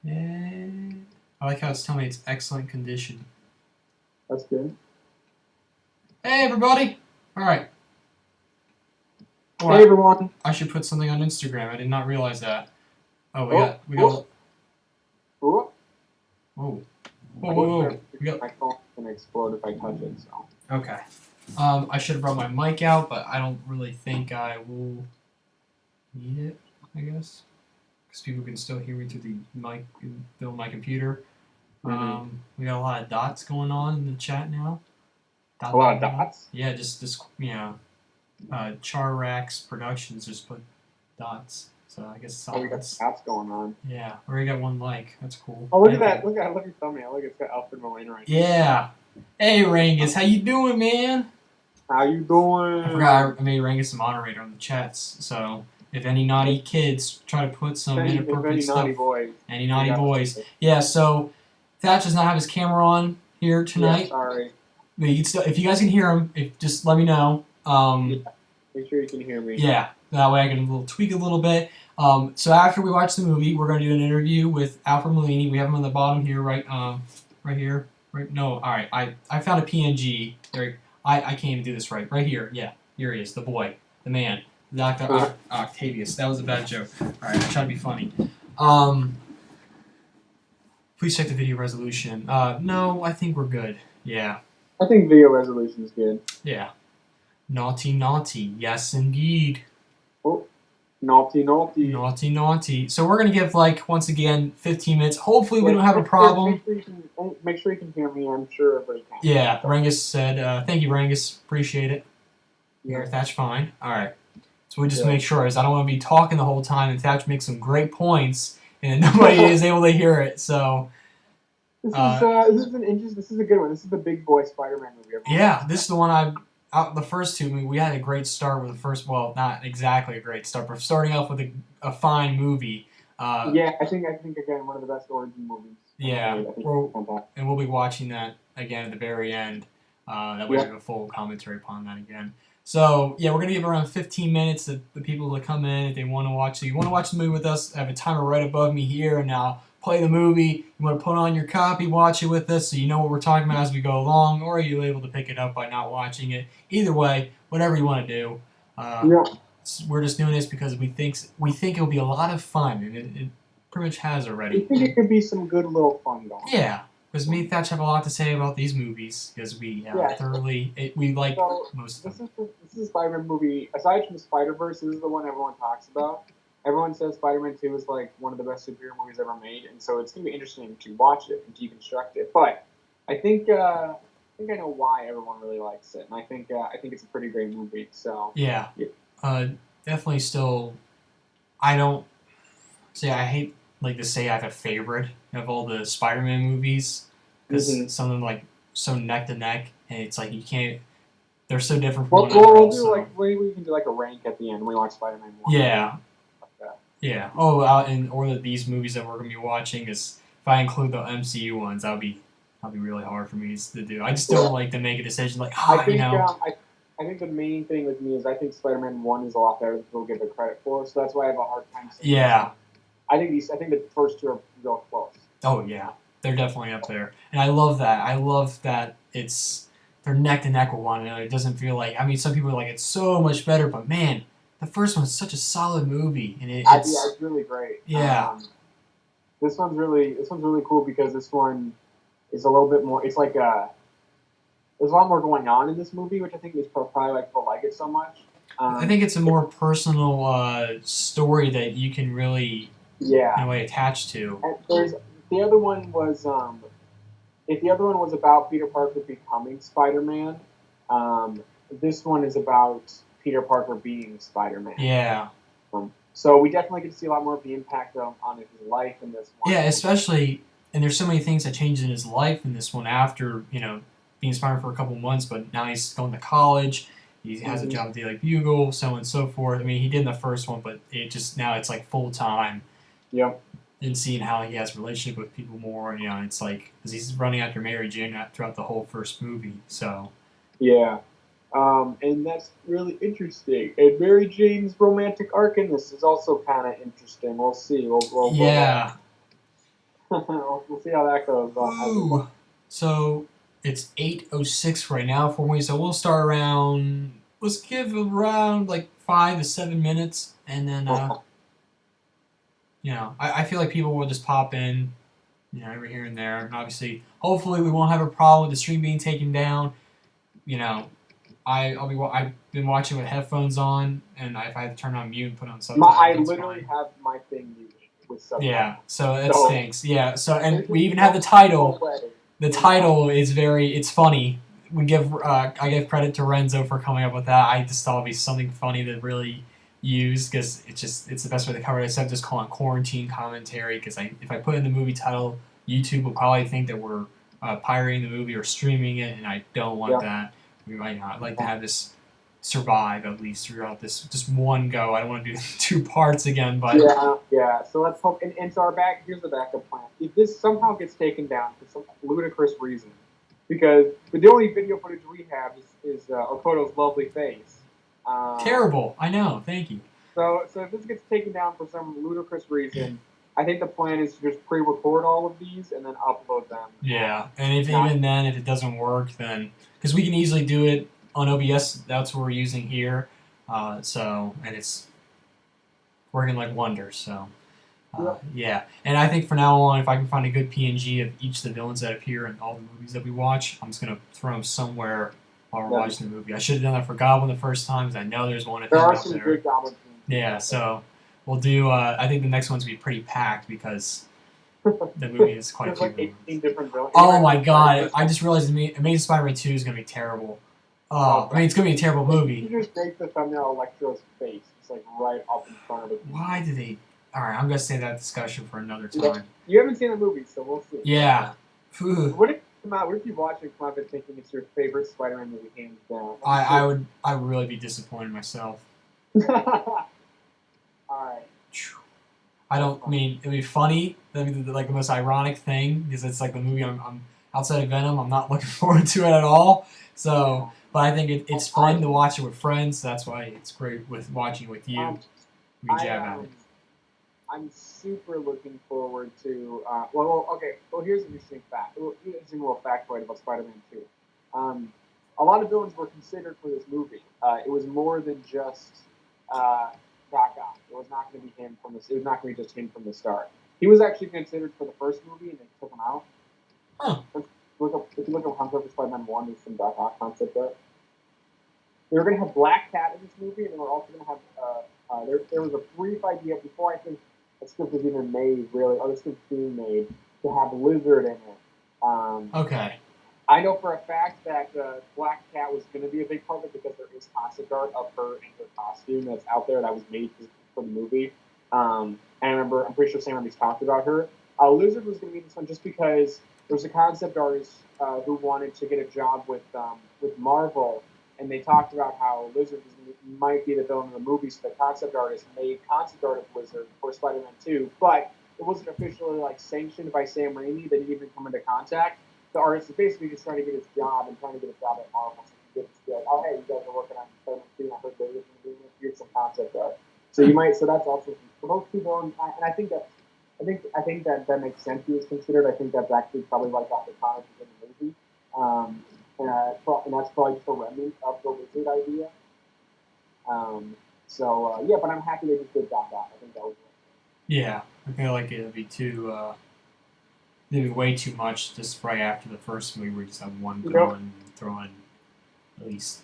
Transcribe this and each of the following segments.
And I like how it's telling me it's excellent condition. That's good. Hey, everybody! Alright. Hey, everyone. I should put something on Instagram. I did not realize that. Oh, we got. Whoa. Whoa. Whoa. My phone's going to explode if I touch it, so. Okay. I should have brought my mic out, but I don't really think I will need it, I guess. Because people can still hear me through the mic on my computer. We got a lot of dots going on in the chat now. A lot of dots? Yeah, just Charax Productions just put dots. So I guess it's all we got dots going on. Yeah, we already got one like. That's cool. Oh, look at that. Look at your thumbnail. Look, it's got Alfred Molina right there. Yeah. Hey, Rangus, how you doing, man? How you doing? I forgot I made Rangus a moderator on the chats, so if any naughty kids try to put some inappropriate stuff... Any naughty boys. Yeah, so Thatch does not have his camera on here tonight. Yeah, sorry. But you can still, if you guys can hear him, just let me know. Yeah, make sure you can hear me. Yeah, that way I can tweak a little bit. So after we watch the movie, we're going to do an interview with Alfred Molina. We have him on the bottom here, right here. Right? No, all right. I found a PNG. There, I can't even do this right. Right here. Yeah, here he is, the boy, the man, Dr. Octavius. That was a bad joke. All right, I try to be funny. Please check the video resolution. No, I think we're good. Yeah. I think video resolution is good. Yeah. Naughty, naughty. Yes, indeed. Oh, naughty, naughty. Naughty, naughty. So we're going to give, once again, 15 minutes. Hopefully we don't have a problem. Make sure you can hear me. I'm sure everybody can. Yeah, Rangus said, thank you, Rangus. Appreciate it. Yeah, Thatch, fine. All right. So we just make sure, as I don't want to be talking the whole time, and Thatch makes some great points, and nobody is able to hear it, so... This is a good one. This is the big boy Spider-Man movie. Yeah, this is the one the first two, we had a great start with the first, well, not exactly a great start, but starting off with a fine movie. Yeah, I think again, one of the best origin movies. Yeah, and we'll be watching that again at the very end. That way we have a full commentary upon that again. So, yeah, we're going to give around 15 minutes to the people to come in if they want to watch. So you want to watch the movie with us, I have a timer right above me here, and now play the movie. You want to put on your copy, watch it with us so you know what we're talking about as we go along, or are you able to pick it up by not watching it? Either way, whatever you want to do. We're just doing this because we think it'll be a lot of fun, and it pretty much has already. We think it could be some good little fun going. Yeah, because me and Thatch have a lot to say about these movies because we like most of them. This is a Spider-Man movie. Aside from Spider-Verse, this is the one everyone talks about. Everyone says Spider-Man 2 is one of the best superhero movies ever made, and so it's going to be interesting to watch it and deconstruct it. But I think I know why everyone really likes it, and I think it's a pretty great movie. So yeah. Definitely still. I don't say I hate to say I have a favorite of all the Spider-Man movies because some of them so neck to neck, and it's you can't. They're so different from one another. We can do a rank at the end when we watch Spider-Man 1. Yeah. Yeah. Oh, or these movies that we're gonna be watching is if I include the MCU ones, that'll be really hard for me to do. I just don't like to make a decision I think the main thing with me is I think Spider-Man 1 is a lot better than people give it credit for, so that's why I have a hard time saying I think the first two are real close. Oh yeah, they're definitely up there, and I love that. I love that they're neck to neck with one another. It doesn't feel some people are it's so much better, but man. The first one's such a solid movie, and it's really great. Yeah, this one's really cool because this one is a little bit more. It's there's a lot more going on in this movie, which I think is probably why people like it so much. I think it's a more personal story that you can really in a way attach to. And the other one was if the other one was about Peter Parker becoming Spider-Man, this one is about Peter Parker being Spider-Man. Yeah. So we definitely get to see a lot more of the impact on his life in this one. Yeah, especially, and there's so many things that changed in his life in this one after, being Spider-Man for a couple months, but now he's going to college, he has a job at Daily Bugle, so on and so forth. I mean, he did in the first one, but now it's full-time. Yep. And seeing how he has a relationship with people more, it's because he's running after Mary Jane throughout the whole first movie, so. Yeah. And that's really interesting. And Mary Jane's romantic arc in this is also kind of interesting. We'll see. We'll see how that goes. Ooh. So it's 8:06 right now for me. So we'll start around. Let's give around like 5 to 7 minutes, and then I feel like people will just pop in, every here and there. And obviously, hopefully, we won't have a problem with the stream being taken down. You know, I've been watching with headphones on, and if I had to turn on mute and put on subtitles, I that's literally fine. have my thing muted with subtitles. Yeah, so that So- stinks. Yeah, so and we even have the title. The title is it's funny. I give credit to Renzo for coming up with that. I just thought it'd be something funny to really use because it's the best way to cover it. Instead of just calling it quarantine commentary, because if I put in the movie title, YouTube will probably think that we're pirating the movie or streaming it, and I don't want that. We might not. I'd like to have this survive at least throughout this just one go. I don't want to do 2 parts again, but yeah. So let's hope. And so here's the backup plan. If this somehow gets taken down for some ludicrous reason, because the only video footage we have is Okoto's lovely face. Terrible. I know. Thank you. So if this gets taken down for some ludicrous reason, I think the plan is to just pre-record all of these and then upload them. Yeah, and even then, if it doesn't work, then because we can easily do it on OBS, that's what we're using here. And it's working like wonders. So, yeah. And I think for now on, if I can find a good PNG of each of the villains that appear in all the movies that we watch, I'm just gonna throw them somewhere while we're watching the movie. I should have done that for Goblin the first time because I know there's one. There are some good Goblin. Yeah, so we'll do. I think the next one's gonna be pretty packed because the movie is quite a few. Like 18 different villains. Oh my god! I just realized Amazing Spider-Man 2 is gonna be terrible. I mean, it's gonna be a terrible movie. You just make the thumbnail Electro's face. It's like right up in front of it. Why did they? All right, I'm gonna save that discussion for another time. You haven't seen the movie, so we'll see. Yeah. What if you watch it come out and thinking it's your favorite Spider-Man movie, hands down? I would really be disappointed in myself. All right. I don't mean it'd be funny. That'd be like the most ironic thing because it's like the movie I'm outside of Venom. I'm not looking forward to it at all. So, but I think it's fun to watch it with friends. So that's why it's great with watching with you. We jab at it. I'm super looking forward to. Well, here's an interesting fact. Interesting little factoid about Spider-Man 2. A lot of villains were considered for this movie. It was more than just Doc Ock. It was not going to be him from this. It was not going to be just him from the start. He was actually considered for the first movie, and they took him out. Huh. If you look up concept for Spider-Man 1, there's some Doc Ock concept there. They were going to have Black Cat in this movie, and they were also going to have. There was a brief idea before I think the script was even made, really, or the script being made, to have Lizard in it. Okay. I know for a fact that Black Cat was going to be a big part of it because there is concept art of her in her costume that's out there that was made for the movie. And I'm pretty sure Sam Raimi's talked about her. Lizard was going to be in this one just because there was a concept artist who wanted to get a job with Marvel, and they talked about how Lizard might be the villain of the movie, so the concept artist made concept art of Lizard for Spider-Man 2, but it wasn't officially sanctioned by Sam Raimi. They didn't even come into contact. The artist is basically just trying to get his job and trying to get a job at Marvel. So he gets to be like, oh hey, you guys are working on Spider-Man 2, I heard they're doing this. Here's some concept art. So so that's also for those two villains, and I think that makes sense. He was considered. I think that's actually probably like off the comics in the movie. And that's probably just a remnant of the Lizard idea. But I'm happy they just did Doc Ock. I think that was great. Yeah, I feel like it'd be way too much just right after the first movie where you just have one going and throwing at least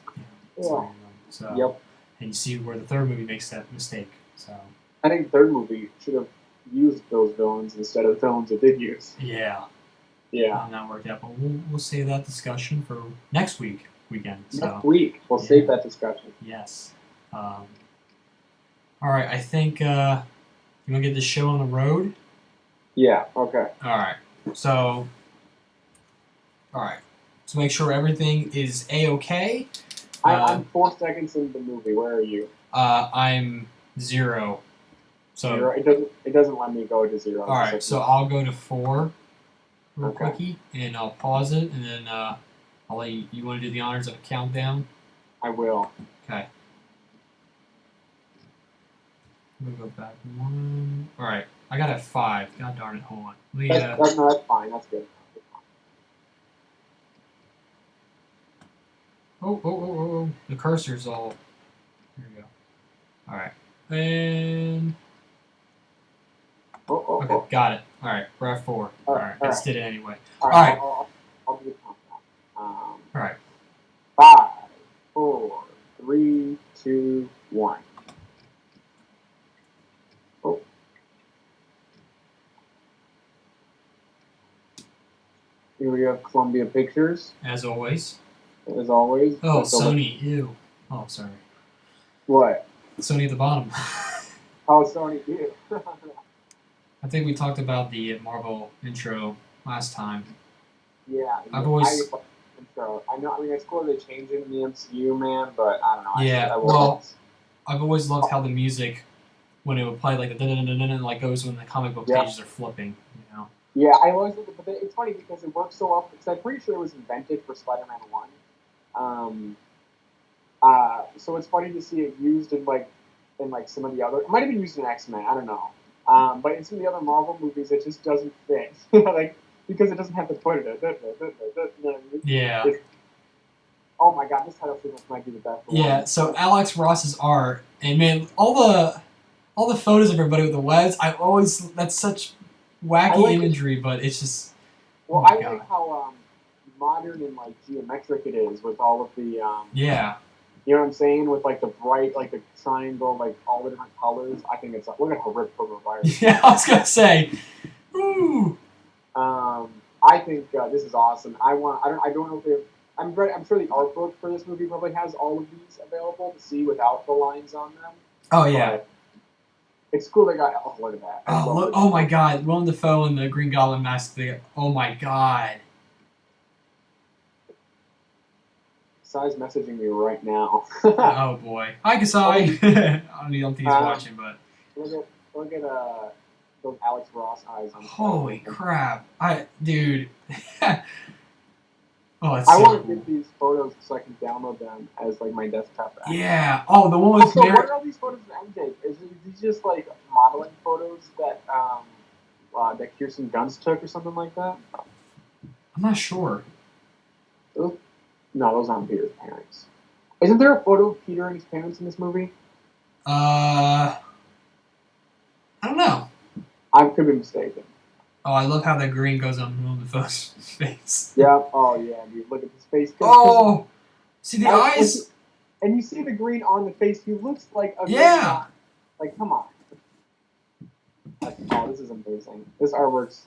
So and you see where the third movie makes that mistake. So I think the third movie should have used those villains instead of the villains it did use. Yeah. Not worked out, but we'll save that discussion for next weekend. So next week we'll save that discussion. Yes. All right. I think you want to get this show on the road. Yeah. Okay. All right. So make sure everything is A-okay. I'm 4 seconds into the movie. Where are you? I'm 0. So 0? It doesn't let me go to 0. All right. So I'll go to 4 real quickie, and I'll pause it, and then I'll let you. You want to do the honors of a countdown? I will. Okay. We'll go back 1. All right. I got it at 5. God darn it. Hold on. That's fine. That's good. Oh. The cursor's all. Here we go. All right. And. Okay, got it. All right, we're at 4. All right, I just did it anyway. All right. I'll do the countdown. All right. 5, 4, 3, 2, 1. Oh. Here we have Columbia Pictures. As always. As always. Oh, Sony. Ew. Oh, sorry. What? Sony at the bottom. Oh, Sony. Ew. I think we talked about the Marvel intro last time. Yeah. I've always. I know. I mean, it's cool they changed it in the MCU, man. But I don't know. I've always loved how the music, when it would play like the like goes when the comic book pages are flipping. You know. Yeah, I always look at, but it's funny because it works so well. Because I'm pretty sure it was invented for Spider-Man 1. So it's funny to see it used in some of the other. It might have been used in X-Men. I don't know. But in some of the other Marvel movies, it just doesn't fit. Because it doesn't have to put it. You know what I mean? Yeah. Oh my God, this title sequence might be the best one. Yeah. So Alex Ross's art, and man, all the photos of everybody with the webs. That's such wacky imagery, but it's just. Well, I like how modern and geometric it is with all of the. Yeah. You know what I'm saying? With the bright, the triangle, all the different colors. I think it's look at how ripped virus. Yeah, I was gonna say. Ooh. I think this is awesome. I don't know if they. I'm sure the art book for this movie probably has all of these available to see without the lines on them. Oh yeah. But it's cool they got. Oh, look at that. Oh my God! Willem Dafoe and the Green Goblin mask. Oh my God. Kasai's messaging me right now. Oh boy. Hi Kasai. I don't think he's watching, but. Look at those Alex Ross eyes on. Holy crap! Dude. Oh, it's I want to get these photos so I can download them as my desktop app. Yeah. Oh, the one with. So what are all these photos of MJ? Is these just modeling photos that that Kirsten Dunst took or something like that? I'm not sure. No, those aren't Peter's parents. Isn't there a photo of Peter and his parents in this movie? I don't know. I could be mistaken. Oh, I love how that green goes on Willem Dafoe's face. Yeah. Oh, yeah. Dude, look at his face. Oh, see the eyes. And you see the green on the face. He looks like a. Yeah. Come on. Oh, this is amazing. This artwork's.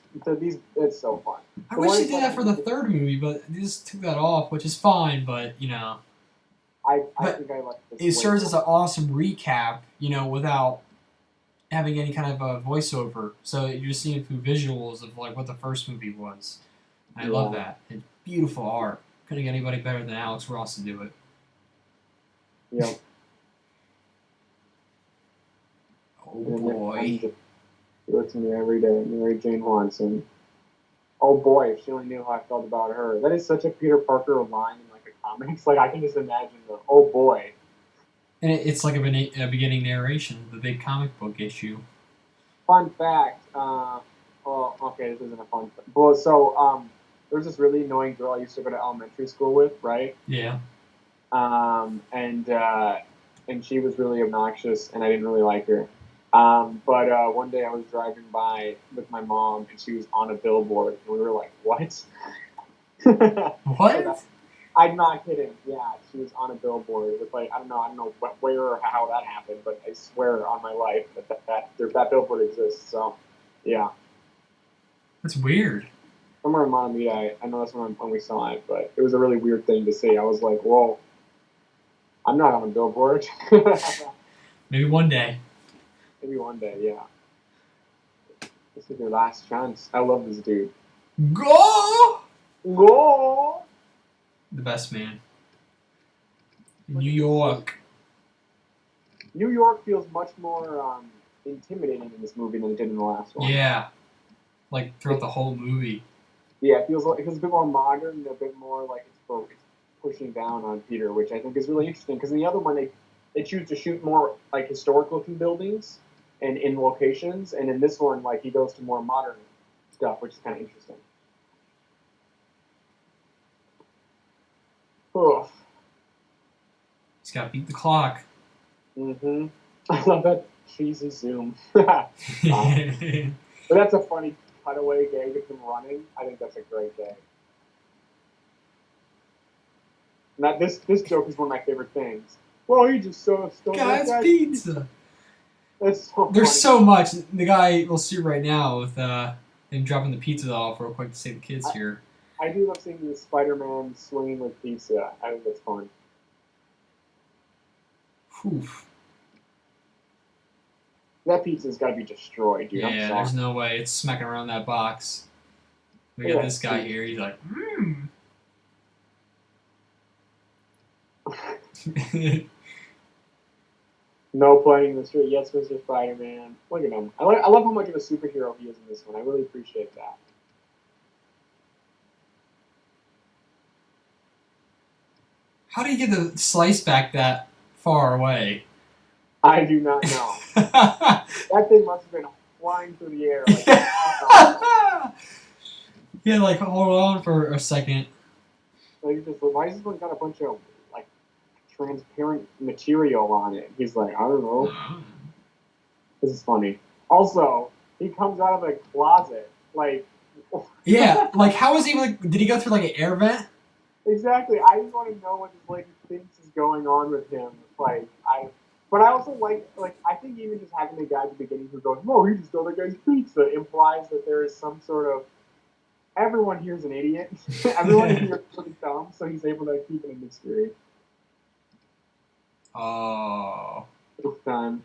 It's so fun. I wish they did that for the third movie, but they just took that off, which is fine. But I think I like this. It serves as an awesome recap, without having any kind of a voiceover. So you're just seeing through visuals of what the first movie was. I love that. It's beautiful art. Couldn't get anybody better than Alex Ross to do it. Yep. Oh boy. She looks at me every day. Mary Jane Watson. Oh boy, if she only knew how I felt about her. That is such a Peter Parker line in the comics. I can just imagine the oh boy. And it's like a beginning narration, the big comic book issue. Fun fact. Okay, this isn't a fun fact. Well, so there's this really annoying girl I used to go to elementary school with, right? Yeah. And she was really obnoxious, and I didn't really like her. But one day I was driving by with my mom, and she was on a billboard, and we were like, "What?" What? I'm not kidding. Yeah, she was on a billboard with I don't know where or how that happened, but I swear on my life that billboard exists. So, yeah. That's weird. Somewhere in Malamita, I know that's when we saw it, but it was a really weird thing to see. I was like, "Whoa, I'm not on a billboard." Maybe one day. Maybe one day, yeah. This is your last chance. I love this dude. Go! The best man. New York. New York feels much more intimidating in this movie than it did in the last one. Yeah. Throughout the whole movie. Yeah, it feels a bit more modern and a bit more it's pushing down on Peter, which I think is really interesting. Because in the other one, they choose to shoot more historic-looking buildings. and in locations, and in this one, like he goes to more modern stuff, which is kind of interesting. Oof. He's got to beat the clock. Mm-hmm. I love that cheesy zoom. But that's a funny cutaway gag of him running. I think that's a great gag. Now, this joke is one of my favorite things. Well, he just stole Guy's that pizza. That's so There's funny. so much. The guy we'll see right now with him dropping the pizza off real quick to save the kids here. I do love seeing the Spider-Man swinging with pizza. I think that's fun. Oof. That pizza's got to be destroyed, dude. Yeah, there's no way. It's smacking around that box. We got this guy here. He's like, No playing in the street. Yes, Mr. Spider-Man. Look at him. I love how much of a superhero he is in this one. I really appreciate that. How do you get the slice back that far away? I do not know. That thing must have been flying through the air. Like, yeah, like hold on for a second. like just, why has this one got a bunch of like transparent material on it? He's like, I don't know. This is funny. Also, he comes out of a closet. Like, yeah, like how was he like? Did he go through like an air vent? Exactly. I just want to know what this lady thinks is going on with him. But I also like I think even just having the guy at the beginning who goes, "No, he just stole the guy's pizza," implies that there is some sort of everyone here's an idiot. Everyone here is really dumb, so he's able to keep it a mystery. Oh. It's time.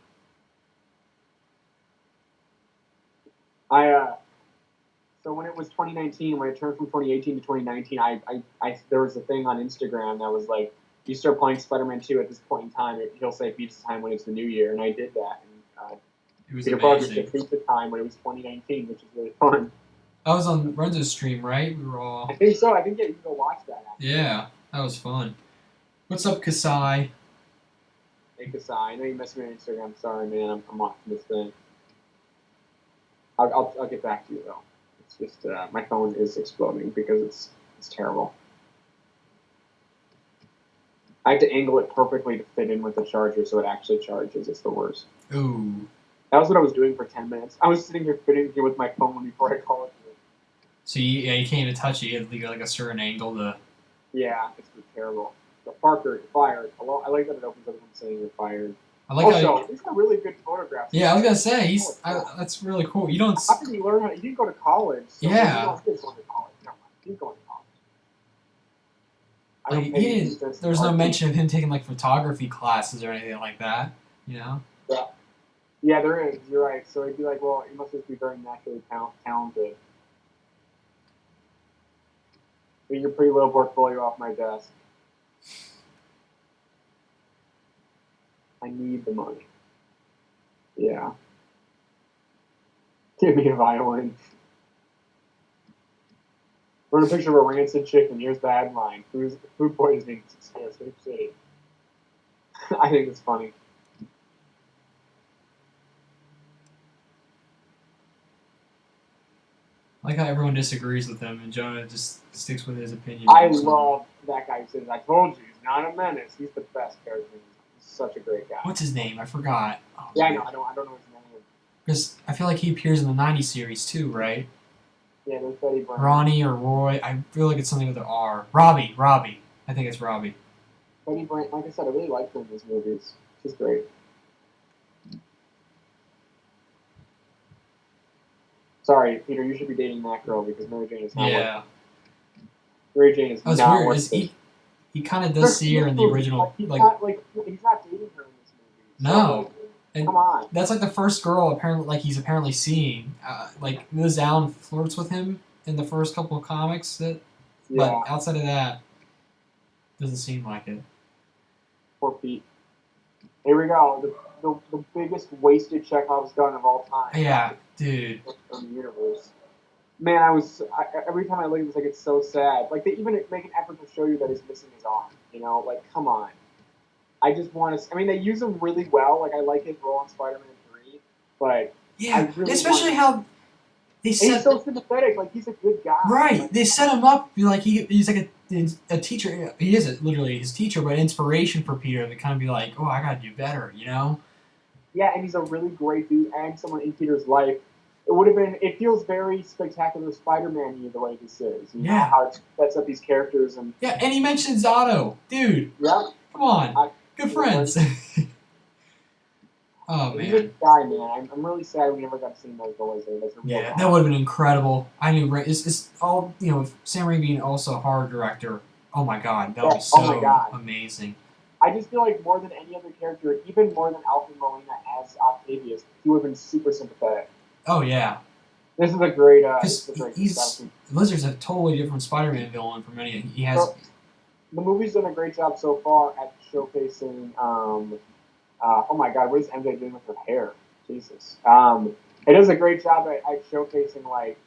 So when it was 2019, when it turned from 2018 to 2019, there was a thing on Instagram that was like, you start playing Spider-Man 2 at this point in time, he'll say pizza time when it's the new year, and I did that. And it was Peter Parker said pizza time when it was 2019, which is really fun. I was on Renzo's stream, right? We were all. I think so. I think you can go watch that. Actually. Yeah, that was fun. What's up, Kasai? Hey Kasai, I know you messaged me on Instagram. Sorry, man. I'm watching this thing. I'll get back to you though. It's just my phone is exploding because it's terrible. I have to angle it perfectly to fit in with the charger so it actually charges. It's the worst. Ooh. That was what I was doing for 10 minutes. I was sitting here fitting here with my phone before I called it. So you can't even touch it. You have to go like a certain angle to. Yeah, it's terrible. But Parker, you're fired. I like that it opens up with him saying you're fired. I like also, these are really good photographs. Yeah, I was gonna say that's really cool. You don't. How did he learn? He didn't go to college. So yeah. He's going to college. No, he's going to college. There's no mention of him taking like photography classes or anything like that. You know. Yeah. Yeah, there is. You're right. So he'd be like, well, he must just be very naturally talented. Get your pretty little portfolio off my desk. I need the money. Yeah. Give me a violin. We're in a picture of a rancid chicken. Here's the headline. Food poisoning scares New City. I think it's funny. I like how everyone disagrees with him and Jonah just sticks with his opinion. I love that guy who says, I told you, he's not a menace. He's the best character. He's such a great guy. What's his name? I forgot. Oh, yeah, I know. I don't know his name. Because I feel like he appears in the 90s series too, right? Yeah, there's Betty Brown. Ronnie or Roy. I feel like it's something with an R. Robbie. I think it's Robbie. Betty Brant, like I said, I really like her in these movies. She's great. Sorry, Peter, you should be dating that girl because Mary Jane is not worth it. Mary Jane is not worth it. He kind of does see her in the original. He's not dating her in this movie. No. So, come on. That's like the first girl he's apparently seeing. Like Liz Allen flirts with him in the first couple of comics, but outside of that, doesn't seem like it. Poor Pete. Here we go. The biggest wasted Chekhov's gun of all time. Yeah, dude. In the universe. Man, every time I look at this, like, it's so sad. Like, they even make an effort to show you that he's missing his arm. You know, like, come on. I just want to. I mean, they use him really well. Like, I like his role in Spider-Man 3, but Yeah, I really especially want. how they And he's set so sympathetic. Like he's a good guy. right. Like, They set him up like he's like a teacher. He is literally his teacher, but inspiration for Peter to kind of be like, oh, I gotta do better, you know? yeah, and he's a really great dude and someone in Peter's life. It would have been. It feels very spectacular Spider-Man-y the way this is. You know Yeah, how it sets up these characters and yeah. And he mentions Otto, dude. yeah. Come on, I, good you know, like, friends. Oh he's a man. good guy, man. I'm really sad we never got to see those boys there. That's a real Yeah, that bummer. would have been incredible. I knew it's all with Sam Raimi being also a horror director. Oh my god, that would be Yeah, oh my so god. amazing. I just feel like more than any other character, even more than Alfred Molina as Octavius, he would have been super sympathetic. Oh yeah, This is a great, because he's establishment. Lizard's a totally different Spider-Man villain from any. He has. So the movie's done a great job so far at showcasing. Oh my God, what is MJ doing with her hair? Jesus. It does a great job at showcasing like,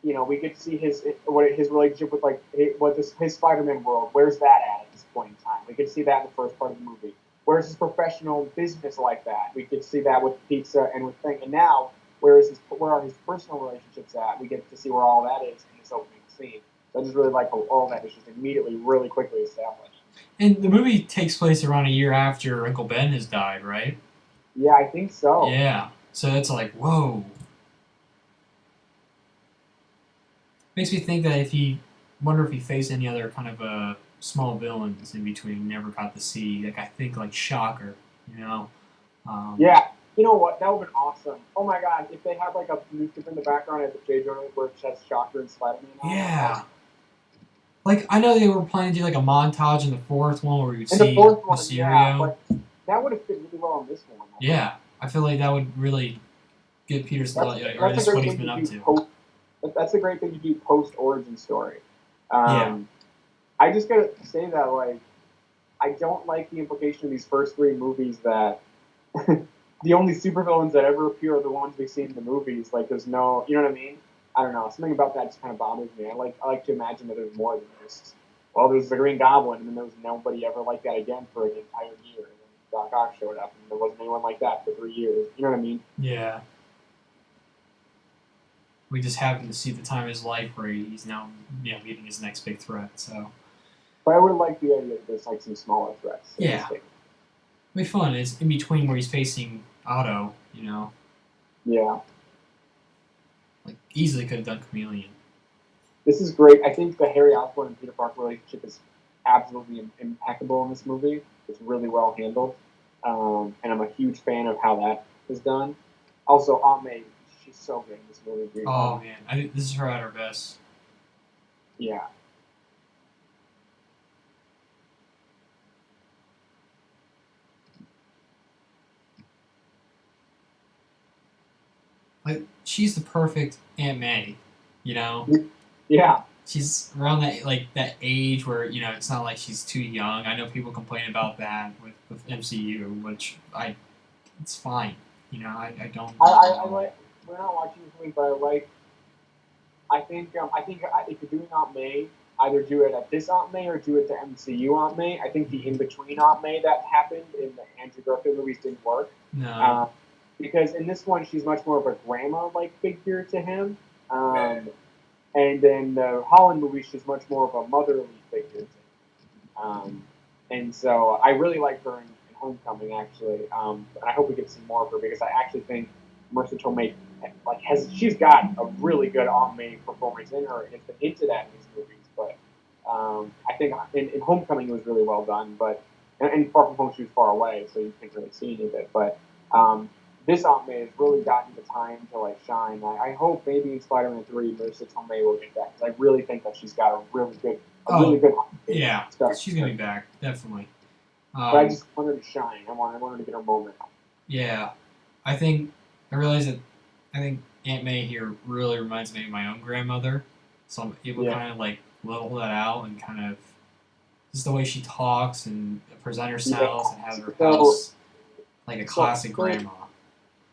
we get to see his relationship with like his Spider-Man world. Where's that at this point in time? We get to see that in the first part of the movie. Where's his professional business like that? We get to see that with pizza and with thing. And now, where are his personal relationships at? We get to see where all that is in this opening scene. So I just really like how all that is just immediately, really quickly established. And the movie takes place around a year after Uncle Ben has died, right? Yeah, I think so. Yeah. So it's like, whoa. Makes me think that wonder if he faced any other kind of small villains in between. Never got to see. Like I think like Shocker, you know. Yeah, you know what? That would have been awesome. Oh my God, if they had like a newspaper in the background as a J. Jonah where it has Shocker and Spider Man on it. Yeah. Like I know they were planning to do like a montage in the fourth one where we would And the see fourth one, yeah, Mysterio. but that would have fit really well in this one. Yeah, I feel like that would really get Peter's thought, or That's a this what great he's thing been to up do. to. That's a great thing to do post origin story. Yeah. I just gotta say that like I don't like the implication of these first three movies that the only supervillains that ever appear are the ones we see in the movies. Like there's no, you know what I mean? I don't know. Something about that just kind of bothers me. I like to imagine that there's more than just there's the Green Goblin, and then there was nobody ever like that again for an entire year. And then Doc Ock showed up, and there wasn't anyone like that for 3 years. You know what I mean? Yeah. We just happen to see the time of his life where he's now, meeting his next big threat. So. But I would like the idea that there's like some smaller threats. Yeah. It'd be fun. It's in between where he's facing Otto, Yeah. Like easily could have done Chameleon. This is great. I think the Harry Osborn and Peter Parker relationship is absolutely impeccable in this movie. It's really well handled, and I'm a huge fan of how that is done. Also, Aunt May, she's so good in this movie, dude. Oh man, I think this is her at her best. Yeah. Like she's the perfect Aunt May, Yeah. She's around that age where it's not like she's too young. I know people complain about that with MCU, which it's fine. I don't. I like. We're not watching this movie, but I like. I think if you're doing Aunt May, either do it at this Aunt May or do it to MCU Aunt May. I think the in between Aunt May that happened in the Andrew Garfield movies didn't work. No. Because in this one she's much more of a grandma-like figure to him. And in the Holland movie, she's much more of a motherly figure. And so I really like her in Homecoming, actually. And I hope we get to see more of her because I actually think Marissa Tomei she's got a really good Aunt May performance in her, and it's been hinted at in these movies. But I think in Homecoming it was really well done. But and Far From Home she was far away, so you can't really see any of it. But this Aunt May has really gotten the time to shine. I hope maybe in Spider-Man 3, Marissa Tomei will get that because I really think that she's got a really good stuff. She's gonna be back definitely. But I just want her to shine. I want her to get her moment. Yeah, I realize that I think Aunt May here really reminds me of my own grandmother, so I'm able to kind of level that out and kind of just the way she talks and present herself and have her house like a classic grandma.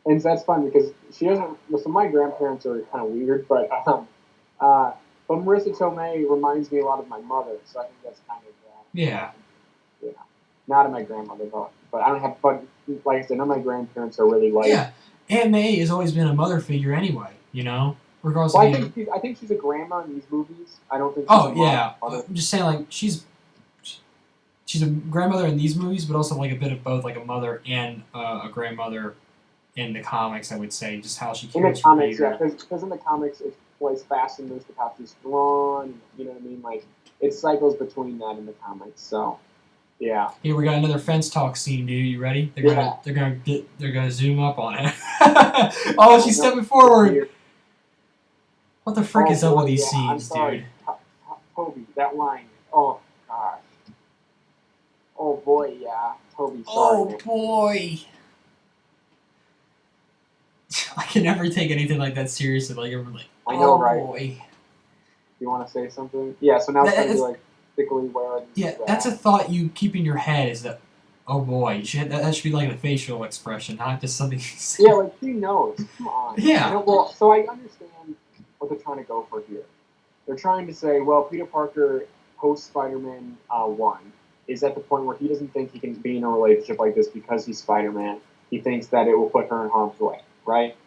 And that's fun because she doesn't. So my grandparents are kind of weird, but Marissa Tomei reminds me a lot of my mother, so I think that's kind of yeah. Not of my grandmother, but I don't have. But like I said, none of my grandparents are really like. Yeah, Aunt May has always been a mother figure anyway. You know, regardless Well, of being. I think she's a grandma in these movies. I don't think she's Oh a yeah, mother. I'm just saying like she's a grandmother in these movies, but also like a bit of both, like a mother and a grandmother in the comics. I would say just how she In the cares for comics, yeah, Peter. because in the comics it's plays fast and loose with how she's drawn. You know what I mean? Like it cycles between that in the comics. So yeah, Here we got another fence talk scene, dude. You ready? yeah. They're gonna zoom up on it. Oh, she's stepping forward. What the frick Oh is up with boy, these yeah. I'm scenes, sorry, dude? Toby. That line. Oh gosh. Oh boy, yeah. Toby, sorry, Oh man. boy. I can never take anything like that seriously. Like everyone's like, I know, oh right? boy. You want to say something? Yeah. So now it's gonna be like thickly wearing. Yeah, that's a thought you keep in your head. Is that, oh boy, that should be like a facial expression, not just something you say. Yeah, like she knows. Come on. Yeah. I know, well, so I understand what they're trying to go for here. They're trying to say, well, Peter Parker post Spider-Man 1 is at the point where he doesn't think he can be in a relationship like this because he's Spider-Man. He thinks that it will put her in harm's way, right?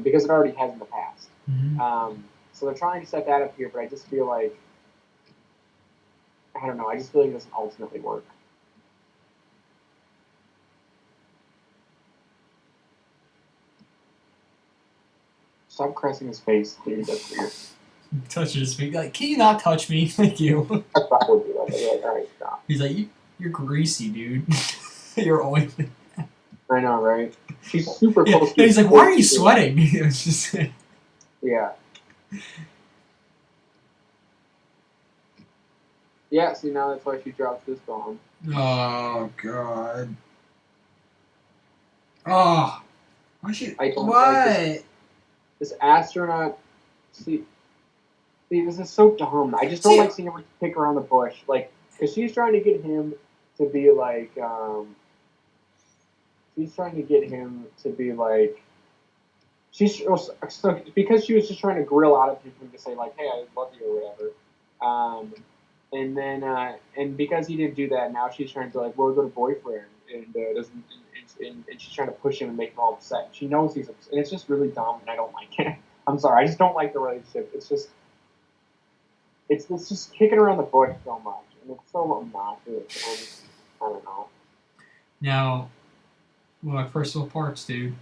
Because it already has in the past. Mm-hmm. So they're trying to set that up here, but I just feel like, I don't know, I just feel like it doesn't ultimately work. Stop caressing his face, dude. That's weird. Touching his feet. Like, can you not touch me? Thank you. I thought would be like, yeah, all right, stop. He's like, you're greasy, dude. You're oily. I know, right? She's super Yeah. close. And he's like, why are you sweating? It's just. Yeah. Yeah, see, now that's why she drops this bomb. Oh, God. Oh. Why should. I don't What? like this astronaut. See, this is so dumb. I just don't like seeing her pick around the bush. Like, because she's trying to get him to be like, she's trying to get him to be like, so because she was just trying to grill out of him to say like, hey, I love you or whatever. And then and because he didn't do that, now she's trying to like, well, go to boyfriend and doesn't, and she's trying to push him and make him all upset. She knows he's upset, and it's just really dumb, and I don't like it. I'm sorry, I just don't like the relationship. It's just kicking around the bush so much, and it's so obnoxious. And I don't know. Now, one of my personal parts, dude.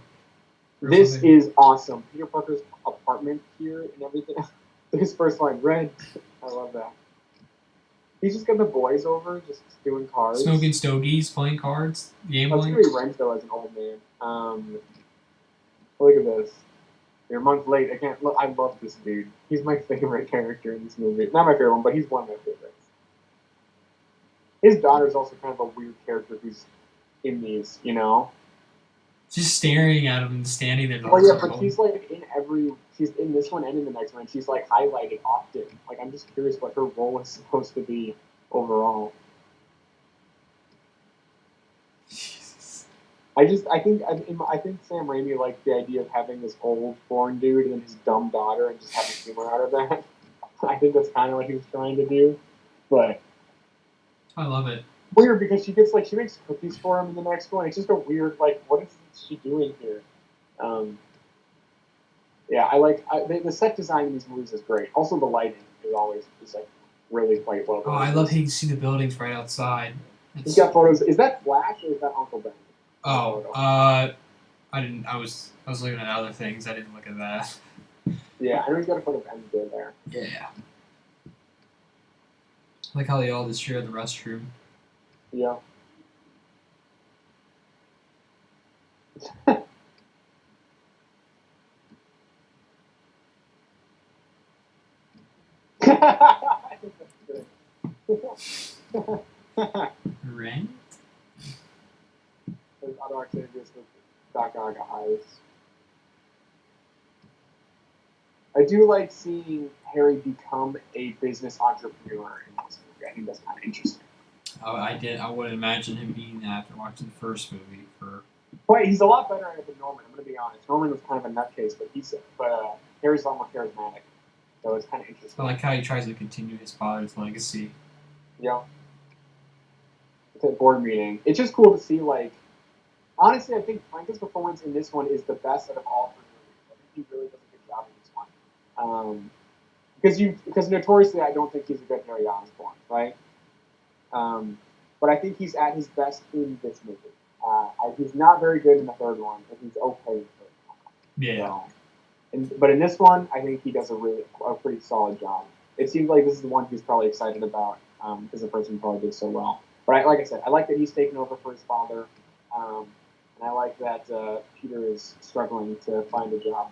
This is awesome. Peter Parker's apartment here and everything. His first line, red. I love that. He's just got the boys over, just doing cards. Smoking stogies, playing cards, gambling. Let's see what he rents, though, as an old man. Look at this. You're a month late. I love this dude. He's my favorite character in this movie. Not my favorite one, but he's one of my favorites. His daughter's also kind of a weird character who's in these, you know? Just staring at him and standing there. Oh, yeah, but she's like she's in this one and in the next one, and she's like highlighted often. Like, I'm just curious what her role is supposed to be overall. Jesus. I think Sam Raimi liked the idea of having this old foreign dude and then his dumb daughter and just having humor out of that. I think that's kind of what he was trying to do, but I love it. Weird because she makes cookies for him in the next one. It's just a weird what is she doing here? Yeah, the set design in these movies is great. Also, the lighting is like really quite well done. Oh, I love how you can see the buildings right outside. He's got photos. Is that Flash or is that Uncle Ben? Oh, I didn't. I was looking at other things. I didn't look at that. Yeah, I know he's got a photo of MJ there. Yeah. I like how they all just share the restroom. Yeah. I think that's good. Right? There's other activities with Doc Gaga eyes. I do like seeing Harry become a business entrepreneur in this movie. I think that's kind of interesting. Oh, I would imagine him being that after watching the first movie. Wait, he's a lot better at it than Norman. I'm going to be honest. Norman was kind of a nutcase, but Harry's a lot more charismatic. So it's kind of interesting. I like how he tries to continue his father's legacy. Yeah. It's a board meeting. It's just cool to see, Honestly, I think Franco's performance in this one is the best out of all three movies. I think he really does a good job in this one. Because notoriously, I don't think he's a good Harry Osborn, right? Um, but I think he's at his best in this movie. He's not very good in the third one, but he's okay in the third one. Yeah. So, but in this one, I think he does a pretty solid job. It seems like this is the one he's probably excited about because the person probably did so well. But like I said, I like that he's taken over for his father, um, and I like that Peter is struggling to find a job.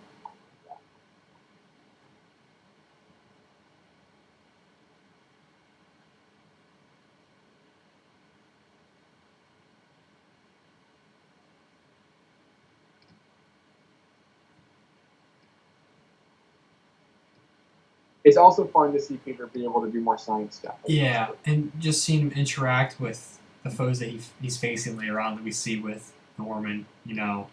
It's also fun to see Peter be able to do more science stuff. Yeah, and just seeing him interact with the foes that he's facing later on that we see with Norman, you know.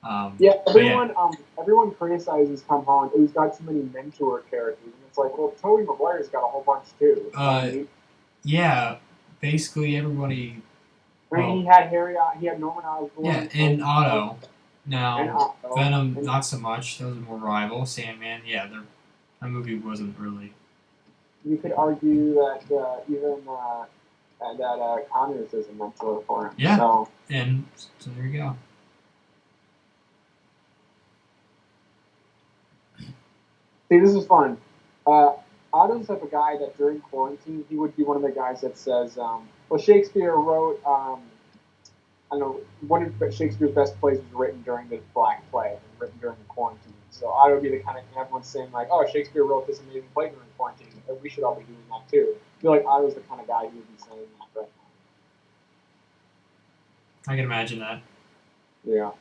Everyone criticizes Tom Holland. He's got too many mentor characters, and it's like, well, Tobey Maguire's got a whole bunch too. Yeah, basically everybody. I mean, he had he had Norman Osborn. Yeah, and Otto. Now, and Otto, Venom, not so much. Those are more rival. Sandman, yeah, that movie wasn't really. You could argue that even that Connors is a mentor for him. Yeah, so there you go. See, this is fun. Otto's type of guy that during quarantine, he would be one of the guys that says, well, Shakespeare wrote, I don't know, one of Shakespeare's best plays was written during the Black Plague, written during the quarantine. So Otto would be the kind of, everyone's saying like, oh, Shakespeare wrote this amazing play during quarantine. We should all be doing that too. I feel like Otto's the kind of guy who would be saying that right now. I can imagine that. Yeah.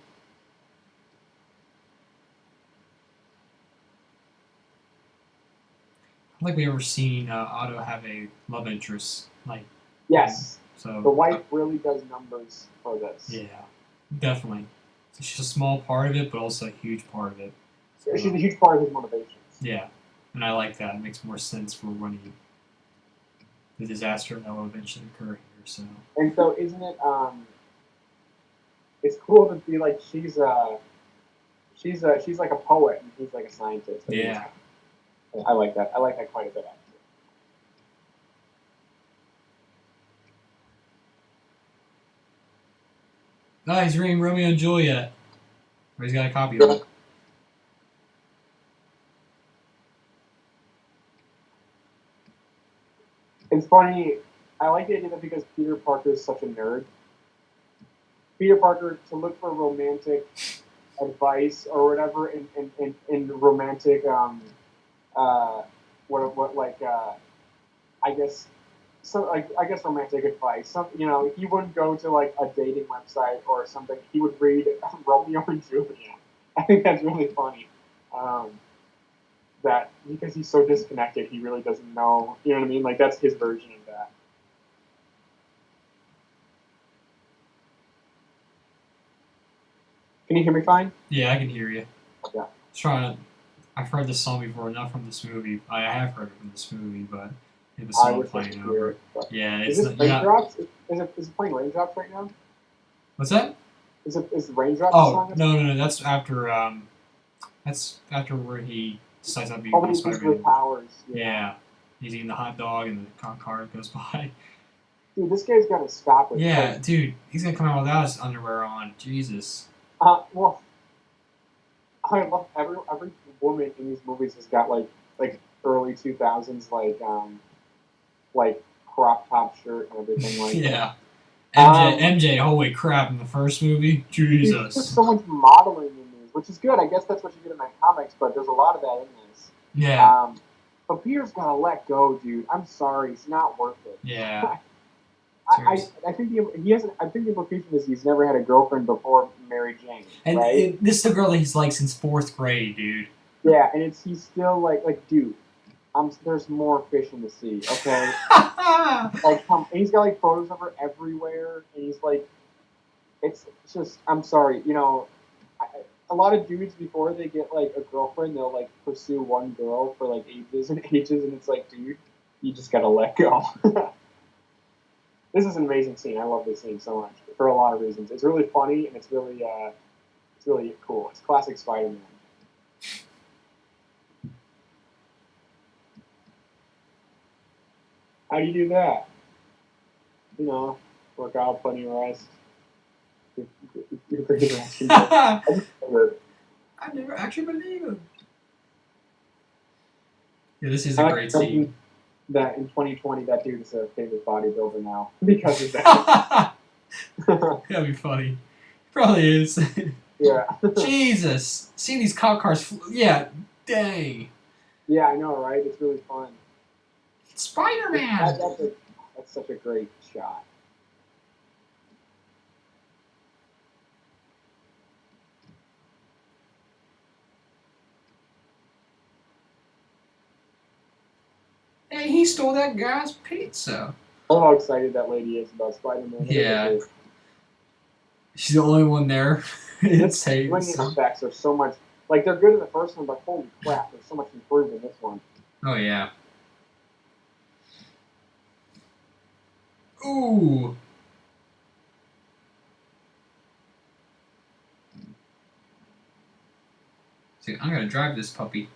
I don't think we ever seen Otto have a love interest like. Yes. So the wife really does numbers for this. Yeah, definitely. So she's a small part of it, but also a huge part of it. So, she's a huge part of his motivations. Yeah, and I like that. It makes more sense for when the disaster that will eventually occur here. So. And so, isn't it? It's cool to be like she's like a poet and he's like a scientist. Yeah. I like that. I like that quite a bit, actually. No, he's reading Romeo and Juliet. Or he's got a copy of it. It's funny. I like the idea that because Peter Parker is such a nerd, Peter Parker, to look for romantic advice or whatever in romantic I guess romantic advice. He wouldn't go to like a dating website or something. He would read Romeo and Juliet. I think that's really funny. That because he's so disconnected, he really doesn't know. You know what I mean? Like that's his version of that. Can you hear me fine? Yeah, I can hear you. Yeah. I've heard this song before, not from this movie. I have heard it from this movie, but it was song playing over. Yeah, it's is raindrops? Is it playing raindrops right now? What's that? Is raindrops? Oh no! That's after where he decides not to be Spider-Man. Powers. Yeah, he's eating the hot dog and the car goes by. Dude, this guy's got to stop it. Yeah, dude, he's gonna come out without his underwear on. Jesus. Well, I love every woman in these movies has got like early 2000s like crop top shirt and everything like yeah. MJ, holy crap! In the first movie, Jesus. There's so much modeling in these, which is good. I guess that's what you get in the comics, but there's a lot of that in this. Yeah. But Peter's gotta let go, dude. I'm sorry, it's not worth it. Yeah. I think I think the implication is he's never had a girlfriend before Mary Jane, and right? This is the girl that he's like since 4th grade, dude. Yeah, and he's still like, dude, there's more fish in the sea, okay? And he's got like photos of her everywhere, and he's like, it's just, I'm sorry, a lot of dudes before they get like a girlfriend, they'll like pursue one girl for like ages and ages, and it's like, dude, you just gotta let go. This is an amazing scene. I love this scene so much for a lot of reasons. It's really funny and it's really cool. It's classic Spider-Man. How do you do that? You know, work out, plenty of rest. You're great at I never actually believe it. Yeah, this is I a like great scene. that in 2020, that dude is a famous bodybuilder now because of that. That'd be funny. Probably is. Yeah. Jesus. Seeing these cop cars. Yeah. Dang. Yeah, I know, right? It's really fun. Spider-Man. That's such a great shot. Hey, he stole that guy's pizza. Oh, how excited that lady is about Spider-Man. Yeah. She's the only one there. It's Swinging effects are so much. Like, they're good in the first one, but holy crap, there's so much improved in this one. Oh, yeah. Ooh. See, I'm gonna drive this puppy.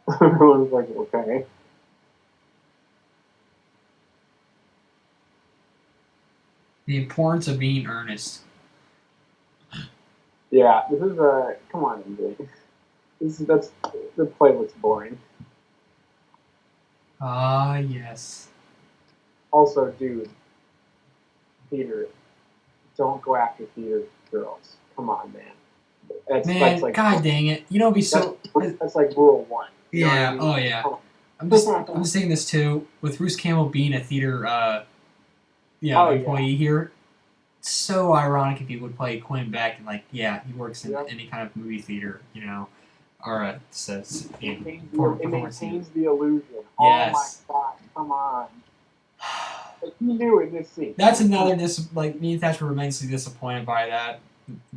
Everyone's like, okay. The importance of being earnest. Yeah, this is a. Come on, MJ. The play looks boring. Ah, yes. Also, dude, theater. Don't go after theater girls. Come on, man. That's like, God dang it! You know, it'd be so. That's like rule one. Yeah. You know what I mean? Oh yeah. I'm just saying this too. With Bruce Campbell being a theater, employee here, it's so ironic if he would play Quinn Beck and he works in any kind of movie theater, or says it maintains the illusion. Yes. Oh my god! Come on. He knew in this scene. That's another me and Thatcher were immensely disappointed by that.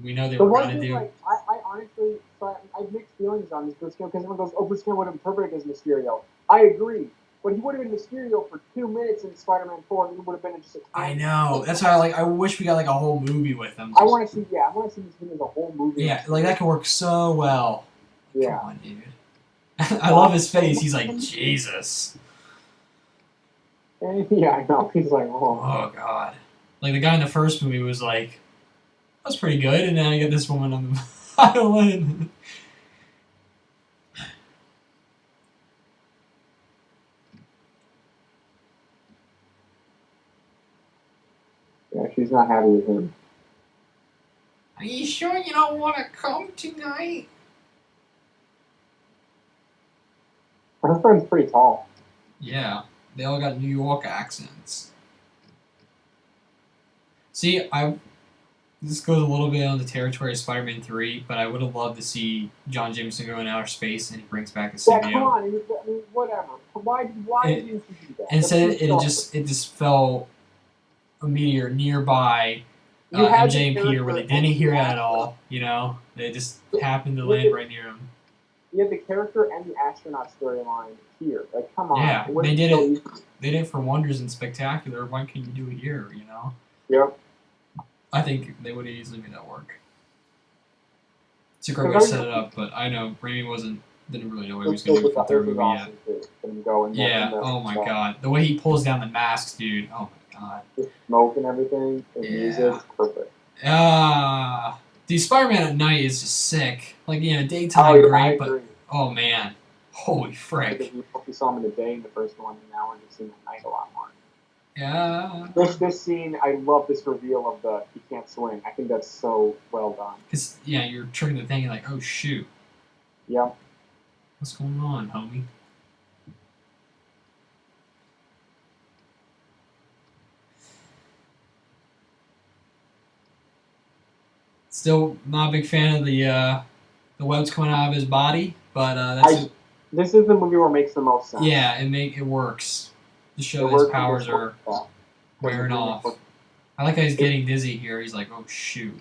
We know they were going to do. Like, I honestly, I have mixed feelings on this Bruce Campbell because everyone goes, "Oh, Bruce Campbell would have been perfect as Mysterio." I agree, but he would have been Mysterio for 2 minutes in Spider-Man 4, and he would have been just. I know. That's why I wish we got like a whole movie with him. I want to see this as a whole movie. Yeah, like that could work so well. Yeah. Come on, dude. I love his face. He's like, Jesus. Yeah, I know. He's like, oh. Oh, God. Like, the guy in the first movie was like, that's pretty good, and now you get this woman on the violin. Yeah, she's not happy with him. Are you sure you don't want to come tonight? Her friend's pretty tall. Yeah, they all got New York accents. See, this goes a little bit on the territory of Spider-Man 3, but I would have loved to see John Jameson go in outer space and he brings back a symbiote. Yeah, come on, I mean, whatever. Why did you do that? Instead, it just fell a meteor nearby MJ and Peter, where they didn't hear it at all. They just happened to land right near him. You have the character and the astronaut storyline here. Like, come on. Yeah, they did it. They did it for Wonders and Spectacular. Why can't you do it here? Yep. I think they would have easily made that work. It's a great way to set it up, but I know Raimi didn't really know what he was going to do for the third movie yet. Yeah. Oh my God, the way he pulls down the masks, dude. Oh my God. The smoke and everything, the music, perfect. Dude, Spider-Man at night is just sick. Like, daytime great, but oh man, holy frick! We saw him in the day in the first one, and now we're just seeing him at night a lot more. Yeah. This scene, I love this reveal of the he can't swing. I think that's so well done. Cause you're triggering the thing. You're like, oh shoot. Yep. What's going on, homie? Still not a big fan of the webs coming out of his body, but this is the movie where it makes the most sense. Yeah, it works. To show his powers are wearing off. I like how he's getting dizzy here. He's like, oh shoot.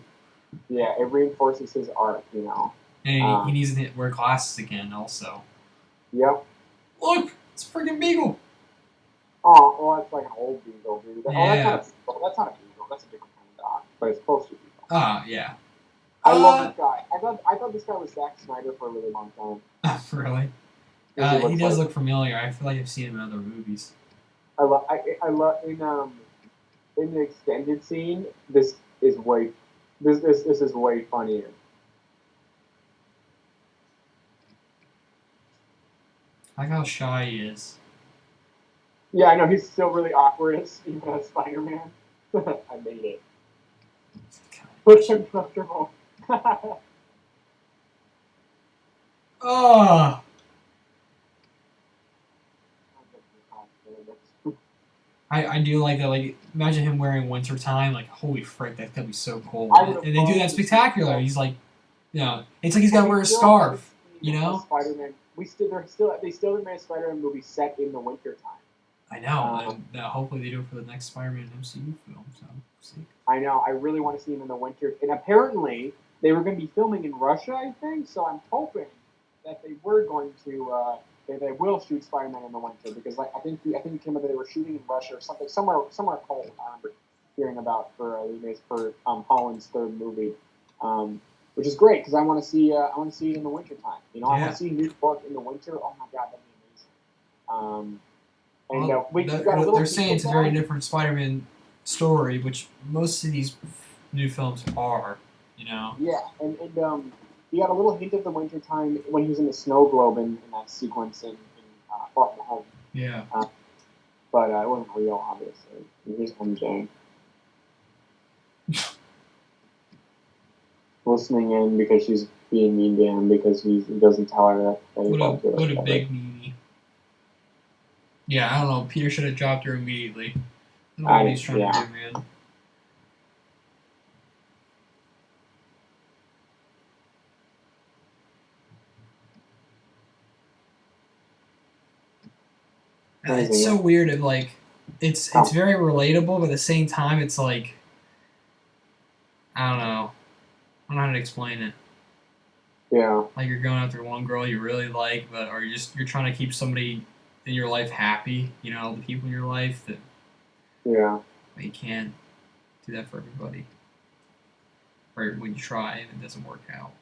Yeah, it reinforces his arc, you know. And he needs to wear glasses again, also. Yep. Look, it's a freaking beagle. Oh, well, that's like an old beagle, dude. Yeah. Oh, that's not a beagle. That's not a beagle. That's a different kind of dog, but it's close to a beagle. Ah, yeah. I love this guy. I thought this guy was Zack Snyder for a really long time. Really? He does look familiar. I feel like I've seen him in other movies. I love in the extended scene. This is way funnier. I like how shy he is. Yeah, I know he's still really awkward even as Spider-Man. I made it. Push him comfortable. Oh. I do like that. Like, imagine him wearing wintertime. Like, holy frick, that's gonna be so cold. And they do that spectacular. He's like, you know, it's like he's gotta wear a scarf. You know. Spider-Man. They still made a Spider-Man movie set in the winter time. I know. And hopefully they do it for the next Spider-Man MCU film. So, see. I know. I really want to see him in the winter. And apparently they were going to be filming in Russia, I think. So I'm hoping that they were going to. They will shoot Spider-Man in the winter because, like, I think it came up that they were shooting in Russia or something, somewhere cold. I remember hearing about for Holland's third movie, which is great because I want to see it in the winter time. You know, I want to see New York in the winter. Oh my god, that'd be amazing. And they're saying it's a very different Spider-Man story, which most of these new films are. You know. Yeah, and you got a little hint of the winter time when he was in the snow globe in that sequence in Far From Home. Yeah. But it wasn't real, obviously. Here's MJ. Listening in because she's being mean to him because he doesn't tell her that he loves her. What a big meanie. Yeah, I don't know. Peter should have dropped her immediately. I don't know what he's trying to do, man. It's so weird. It's very relatable, but at the same time, it's like, I don't know. I don't know how to explain it. Yeah. Like you're going after one girl you really like, but you're trying to keep somebody in your life happy. You know, the people in your life that. Yeah. But you can't do that for everybody. Or when you try and it doesn't work out.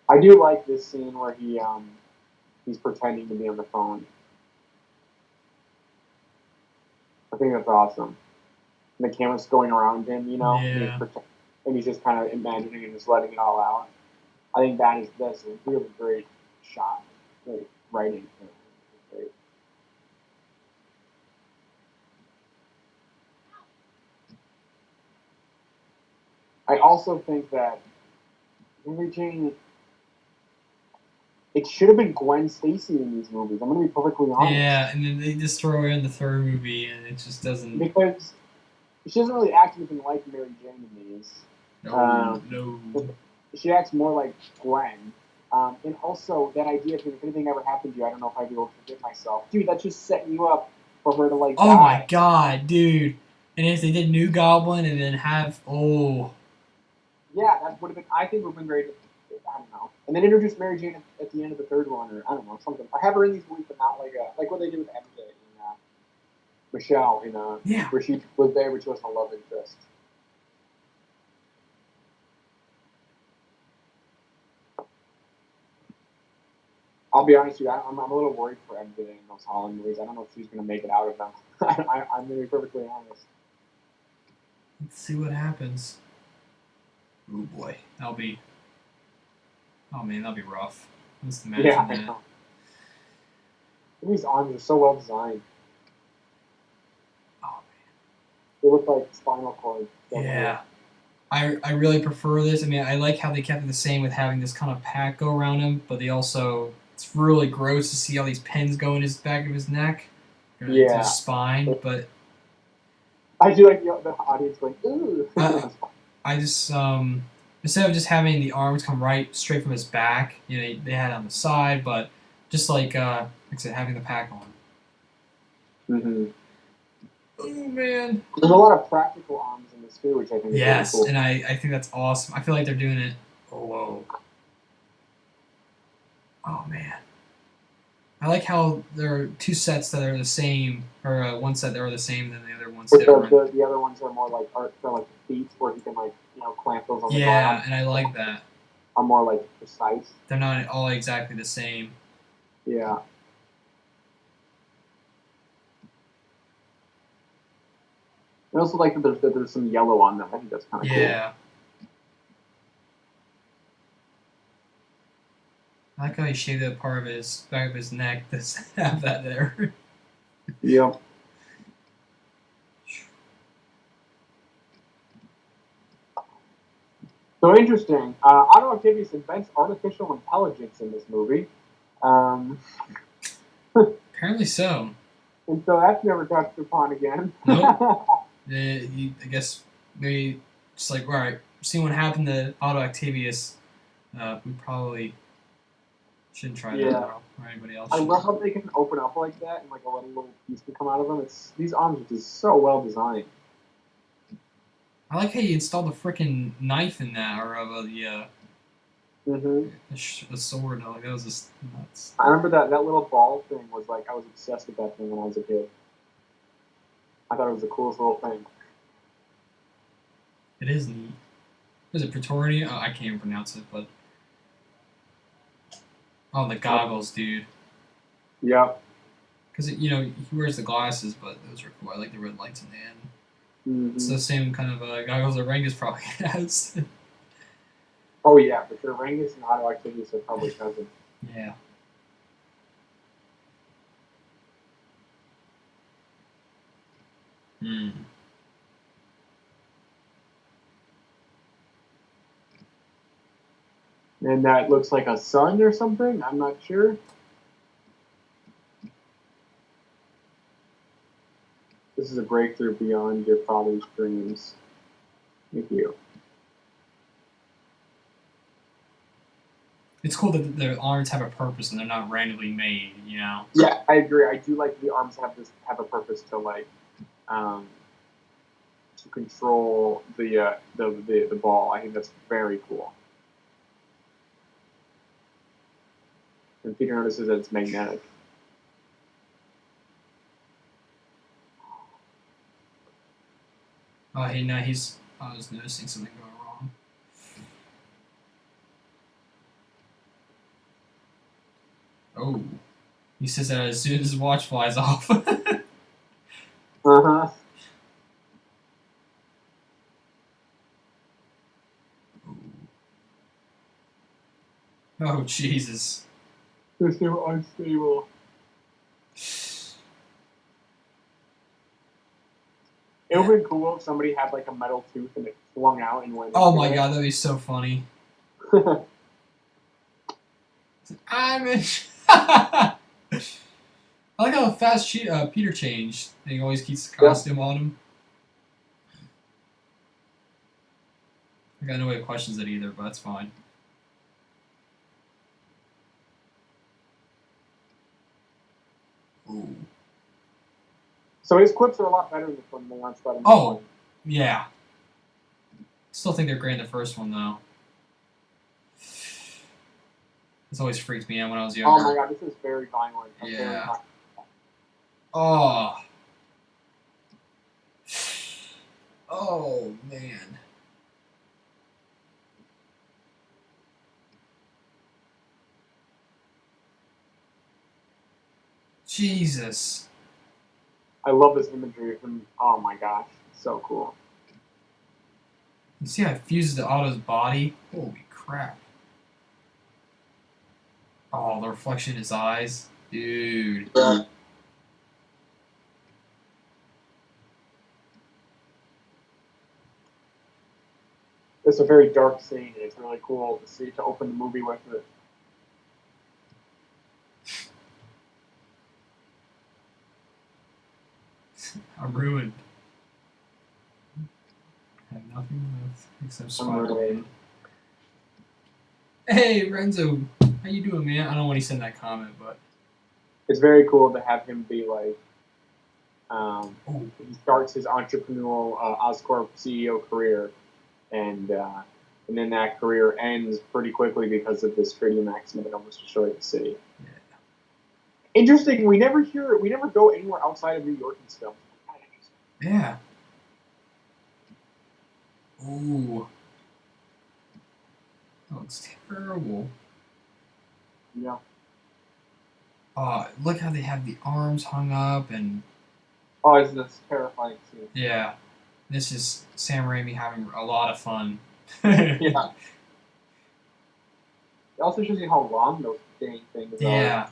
I do like this scene where he's pretending to be on the phone. I think that's awesome. And the camera's going around him, you know, and he's just kind of imagining and just letting it all out. I think that's a really great shot, great writing. Great. I also think that Mary Jane. It should have been Gwen Stacy in these movies. I'm going to be perfectly honest. Yeah, and then they just throw her in the third movie, and it just doesn't. Because she doesn't really act anything like Mary Jane in these. No. She acts more like Gwen. And also, that idea of if anything ever happened to you, I don't know if I'd be able to forgive myself. Dude, that's just setting you up for her to, like, die. Oh my god, dude. And if they did New Goblin and then have. Oh. Yeah, that would have been. I think it would have been great. I don't know. And then introduce Mary Jane at the end of the third one, or I don't know, something. Or have her in these movies, but not like what they did with MJ and Michelle where she was there, but she wasn't a love interest. I'll be honest with you, I'm a little worried for MJ in those Holland movies. I don't know if she's going to make it out of them. I'm going to be perfectly honest. Let's see what happens. Oh boy, that'll be. Oh man, that'll be rough. Just imagine that. I know. These arms are so well designed. Oh man. They look like spinal cord. Yeah. I really prefer this. I mean, I like how they kept it the same with having this kind of pack go around him, but they also, it's really gross to see all these pins go in his back of his neck, to his spine, but I do like the audience going, ooh. I just instead of just having the arms come right straight from his back, you know, they had it on the side, but just like I said, having the pack on. Mm-hmm. Oh man. There's a lot of practical arms in this too, which I think is really cool. And I think that's awesome. I feel like they're doing it. Oh whoa. Oh man. I like how there are two sets that are the same, or one set that are the same than the other one's different. The other ones are more like like the feet, where he can clamp those on the ground. Yeah, and I like that. Are more like precise. They're not all exactly the same. Yeah. I also like that there's some yellow on them. I think that's kind of cool. Yeah. I like how he shaved that part of his back of his neck to have that there. Yep. So interesting. Otto Octavius invents artificial intelligence in this movie. Apparently so. And so that's never touched upon again. Nope. I guess maybe just like, all right, seeing what happened to Otto Octavius, we probably shouldn't try that now, or anybody else. I love how they can open up like that and like a little piece can come out of them. These arms are just so well designed. I like how you installed the freaking knife in that, or the sword. Like, that was just nuts. I remember that little ball thing was like, I was obsessed with that thing when I was a kid. I thought it was the coolest little thing. It is neat. Is it Praetorian? Oh, I can't even pronounce it, but the goggles, dude. Yep. Because he wears the glasses, but those are cool. I like the red lights in the end. Mm-hmm. It's the same kind of goggles that Rangus probably has. Oh yeah, for sure. Rangus and Otto Octavius are probably cousins. Yeah. Hmm. And that looks like a sun or something. I'm not sure. This is a breakthrough beyond your father's dreams. Thank you. It's cool that the arms have a purpose and they're not randomly made, you know? Yeah, I agree. I do like the arms have a purpose to to control the ball. I think that's very cool. And Peter notices that it's magnetic. Oh, hey, now I was noticing something going wrong. Oh. He says that as soon as his watch flies off. Uh-huh. Oh, Jesus. They're so unstable. It would be cool if somebody had like a metal tooth and it flung out and went. Oh my god, that'd be so funny. I'm in. I like how fast Peter changed. And he always keeps the costume on him. I got no way of questions it either, but that's fine. Ooh. So his quips are a lot better than they on Spider-Man. Oh, yeah. Still think they're great in the first one, though. This always freaked me out when I was younger. Oh my god, this is very violent. Yeah. Oh. Oh, man. Jesus. I love this imagery of him. Oh my gosh, so cool. You see how it fuses to Otto's body? Holy crap. Oh, the reflection in his eyes. Dude. Yeah. It's a very dark scene, and it's really cool to open the movie with it. I'm ruined. Nothing except I'm Spider-Man. really. Hey, Renzo, how you doing, man? I don't know when he sent that comment, but It's very cool to have him be like. oh, He starts his entrepreneurial Oscorp CEO career, and then that career ends pretty quickly because of this tritium accident that almost destroyed the city. yeah. Interesting. We never go anywhere outside of New York and stuff. Yeah. Ooh. That looks terrible. Yeah. Look how they have the arms hung up and Oh, it's this terrifying scene. yeah. This is Sam Raimi having a lot of fun. Yeah. It also shows you how long those dang things Yeah. are.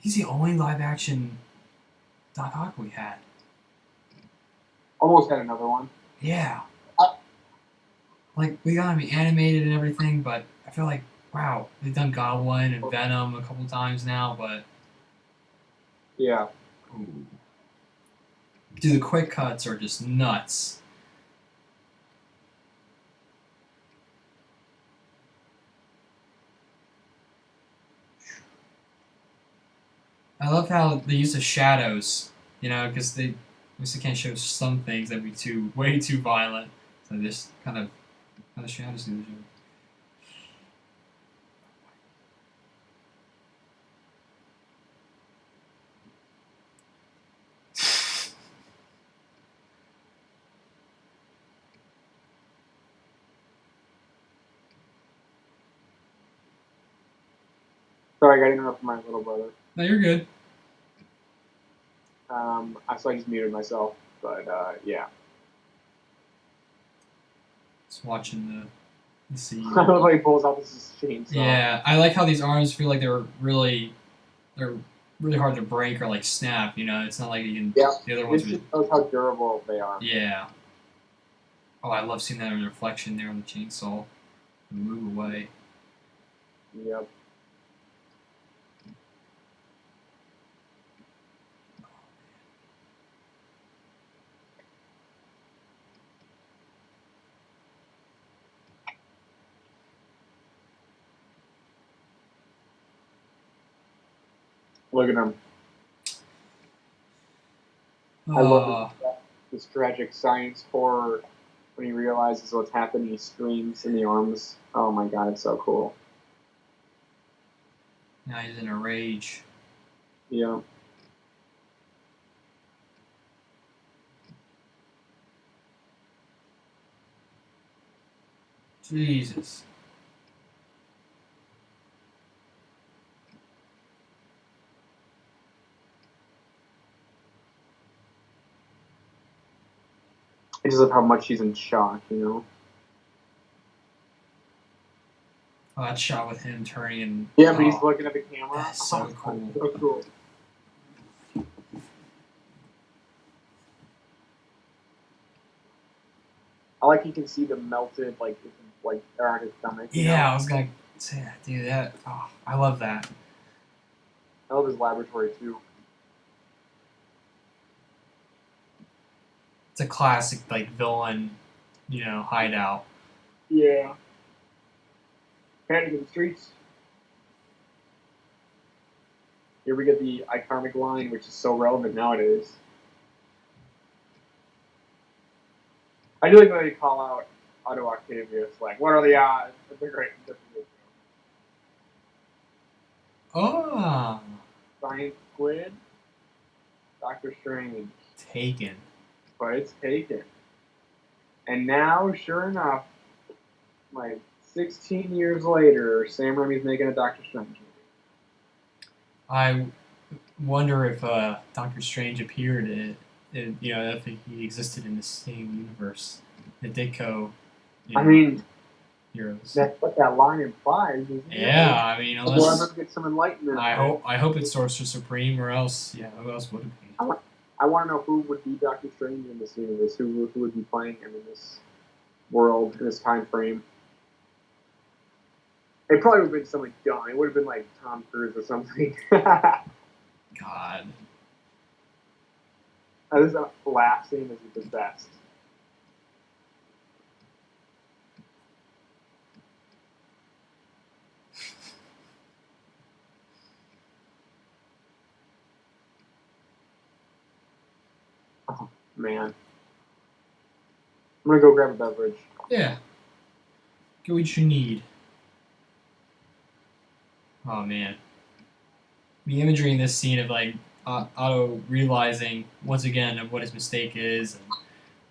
He's the only live action Doc Ock we had. Almost had another one. Yeah. Like, we got him animated and everything, but I feel like, wow, they've done Goblin and Venom a couple times now, but. Yeah. Ooh. Dude, the quick cuts are just nuts. I love how they use the shadows, because they obviously can't show some things that'd be way too violent. So they just kind of how the shadows do the job. Sorry, I got interrupted my little brother. No, you're good. So I just muted myself. But yeah. Just watching the scene. I love how he pulls out this chainsaw. Yeah, I like how these arms feel like they're really hard to break or like snap. It's not like you can. Yeah. The other ones This would. just shows how durable they are. Yeah. Oh, I love seeing that in reflection there on the chainsaw. Move away. Yep. Look at him. I love this tragic science horror when he realizes what's happened. He screams in the arms. Oh my god, it's so cool. Now he's in a rage. Yeah. Jesus. I just love how much he's in shock, Oh, that shot with him turning and. Yeah, but he's looking at the camera. That's so cool. So cool. I like you can see the melted like around his stomach. Yeah, I was gonna say that, dude. I love that. I love his laboratory too. It's a classic villain, hideout. Yeah. Panic in the streets. Here we get the iconic line, which is so relevant nowadays. I do like when they call out Otto Octavius, like, what are the odds? That's a great. Oh. Science Squid, Doctor Strange. Taken. But it's taken. And now, sure enough, like 16 years later, Sam Raimi's making a Doctor Strange movie. I wonder if Doctor Strange appeared if he existed in the same universe. The Ditko. I mean, heroes. That's what that line implies. Isn't yeah, I mean, unless we'll ever get some enlightenment. I hope it's Sorcerer Supreme, or else, who else would it be? I want to know who would be Doctor Strange in this universe. Who would be playing him in this world, in this time frame? It probably would have been something dumb. It would have been like Tom Cruise or something. God. This laugh scene is the best. Oh, man. I'm gonna go grab a beverage. Yeah. Get what you need. Oh man. The imagery in this scene of like Otto realizing once again of what his mistake is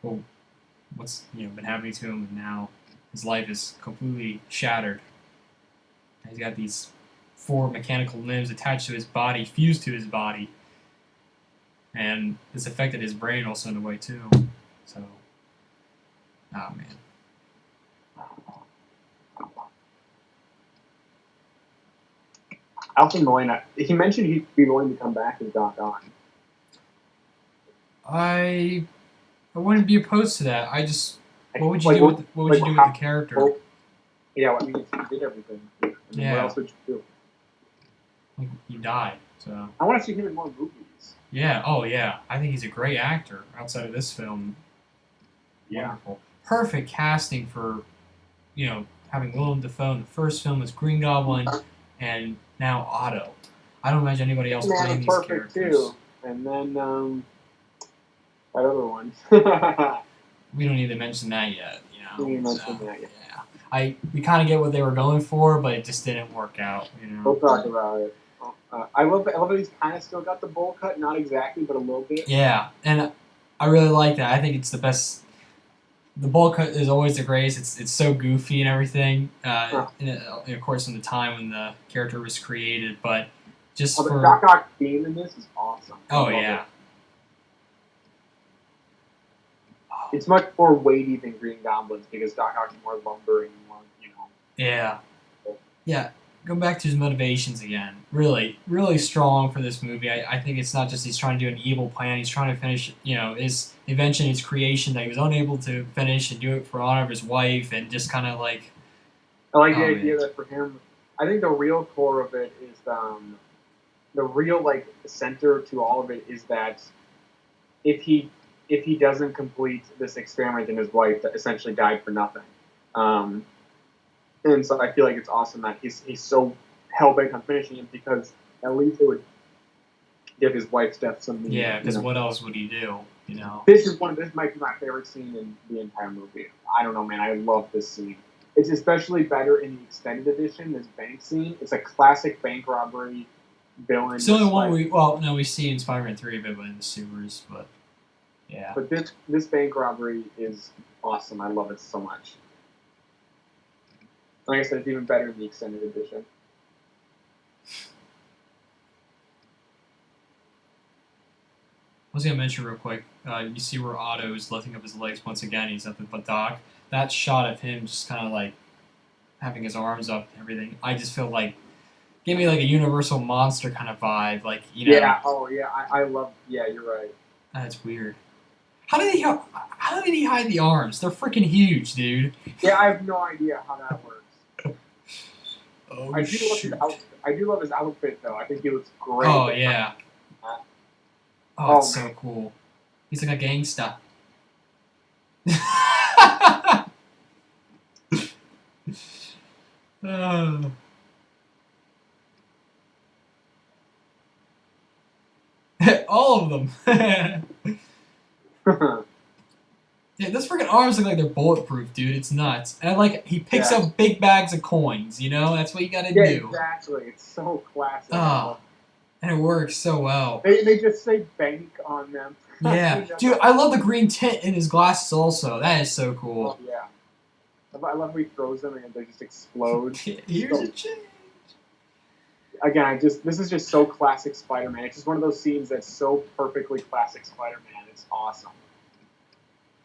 and what's been happening to him, and now his life is completely shattered. He's got these 4 mechanical limbs attached to his body, fused to his body, and this affected his brain also in a way too. So, oh man. Alfred Molina, he mentioned he'd be willing to come back as Doc Ock. I wouldn't be opposed to that. What would you do with the character? Well, yeah, I mean, he did everything. Yeah. What else would you do? He died, so. I want to see him in more movies. Yeah. Oh yeah. I think he's a great actor outside of this film. Yeah. Wonderful. Perfect casting for, having Willem Dafoe in the first film as Green Goblin, and now Otto. I don't imagine anybody else playing these characters. Too. And then that other one. We don't need to mention that yet. We didn't mention that yet. Yeah. We kind of get what they were going for, but it just didn't work out. We'll talk about it. I love that he's kind of still got the bowl cut, not exactly, but a little bit. Yeah, and I really like that. I think it's the best. The bowl cut is always the greatest. It's so goofy and everything. And of course, in the time when the character was created, but just the for Doc Ock theme in this is awesome. Oh yeah. It's much more weighty than Green Goblin's because Doc Ock's more lumbering, more. Yeah. Yeah. Go back to his motivations again. Really, really strong for this movie. I think it's not just he's trying to do an evil plan. He's trying to finish, his invention, his creation that he was unable to finish and do it for honor of his wife, and just kind of like. I like the idea that for him, I think the real core of it is the real center to all of it is that if he doesn't complete this experiment, then his wife essentially died for nothing. And so I feel like it's awesome that he's so hell-bent on finishing it, because at least it would give his wife's death some meaning. Yeah, because what else would he do? This might be my favorite scene in the entire movie. I don't know, man. I love this scene. It's especially better in the extended edition. This bank scene. It's a classic bank robbery villain. It's the only one we see in Spider-Man 3 of it in the sewers, but yeah. But this bank robbery is awesome. I love it so much. Like I said, it's even better in the extended edition. I was going to mention real quick, you see where Otto is lifting up his legs once again. He's up at Doc. That shot of him just kind of like having his arms up and everything, I just feel like, gave me like a Universal Monster kind of vibe. Like, Yeah, oh yeah, I love, yeah, you're right. That's weird. How did he hide the arms? They're freaking huge, dude. Yeah, I have no idea how that works. Oh, I do love his outfit, though. I think he looks great. Oh, yeah. Oh, it's so cool. He's like a gangsta. All of them. Yeah, those freaking arms look like they're bulletproof, dude. It's nuts. And he picks up big bags of coins, That's what you gotta do. Yeah, exactly. It's so classic. Oh, and it works so well. They just say bank on them. Yeah. Dude, I love the green tint in his glasses also. That is so cool. Oh, yeah. I love how he throws them and they just explode. Here's a change. Again, this is just so classic Spider-Man. It's just one of those scenes that's so perfectly classic Spider-Man. It's awesome.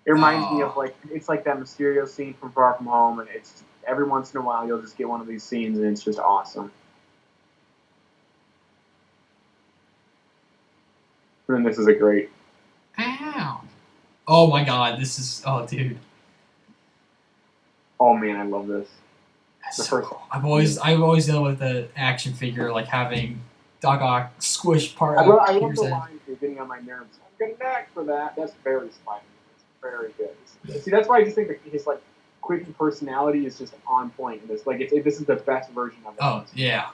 It reminds me of it's like that Mysterio scene from Far From Home, and it's every once in a while you'll just get one of these scenes and it's just awesome. And then this is a great. Ow! Oh my God, this is dude. Oh man, I love this. That's so cool. I've always dealt with the action figure having Doc Ock squish part. I love the line You're getting on my nerves. I'm gonna knack for that. That's very Spider-Man. It's very good. See, that's why I just think that his like quirky personality is just on point in this. Like, this is the best version of it. Oh yeah.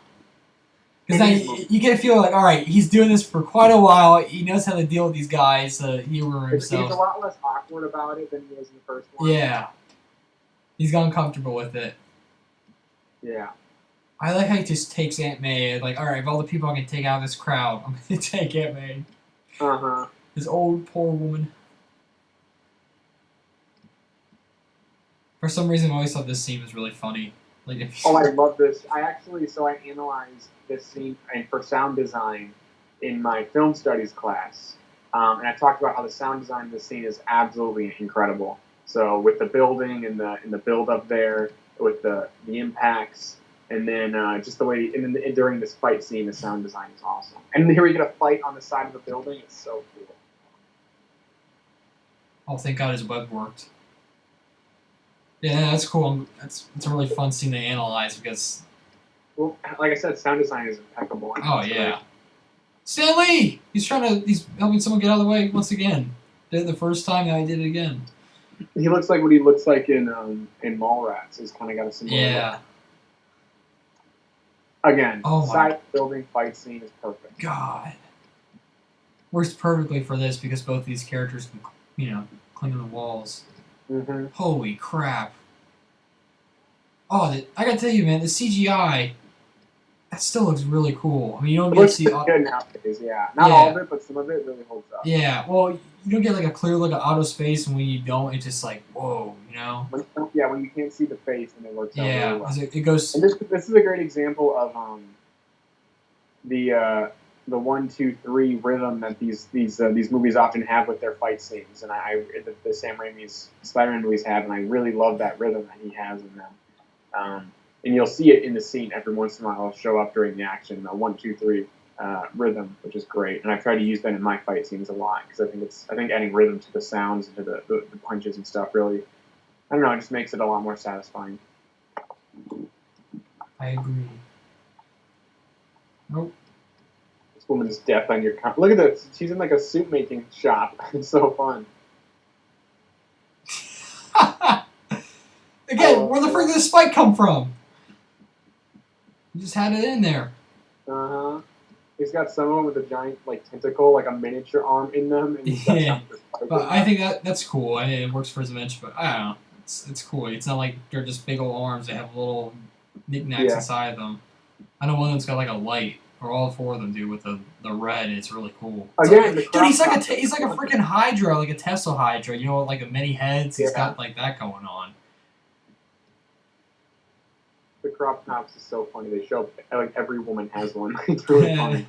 Because now you get a feel like, all right, he's doing this for quite a while. He knows how to deal with these guys. Humor himself. He's a lot less awkward about it than he was in the first one. Yeah. He's gotten comfortable with it. Yeah. I like how he just takes Aunt May. Like, all right, of all the people I can take out of this crowd, I'm going to take Aunt May. Uh-huh. This old, poor woman. For some reason, I always thought this scene was really funny. Like, I love this. I analyzed this scene for sound design in my film studies class. And I talked about how the sound design of this scene is absolutely incredible. So with the building and the build up there, with the impacts, and then just the way, and then during this fight scene, the sound design is awesome. And here we get a fight on the side of the building. It's so cool. Oh, thank God his web worked. Yeah, that's cool. It's a really fun scene to analyze because... Well, like I said, sound design is impeccable. Oh, yeah. Stan Lee! He's helping someone get out of the way once again. Did it the first time, now he did it again. He looks like what he looks like in Mallrats. He's kind of got a similar look. Again, side building fight scene is perfect. God. Works perfectly for this because both these characters can, climb to the walls. Mm-hmm. Holy crap. Oh, I gotta tell you, man, the CGI, that still looks really cool. I mean, you don't get to see... good nowadays, yeah. Not all of it, but some of it really holds up. Yeah, well, you don't get like a clear look at Otto's face, and when you don't, it's just like, whoa, When you can't see the face, and it works out really well. It goes... And this is a great example of the 1, 2, 3 rhythm that these movies often have with their fight scenes, and the Sam Raimi's Spider-Man movies have, and I really love that rhythm that he has in them. And you'll see it in the scene every once in a while. It'll show up during the action, the 1, 2, 3 rhythm, which is great. And I try to use that in my fight scenes a lot because I think adding rhythm to the sounds and to the punches and stuff really, I don't know, it just makes it a lot more satisfying. I agree. Nope. This woman is deaf on your... Look at this. She's in like a suit making shop. It's so fun. Again, where the frick did this spike come from? You just had it in there. Uh-huh. He's got someone with a giant, like, tentacle, like a miniature arm in them. And he's got but I think that's cool. I mean, it works for his invention, but I don't know. It's cool. It's not like they're just big old arms. They have little knickknacks inside of them. I know one of them's got like a light, or all 4 of them do with the red. And it's really cool. Again, dude, he's like a freaking Hydra, like a Tesla Hydra. You know, like a many heads. He's got like that going on. The crop tops is so funny. They show up, like, every woman has one. It's really funny.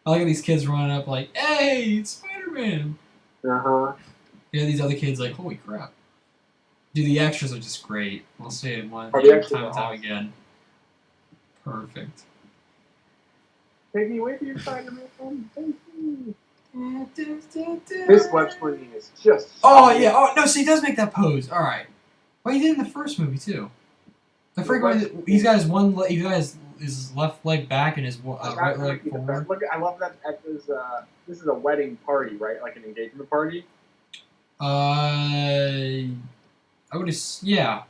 I look at these kids running up like, hey, it's Spider-Man. Uh-huh. Yeah, these other kids like, holy crap. Dude, the extras are just great. I'll say it time and time again. Perfect. Take me with you, Spider-Man. Take me. This web swinging is just... Oh, yeah. Oh, no, so he does make that pose. All right. Well, he did in the first movie, too. The freak one, he's got his one leg, he's got his left leg back and his right leg forward. Look, I love that this is a wedding party, right? Like an engagement party? I would yeah.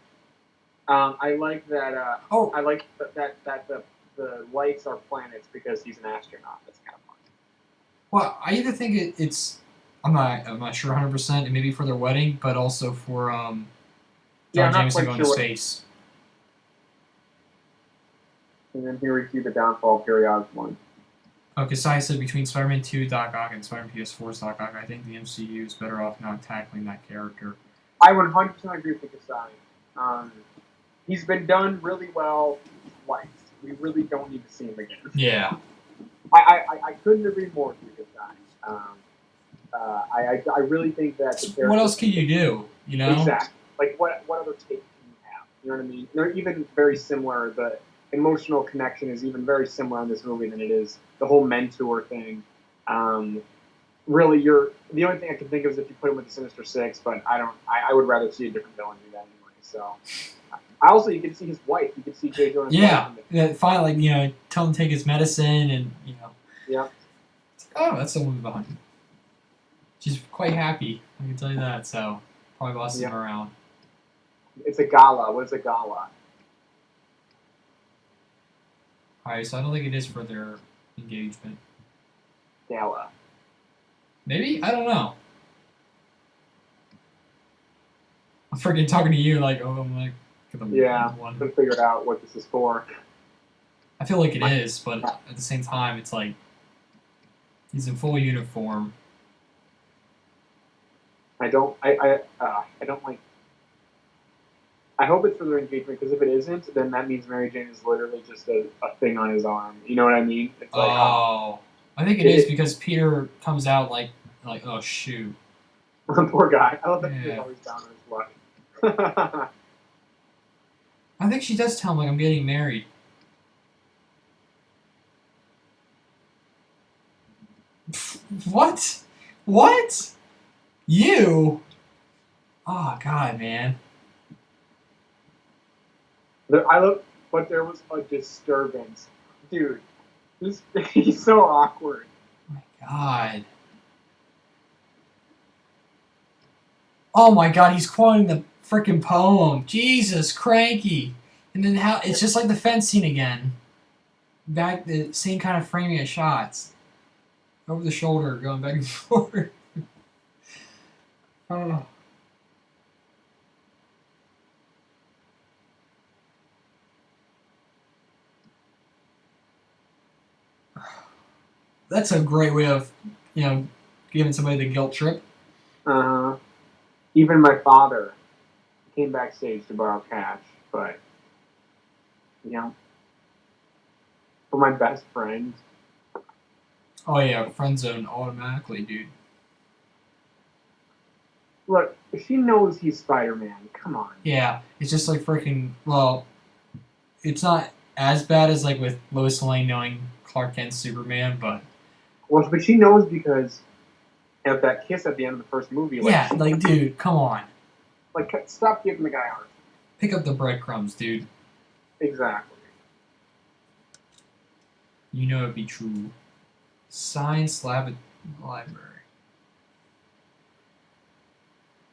I like that, I like that the lights are planets because he's an astronaut. That's kind of fun. Well, I either think it's, I'm not sure 100%, it may be for their wedding, but also for, John Jameson going to space. And then here we see the downfall of Harry Osborn. Okay, so I said between Spider-Man 2 Doc Ock and Spider-Man PS4's Doc Ock, I think the MCU is better off not tackling that character. I 100% agree with Kasai. He's been done really well twice. We really don't need to see him again. Yeah. I couldn't agree more with you, Kasai. I really think that the character... What else can you do, you know? Exactly. Like, what other take can you have? You know what I mean? They're even very similar. The emotional connection is even very similar in this movie than it is the whole mentor thing. Really, the only thing I can think of is if you put him with the Sinister Six, but I would rather see a different villain do that anyway. So, you can see his wife. You can see J. Jonah's wife. Yeah. Finally, tell him to take his medicine, and Yeah. Oh, that's the woman behind him. She's quite happy, I can tell you that, so probably bosses him Yeah. around. It's a gala. What is a gala? Alright, so I don't think it is for their engagement. Gala. Maybe? I don't know. I'm freaking talking to you like, oh, I'm like, Yeah. one. Couldn't figure out what this is for. I feel like it is, but at the same time, it's like he's in full uniform. I don't like. I hope it's for their engagement because if it isn't, then that means Mary Jane is literally just a thing on his arm. You know what I mean? It's like, Oh, I think it is because Peter comes out like oh shoot. Poor guy. I love that he's Yeah. always down on his luck. I think she does tell him like I'm getting married. What? What? You? Oh God, man. I look, but there was a disturbance, dude. He's so awkward. Oh my God. Oh my God, he's quoting the freaking poem. Jesus, cranky. And then how it's just like the fence scene again. Back the same kind of framing of shots. Over the shoulder, going back and forth. Oh. That's a great way of, giving somebody the guilt trip. Even my father came backstage to borrow cash, but for my best friend. Oh yeah, friend zone automatically, dude. Look, she knows he's Spider-Man. Come on. Yeah, it's just like freaking. Well, it's not as bad as like with Lois Lane knowing Clark Kent's Superman, but. Well, but she knows because of that kiss at the end of the first movie. Yeah, like dude, come on. Like, stop giving the guy art. Pick up the breadcrumbs, dude. Exactly. You know it'd be true. Science library.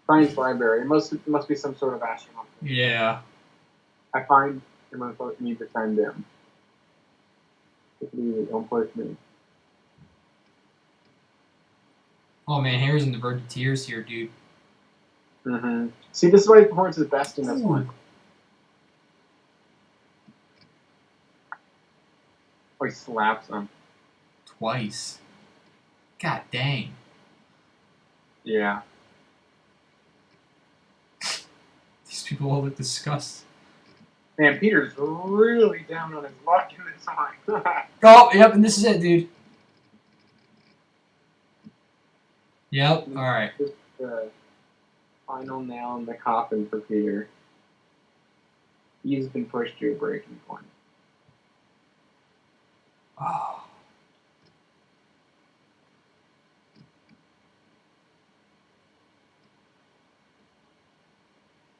Science library. It must be some sort of astronaut. Yeah. I find him supposed to defend him. Don't push me. Oh man, Harry's on the verge of tears here, dude. Mm-hmm. See, this is why his performance is best in this one. Oh, he slaps him. Twice. God dang. Yeah. These people all look disgusted. Man, Peter's really down on his luck in this one. Oh, yep, and this is it, dude. Yep, alright. This is the final nail in the coffin for Peter. He's been pushed to a breaking point. Oh.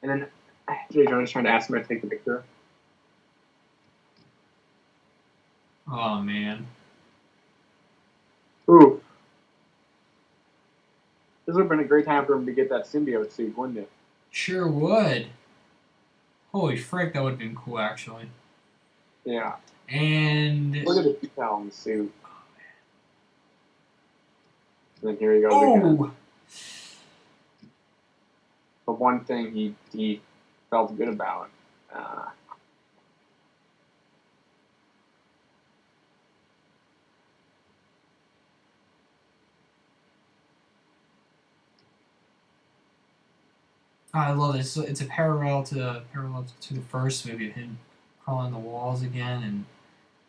And then J. Jonah's trying to ask him to take the picture. Oh, man. Ooh. This would have been a great time for him to get that symbiote suit, wouldn't it? Sure would. Holy frick, that would have been cool, actually. Yeah. And... Look at the detail in the suit. And then here he goes again. But one thing he felt good about. I love this. It's a parallel to the first movie of him crawling on the walls again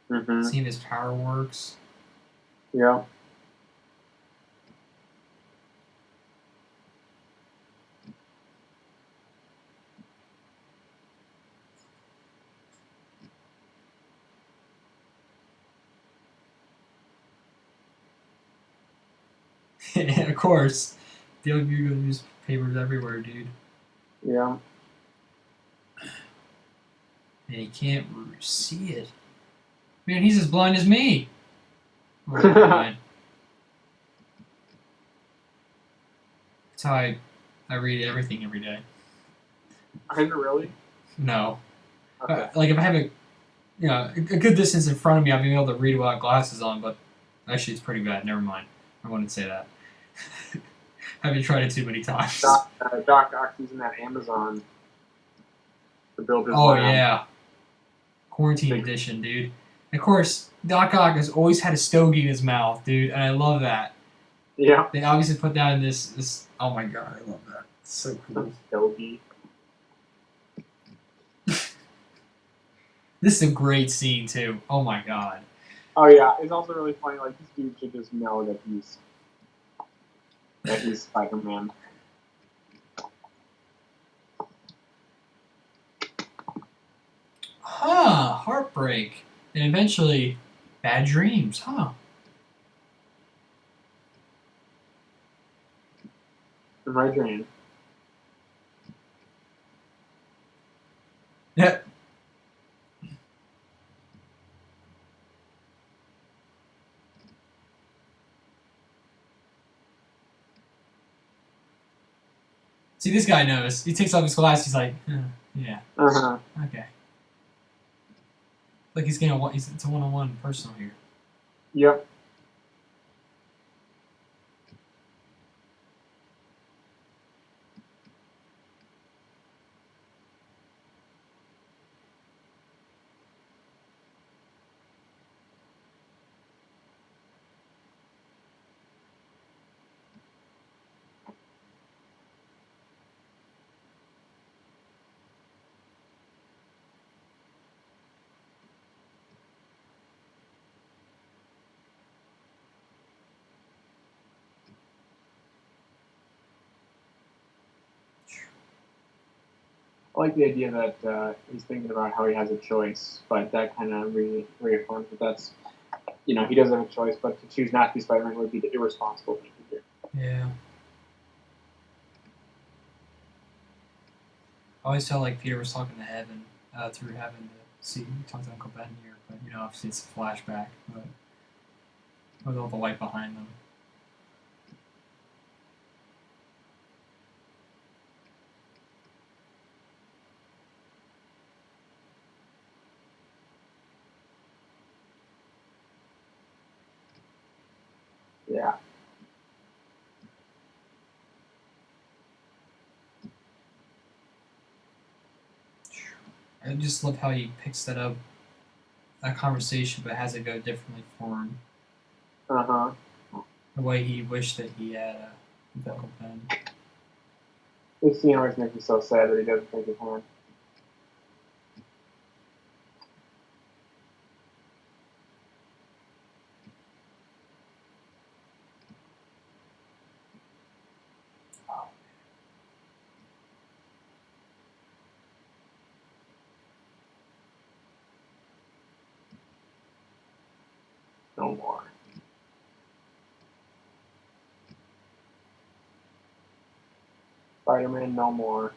and seeing his power works. Yeah. And of course, the other newspapers everywhere, dude. Yeah. And he can't see it. Man, he's as blind as me. Oh, man. That's how I read everything every day. Are you really? No. Okay. Like if I have a good distance in front of me, I'll be able to read without glasses on. But actually, it's pretty bad. Never mind. I wouldn't say that. I haven't tried it too many times. Doc Ock's using that Amazon to build his Oh lab. yeah, quarantine edition, dude. And of course, Doc Ock has always had a stogie in his mouth, dude, and I love that. Yeah. They obviously put that in this. Oh my god, I love that. It's so cool. Stogie. This is a great scene too. Oh my god. Oh yeah, it's also really funny. Like this dude should just know that he's Spider-Man. Huh, heartbreak. And eventually, bad dreams, huh? In my dream. Yeah. See, this guy knows. He takes off his glasses, he's like, yeah, Uh-huh. okay. Like he's gonna, it's a one-on-one personal here. Yep. I like the idea that he's thinking about how he has a choice, but that kind of reaffirms that that's, he does have a choice, but to choose not to be Spider-Man would be the irresponsible thing to do. Yeah. I always felt like Peter was talking to heaven, through heaven to see, talk to Uncle Ben here, but obviously it's a flashback, but with all the light behind them. Yeah. I just love how he picks that conversation, but has it go differently for him. Uh-huh. The way he wished that he had a Uncle Ben. This scene always makes me so sad that he doesn't take his hand. No more. Spider-Man, no more.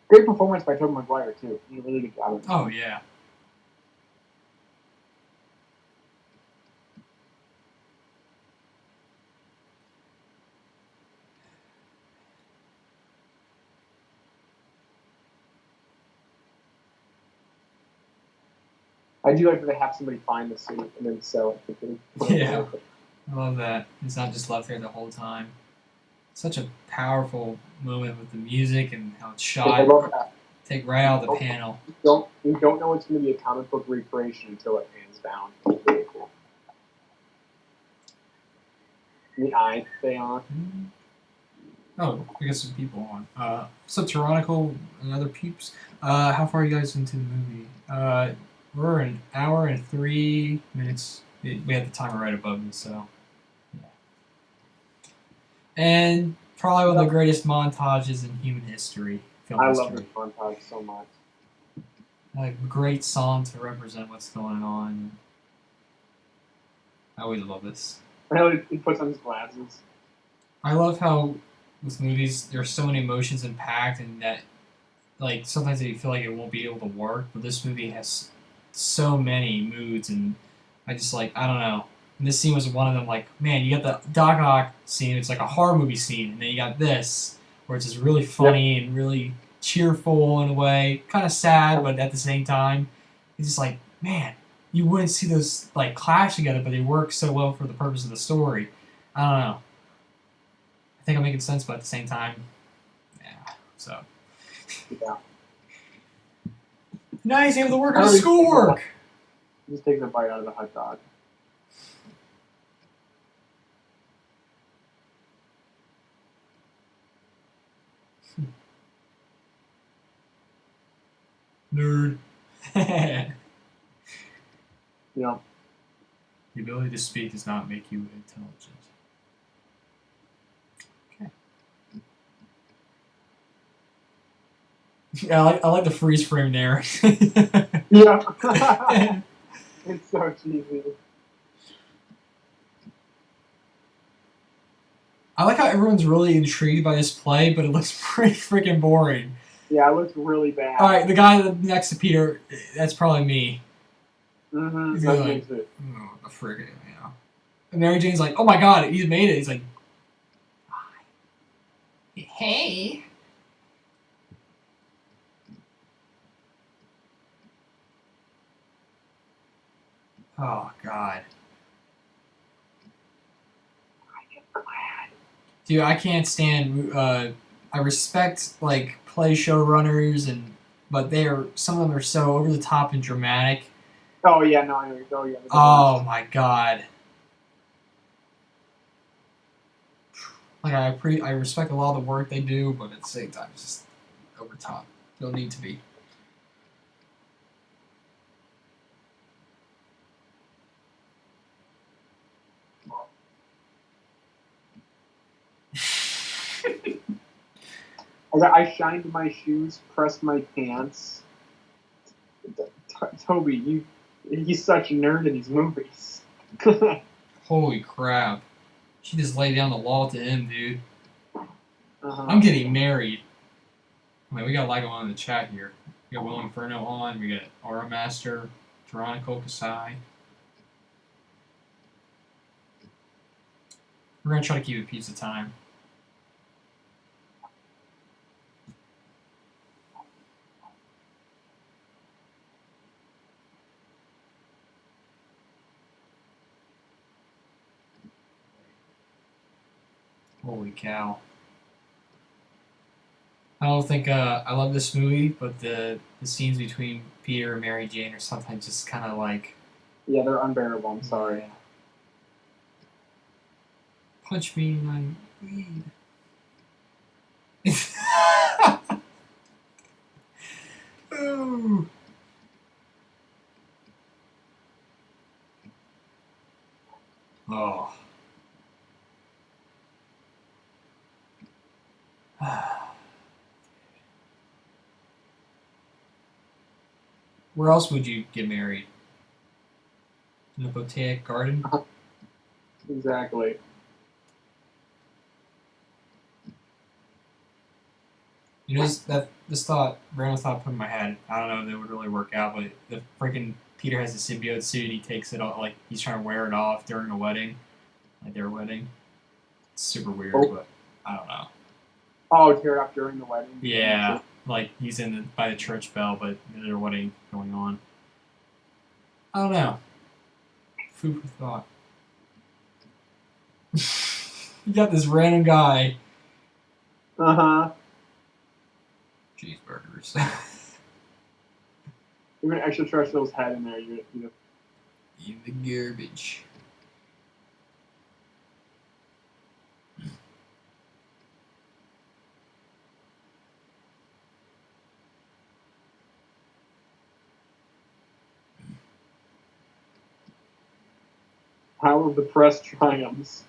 Great performance by Tobey Maguire, too. He did a really good job of it. Oh, yeah. I do like that they have somebody find the suit and then sell it. Yeah. I love that. It's not just left there the whole time. Such a powerful moment with the music and how it's shot. I love that. Take right out of the panel. You don't know it's going to be a comic book recreation until it pans down. It's really cool. The eye stay on. Oh, I guess some people on. What's up, Tyrannical and other peeps? How far are you guys into the movie? We're an hour and 3 minutes. We had the timer right above me, so. Yeah. And probably one of the greatest montages in human history. Film I history. love this montage so much. A great song to represent what's going on. I always love this. He puts on his glasses. I love how with movies there's so many emotions packed, and that like sometimes you feel like it won't be able to work, but this movie has so many moods, and I just I don't know. And this scene was one of them. Like, man, you got the Doc Ock scene. It's like a horror movie scene, and then you got this, where it's just really funny and really cheerful in a way, kind of sad, but at the same time, it's just like, man, you wouldn't see those like clash together, but they work so well for the purpose of the story. I don't know. I think I'm making sense, but at the same time, yeah. So Yeah. now he's able to work on his schoolwork. Just takes a bite out of the hot dog. Nerd. Yeah. The ability to speak does not make you intelligent. Okay. Yeah, I like the freeze frame there. Yeah. It's so cheesy. I like how everyone's really intrigued by this play, but it looks pretty freaking boring. Yeah, it looks really bad. All right, the guy next to Peter, that's probably me. Mm-hmm. He's That's like, it. oh, the friggin', yeah. And Mary Jane's like, oh my god, he's made it. He's like, hey. Oh god. Dude, I can't stand. I respect like play showrunners but some of them are so over the top and dramatic. Oh yeah, no, oh yeah. Oh my god. Like I respect a lot of the work they do, but at the same time, it's just over top. Don't need to be. I shined my shoes, pressed my pants. Toby, he's such a nerd in these movies. Holy crap. She just laid down the law to him, dude. Uh-huh. I'm getting married. I mean, we got a lot going on in the chat here. We got Will Inferno on, we got Aura Master, Veronica Kasai. We're going to try to keep it pizza time. Holy cow. I don't think I love this movie, but the scenes between Peter and Mary Jane are sometimes just kind of like... Yeah, they're unbearable, I'm sorry. Yeah. Punch me and I bleed. Oh. Oh. Where else would you get married? In a botanic garden? Exactly. You know, random thought put in my head. I don't know if it would really work out, but the freaking Peter has a symbiote suit and he takes it off, like he's trying to wear it off during a wedding, like their wedding. It's super weird, but I don't know. Oh, tear it up during the wedding? Yeah, like he's by the church bell, but there's a wedding going on. I don't know. Food for thought. You got this random guy. Uh-huh. Cheeseburgers. Even extraterrestrial's head in there. You In the garbage. Power of the press triumphs.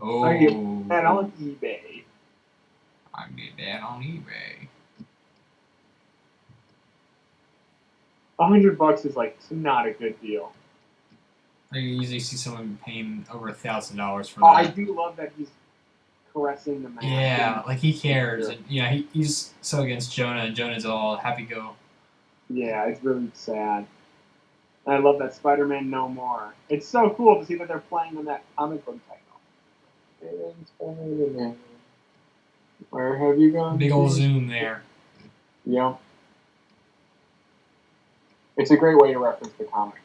Oh. I get that on eBay. I get that on eBay. $100 is like not a good deal. I usually see someone paying over $1,000 for Oh, that. I do love that he's caressing the man. Yeah, like he cares, and he's so against Jonah, and Jonah's all happy go Yeah, it's really sad. And I love that Spider-Man No More. It's so cool to see that they're playing on that comic book title. And Spider-Man, where have you gone? Big old zoom there. Yep. It's a great way to reference the comic.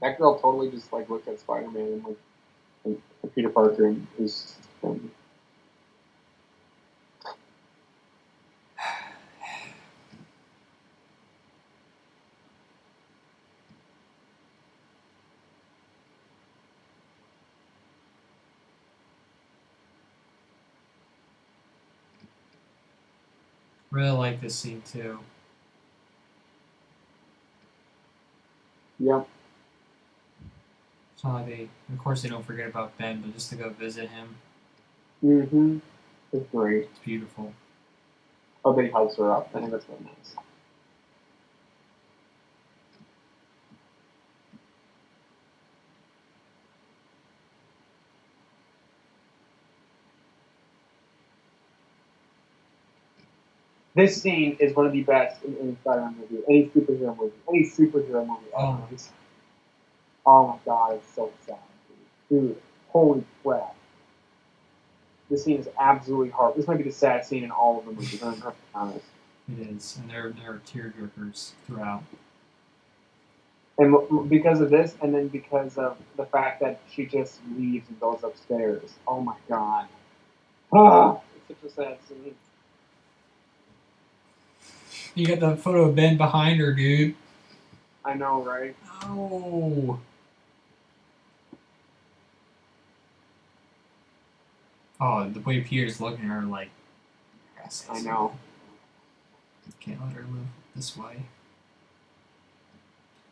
That girl totally just like looked at Spider-Man and Peter Parker and his. Really like this scene too. Yep. It's not like of course, they don't forget about Ben, but just to go visit him. Mm-hmm. It's great. It's beautiful. Oh, but he helps her up. I think that's really nice. This scene is one of the best in any Spider-Man movie, any superhero movie ever. Oh my god, it's so sad, dude. Holy crap. This scene is absolutely hard. This might be the saddest scene in all of the movies. I'm perfectly honest. It is, and there are tearjerkers throughout. And because of this, and then because of the fact that she just leaves and goes upstairs. Oh my god. Ah, it's such a sad scene. You got the photo of Ben behind her, dude. I know, right? Oh. Oh, the way Peter's looking at her like. I know. Can't let her live this way.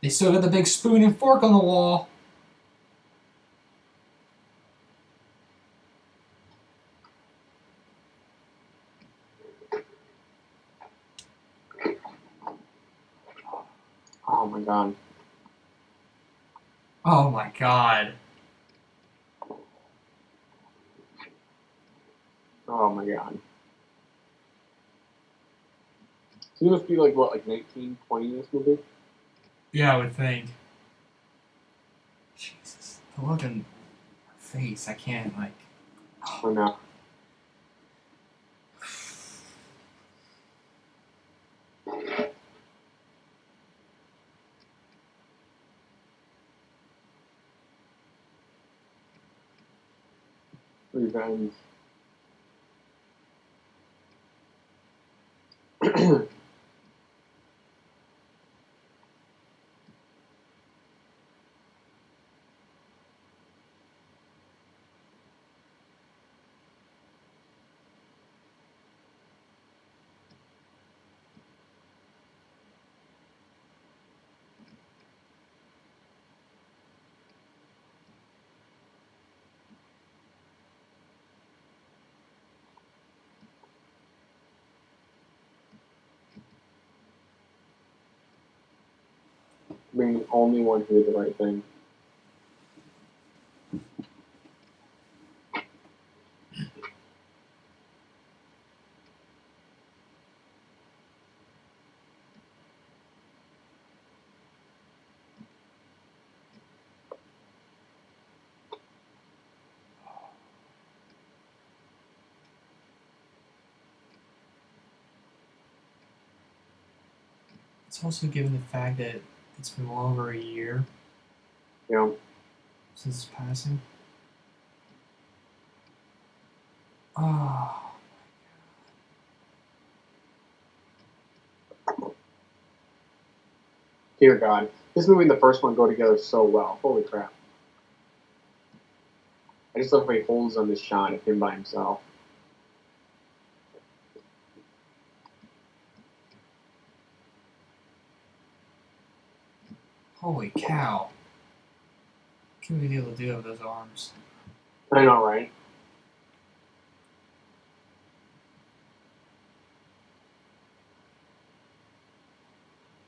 They still got the big spoon and fork on the wall. Oh my god. Oh my god. Oh my god. So you must be like, what, like 19, 20 in this movie? Yeah, I would think. Jesus. The look in her face, I can't, like. Oh no. Revenge. Being the only one who did the right thing. It's also given the fact that it's been well over a year. Yeah. Since his passing. Oh. Dear God. This movie and the first one go together so well. Holy crap. I just love how he holds on this shot of him by himself. Holy cow. What can we be able to do with those arms? I know, right?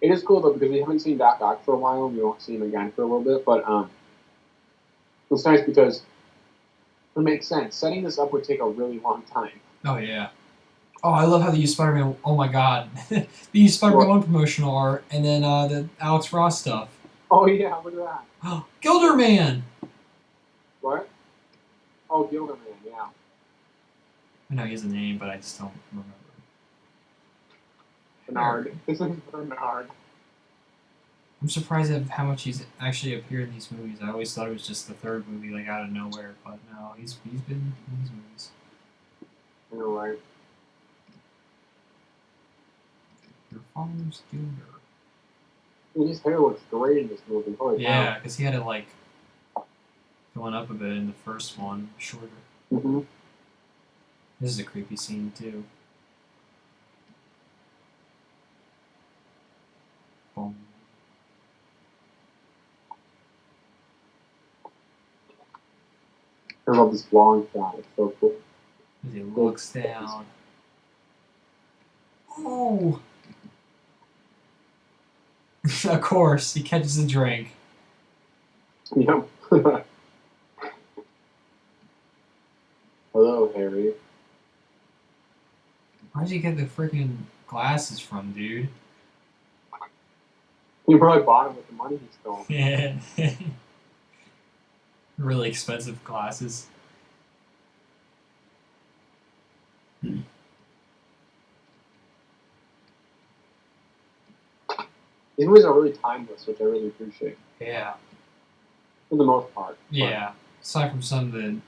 It is cool though because we haven't seen Doc Ock for a while and we won't see him again for a little bit, but it's nice because it makes sense. Setting this up would take a really long time. Oh yeah. Oh, I love how they use Spider-Man. Oh my god, they use Spider-Man What? 1 promotional art, and then the Alex Ross stuff. Oh yeah, look at that. Gilderman. What? Oh, Gilderman, yeah. I know he has a name, but I just don't remember. Bernard. This is Bernard. I'm surprised at how much he's actually appeared in these movies. I always thought it was just the third movie, like out of nowhere, but no, he's been in these movies. You're right. Your father's Gilder. His hair looks great in this movie. Holy Yeah, because he had it like going up a bit in the first one, shorter. Mm-hmm. This is a creepy scene too. Boom. I love this long shot. It's so cool. As he looks down. Oh! Of course, he catches a drink. Yep. Hello, Harry. Where'd you get the freaking glasses from, dude? You probably bought him with the money he stole. Yeah. Really expensive glasses. These movies are really timeless, which I really appreciate. Yeah. For the most part. Yeah. Aside from some of the,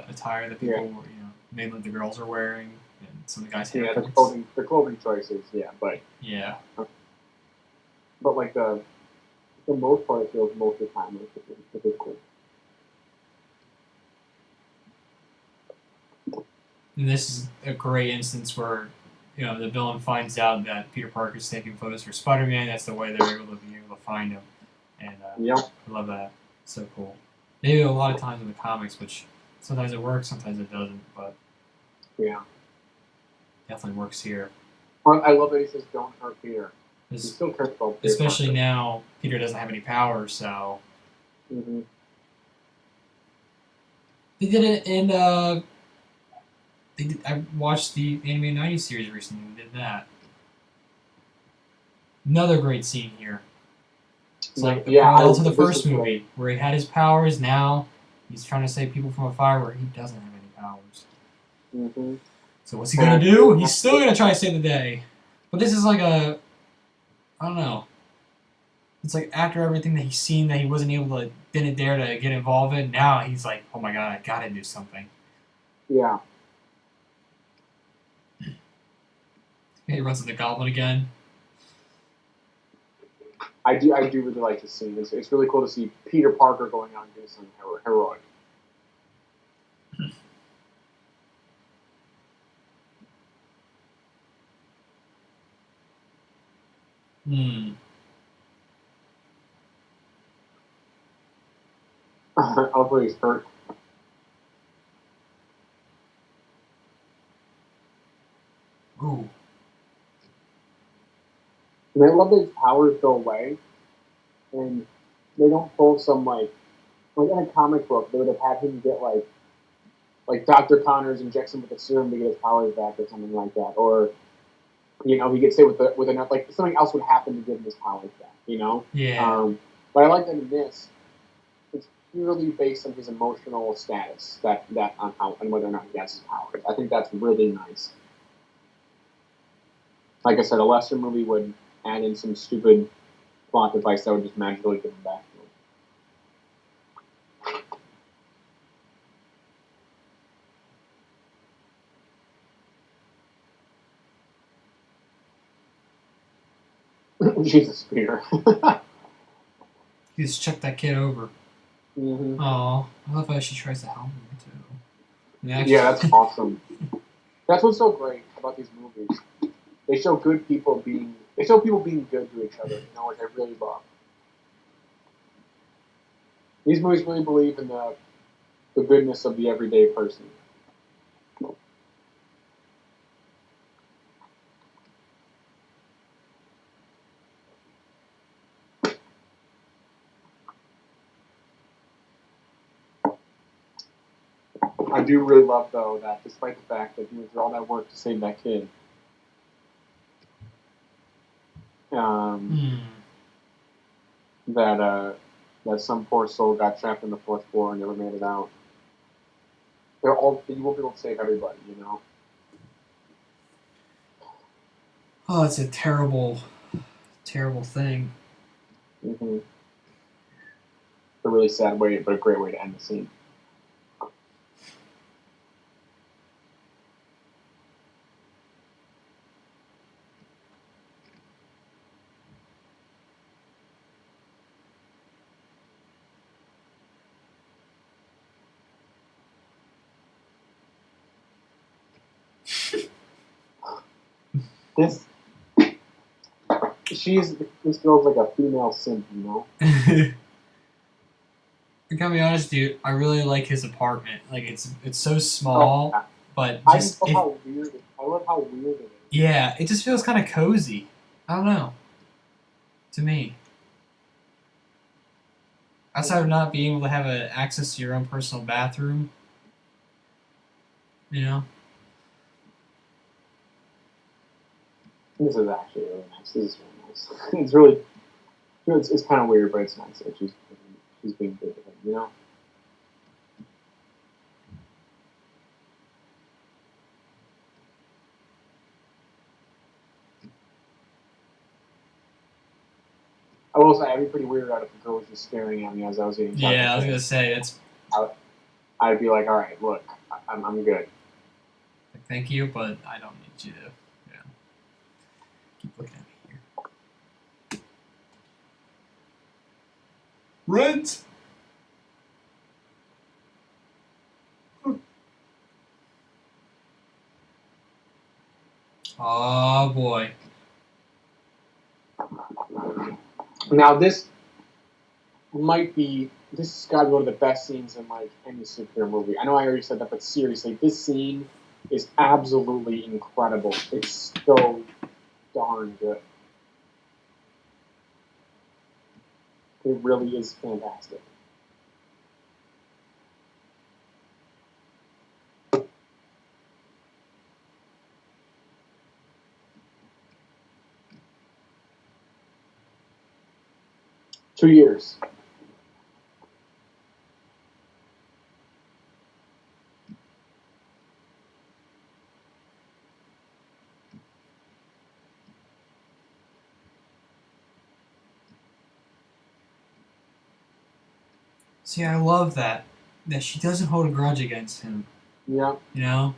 attire that people, mainly the girls are wearing, and some of the guys' Yeah, haircuts. the clothing choices, yeah, but Yeah. like the most part, it feels mostly timeless, which is cool. And this is a great instance where, the villain finds out that Peter Parker's taking photos for Spider-Man. That's the way they're able to find him. And Yep. I love that. So cool. They do it a lot of times in the comics, which sometimes it works, sometimes it doesn't, but Yeah. definitely works here. Well, I love that he says, "Don't hurt Peter." He still cares about Peter Especially Parker. now, Peter doesn't have any powers, so. Mm-hmm. They did it in. I watched the animated '90s series recently. They did that. Another great scene here. It's like the parallel to the first movie, where he had his powers. Now he's trying to save people from a fire where he doesn't have any powers. Mm-hmm. So what's he gonna do? He's still gonna try to save the day. But this is like I don't know. It's like after everything that he's seen that he wasn't able to, didn't dare to get involved in. Now he's like, oh my god, I gotta do something. Yeah. He runs to the Goblin again. I do really like this scene. It's really cool to see Peter Parker going out and doing something heroic. Hopefully he's hurt. Ooh. And I love that his powers go away, and they don't pull some like in a comic book they would have had him get like Dr. Connors injects him with a serum to get his powers back or something like that, or he gets hit with enough like something else would happen to give him his powers back. Yeah. But I like that in this, it's purely based on his emotional status that on how and whether or not he has his powers. I think that's really nice. Like I said, a lesser movie would add in some stupid plot device that would just magically give him back to him. Jesus, Peter. He just checked that kid over. Mm-hmm. Oh, I love how she tries to help him too. Yeah, that's awesome. That's what's so great about these movies. They show people being good to each other, which I really love. These movies really believe in the goodness of the everyday person. I do really love though that despite the fact that he went through all that work to save that kid, that some poor soul got trapped on the fourth floor and never made it out. You won't be able to save everybody, you know. Oh, it's a terrible, terrible thing. Mm-hmm. A really sad way, but a great way to end the scene. This girl's like a female simp, you know. I gotta be honest, dude. I really like his apartment. Like it's so small, yeah. but I just love how weird. I love how weird it is. Yeah, it just feels kind of cozy. I don't know. To me, outside of not being able to have access to your own personal bathroom, you know. This is actually really nice. This is really nice. It's really, it's kind of weird, but it's nice that she's being good with him, you know. I will say I'd be pretty weirded out if a girl was just staring at me as I was eating chocolate. Yeah, I was gonna say it's. I'd be like, all right, look, I'm good. Thank you, but I don't need you to. Yeah. Keep looking at me here. Rent. Oh boy. Now this has got to be one of the best scenes in like any superhero movie. I know I already said that, but seriously, this scene is absolutely incredible. It's so darn good. It really is fantastic. Two years. See, I love that she doesn't hold a grudge against him. Yeah. You know,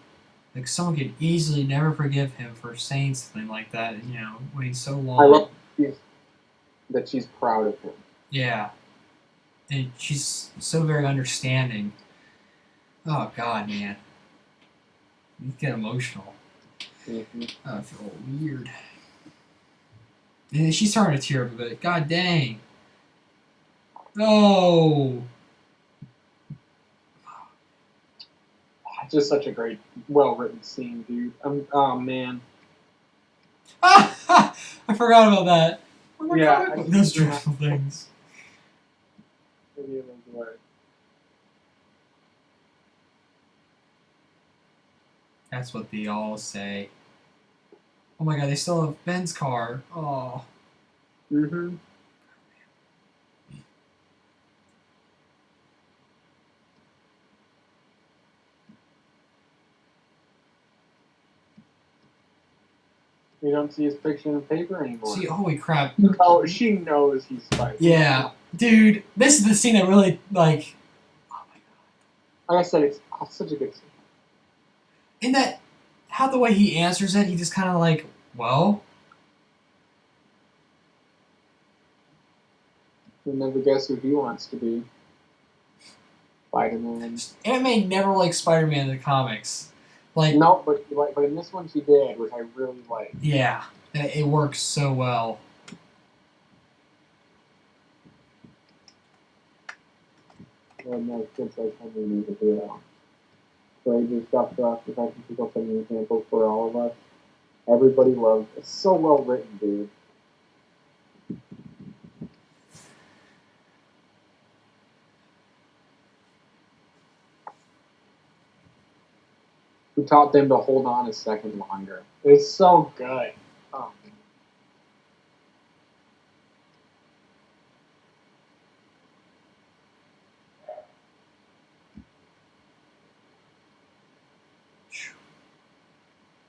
like someone could easily never forgive him for saying something like that. And, you know, waiting so long. I love that she's proud of him. Yeah, and she's so very understanding. Oh God, man, you get emotional. Mm-hmm. I feel weird. And she's starting to tear up a bit. God dang. No. Just such a great, well-written scene, dude. Oh man. I forgot about that. Yeah, those dreadful things. That's what they all say. Oh my God, they still have Ben's car. Oh. Mm-hmm. You don't see his picture in the paper anymore. See, holy crap. Oh, she knows he's Spider. Yeah. Dude, this is the scene that really, like... Oh my God. Like I said, it's such a good scene. In that, how the way he answers it, he just kind of like, well... You'll never guess who he wants to be. Spider-Man. Aunt May never liked Spider-Man in the comics. Like no, but in this one she did, which I really like. Yeah, it works so well. Well, no, kids like Henry need to do that. So he just got for us, if I can pick up an example for all of us. Everybody loves it. It's so well written, dude. who taught them to hold on a second longer. It's so good. Oh.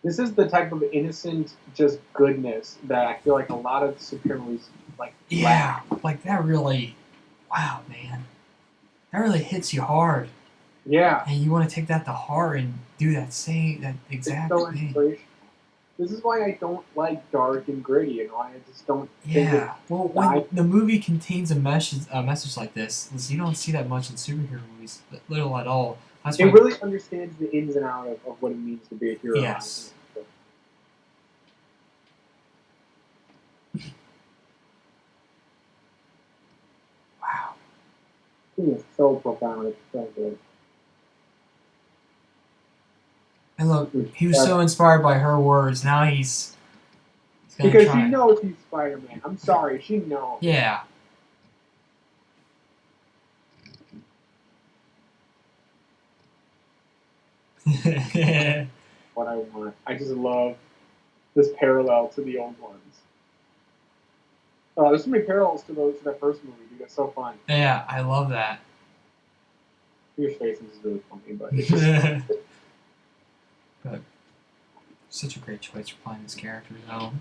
This is the type of innocent, just goodness that I feel like a lot of superhero movies like. Yeah, like that really, wow, man, that really hits you hard. Yeah. And you want to take that to heart and do that exact so thing. This is why I don't like dark and gritty, and why I just don't. Yeah. Well, when the movie contains a message like this, you don't see that much in superhero movies, little at all. It really understands the ins and outs of what it means to be a hero. Yes. Wow. It's so profound. It's so good. And look, he was so inspired by her words. Now he's because she knows he's Spider-Man. I'm sorry, she knows. Yeah. What I want. I just love this parallel to the old ones. There's so many parallels to that first movie. Dude, it's so fun. Yeah, I love that. Your face is really funny, but it's just. But such a great choice for playing this character, though.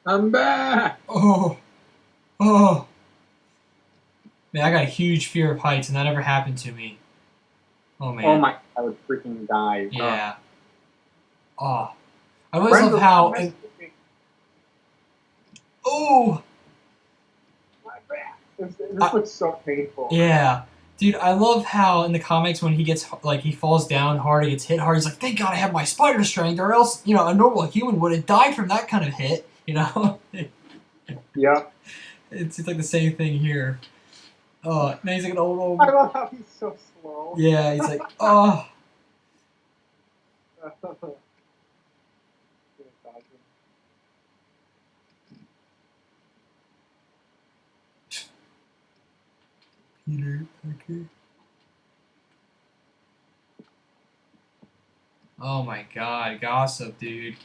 I'm back! Oh. Man, I got a huge fear of heights, and that never happened to me. Oh, man. Oh, my. I would freaking die. Yeah. Oh. I always love how... Oh! My back. This looks so painful. Yeah. Dude, I love how in the comics when he gets, he falls down hard, he gets hit hard, he's like, thank God I have my spider strength, or else, a normal human would have died from that kind of hit, Yep. It's like the same thing here. Oh, now he's like an old... I love how he's so slow. Yeah, he's like, oh. Peter Parker. Oh my God, gossip, dude.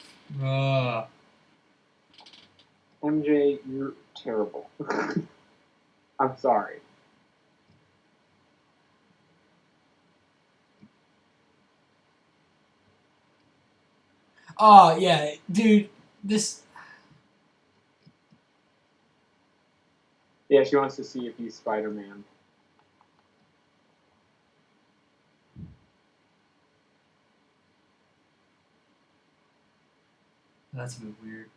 MJ, you're terrible. I'm sorry. Oh, yeah, dude, this... Yeah, she wants to see if he's Spider-Man. That's a bit weird.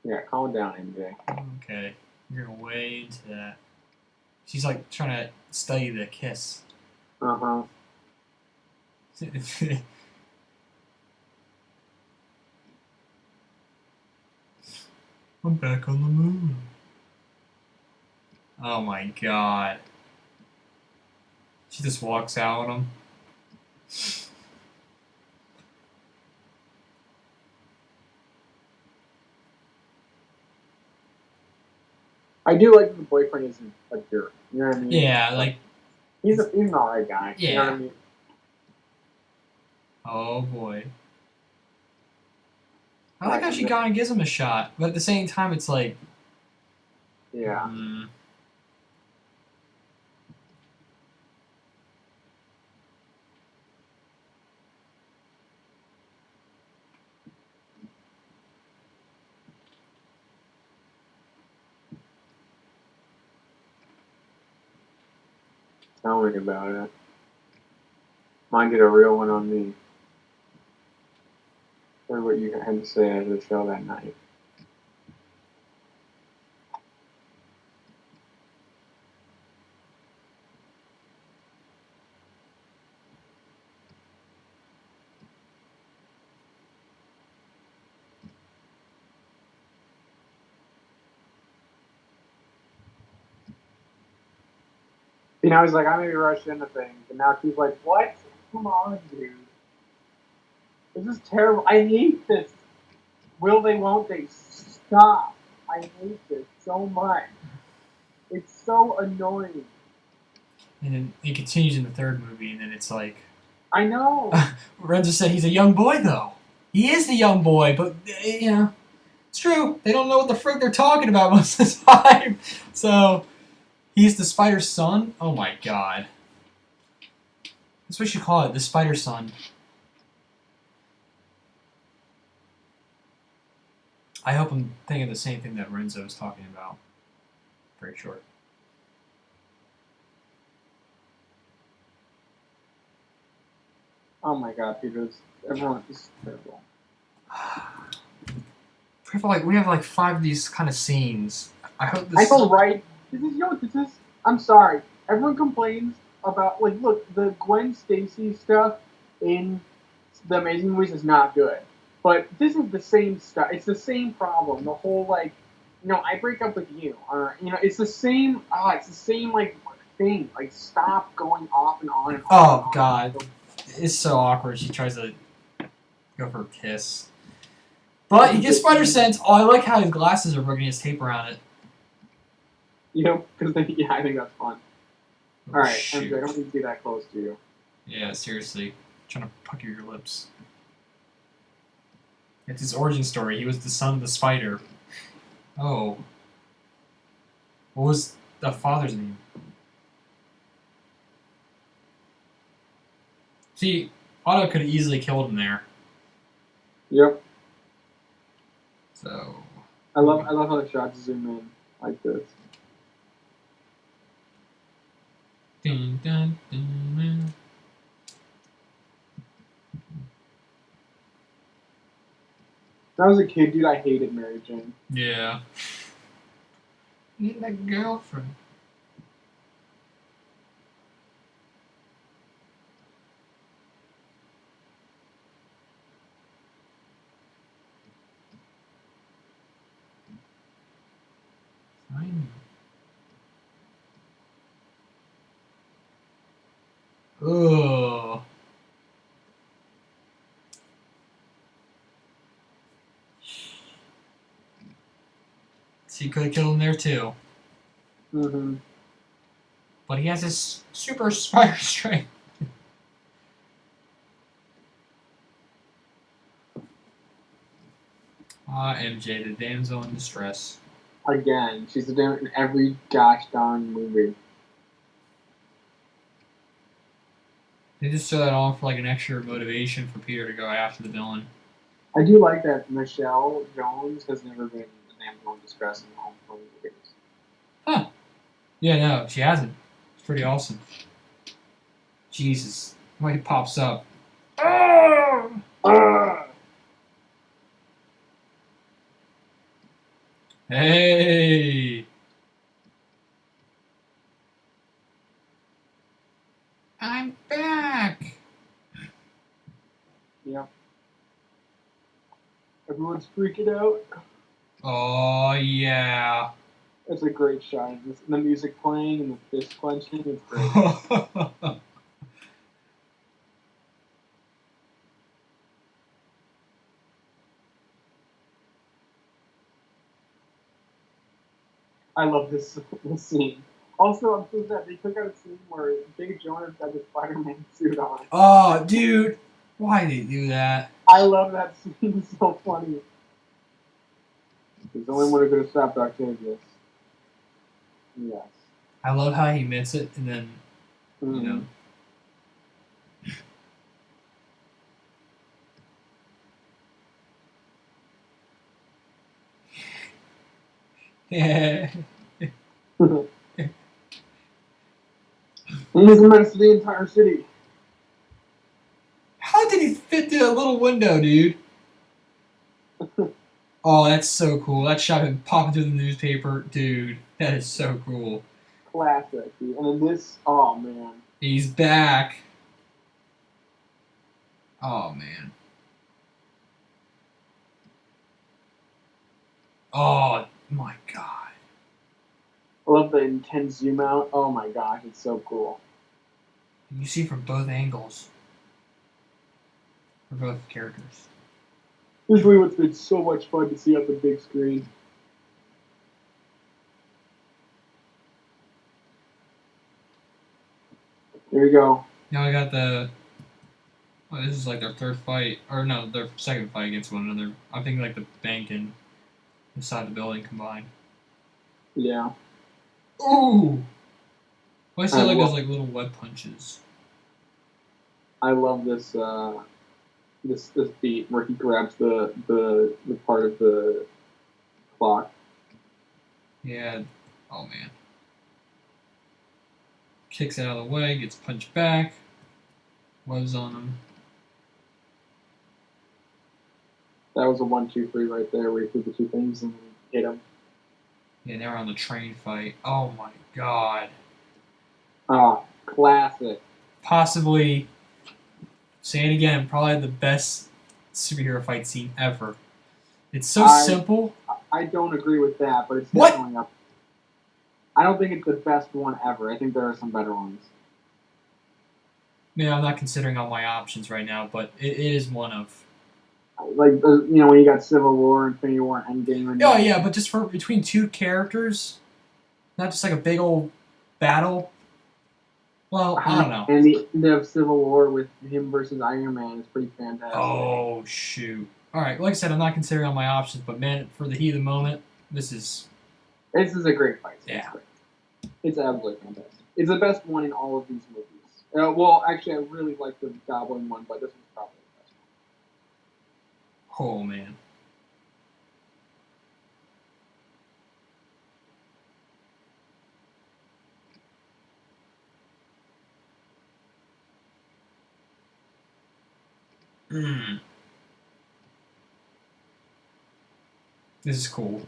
Yeah, calm down, MJ. Okay, you're way into that. She's like trying to study the kiss. Uh-huh. I'm back on the moon. Oh my God. She just walks out on him. I do like that the boyfriend isn't a jerk. You know what I mean? Yeah, like... He's an alright guy. Yeah. You know what I mean? Oh boy. I like how she kind of gives him a shot, but at the same time it's like... Yeah. Tell me about it. Mine did a real one on me. Heard what you had to say at the show that night. I was like, I may be rushed into things, and now she's like, what? Come on, dude. This is terrible. I hate this. Will they? Won't they? Stop. I hate this so much. It's so annoying. And then it continues in the third movie, and then it's like, I know. Renzo said he's a young boy, though. He is the young boy, but, you know, it's true. They don't know what the frick they're talking about most of the time. So, he's the spider's son? Oh my god. That's what you should call it, the spider son. I hope I'm thinking the same thing that Renzo was talking about. Very short. Oh my god, Peter. Everyone is terrible. We have like 5 of these kind of scenes. I hope this. I feel right. This is. I'm sorry. Everyone complains about look, the Gwen Stacy stuff in the Amazing movies is not good, but this is the same stuff. It's the same problem. The whole I break up with you, or it's the same. It's the same thing. Like, stop going off and on and on. Oh god, it's so awkward. She tries to go for a kiss. But he gets spider sense. Oh, I like how his glasses are broken. He has tape around it. Because I think that's fun. Oh, all right, shoot. MJ, I don't need to be that close to you. Yeah, seriously. I'm trying to pucker your lips. It's his origin story. He was the son of the spider. Oh. What was the father's name? See, Otto could have easily killed him there. Yep. So. I love how the shots zoom in like this. Dun, dun, dun, dun. When I was a kid, dude, I hated Mary Jane. Yeah. Need a girlfriend. Fine. Ugh. So you could have killed him there too. Mm-hmm. But he has his super spider strength. MJ, the damsel in distress. Again, she's the damn in every gosh darn movie. They just throw that on for like an extra motivation for Peter to go after the villain. I do like that Michelle Jones has never been the damsel in distress in the home movies. Huh. Yeah, no, she hasn't. It's pretty awesome. Jesus. When he pops up. Hey! I'm back! Yeah. Everyone's freaking out. Oh, yeah. It's a great shot. The music playing and the fist clenching. It's great. I love this scene. Also, I'm so sad they took out a scene where Big Jonah's got the Spider-Man suit on. Oh, dude. Why did they do that? I love that scene. It's so funny. He's the only one who could have stopped Octavius. Yes. I love how he admits it and then, you know. Yeah. He's a menace to the entire city. How did he fit through that little window, dude? Oh, that's so cool. That shot him popping through the newspaper. Dude, that is so cool. Classic, dude. And then this, oh man. He's back. Oh, man. Oh, my God. I love the intense zoom out. Oh my gosh, it's so cool. You see from both angles. for both characters. This is really what's been so much fun to see on the big screen. There you go. Now I got the. Oh, this is like their third fight, or no, their second fight against one another. I think like the bank and inside the building combined. Yeah. Ooh! Why is it like those like little web punches? I love this this beat where he grabs the part of the clock. Yeah. Oh man. Kicks it out of the way, gets punched back. Webs on him. That was a 1-2-3 right there where he threw the two things and hit him. Yeah, now we're on the train fight. Oh my god. Ah, classic. Possibly, say it again, probably the best superhero fight scene ever. It's so simple. I don't agree with that, but it's What? definitely up. I don't think it's the best one ever. I think there are some better ones. Man, I'm not considering all my options right now, but it is one of. Like, you know, when you got Civil War, Infinity War, Endgame. And Oh yeah, but just for between two characters, not just like a big old battle. Well, I don't know. And the end of Civil War with him versus Iron Man is pretty fantastic. Oh shoot! All right, like I said, I'm not considering all my options, but man, for the heat of the moment, this is a great fight. Yeah, it's absolutely fantastic. It's the best one in all of these movies. Well, actually, I really like the Goblin one, but this one's probably the best one. Oh man. This is cool.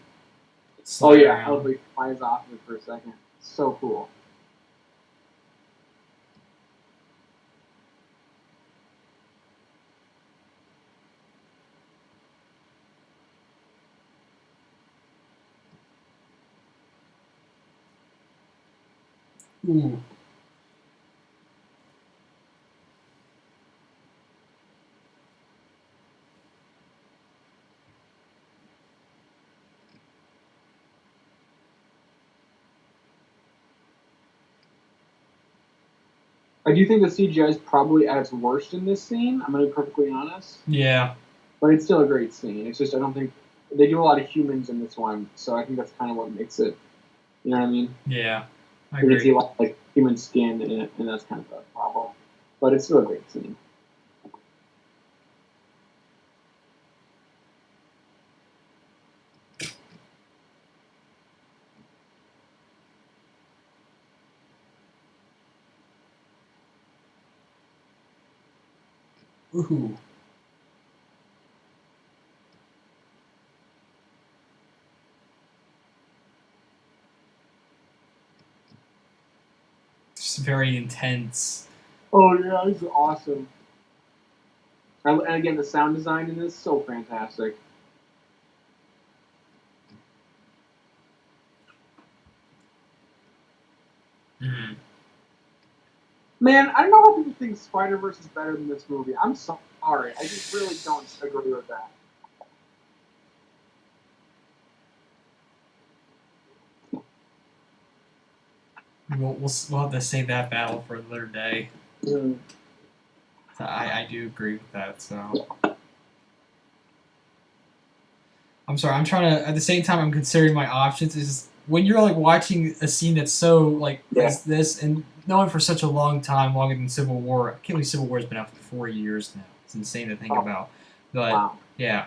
Slide yeah, how he flies off of it for a second. So cool. Ooh. I do think the CGI is probably at its worst in this scene. I'm going to be perfectly honest. Yeah. But it's still a great scene. It's just I don't think they do a lot of humans in this one, so I think that's kind of what makes it. You know what I mean? Yeah. I agree. You see a lot like human skin in it, and that's kind of a problem. But it's still a great scene. Ooh. It's very intense. Oh yeah, this is awesome. And again, the sound design in this is so fantastic. Mm. Man, I don't know how people think Spider-Verse is better than this movie. I'm sorry. I just really don't agree with that. We'll have to save that battle for another day. Mm. I do agree with that. So I'm sorry. I'm trying to. At the same time, I'm considering my options. Is when you're like watching a scene that's so like as this and knowing for such a long time, longer than Civil War. I can't believe Civil War has been out for 4 years now. It's insane to think about. But yeah,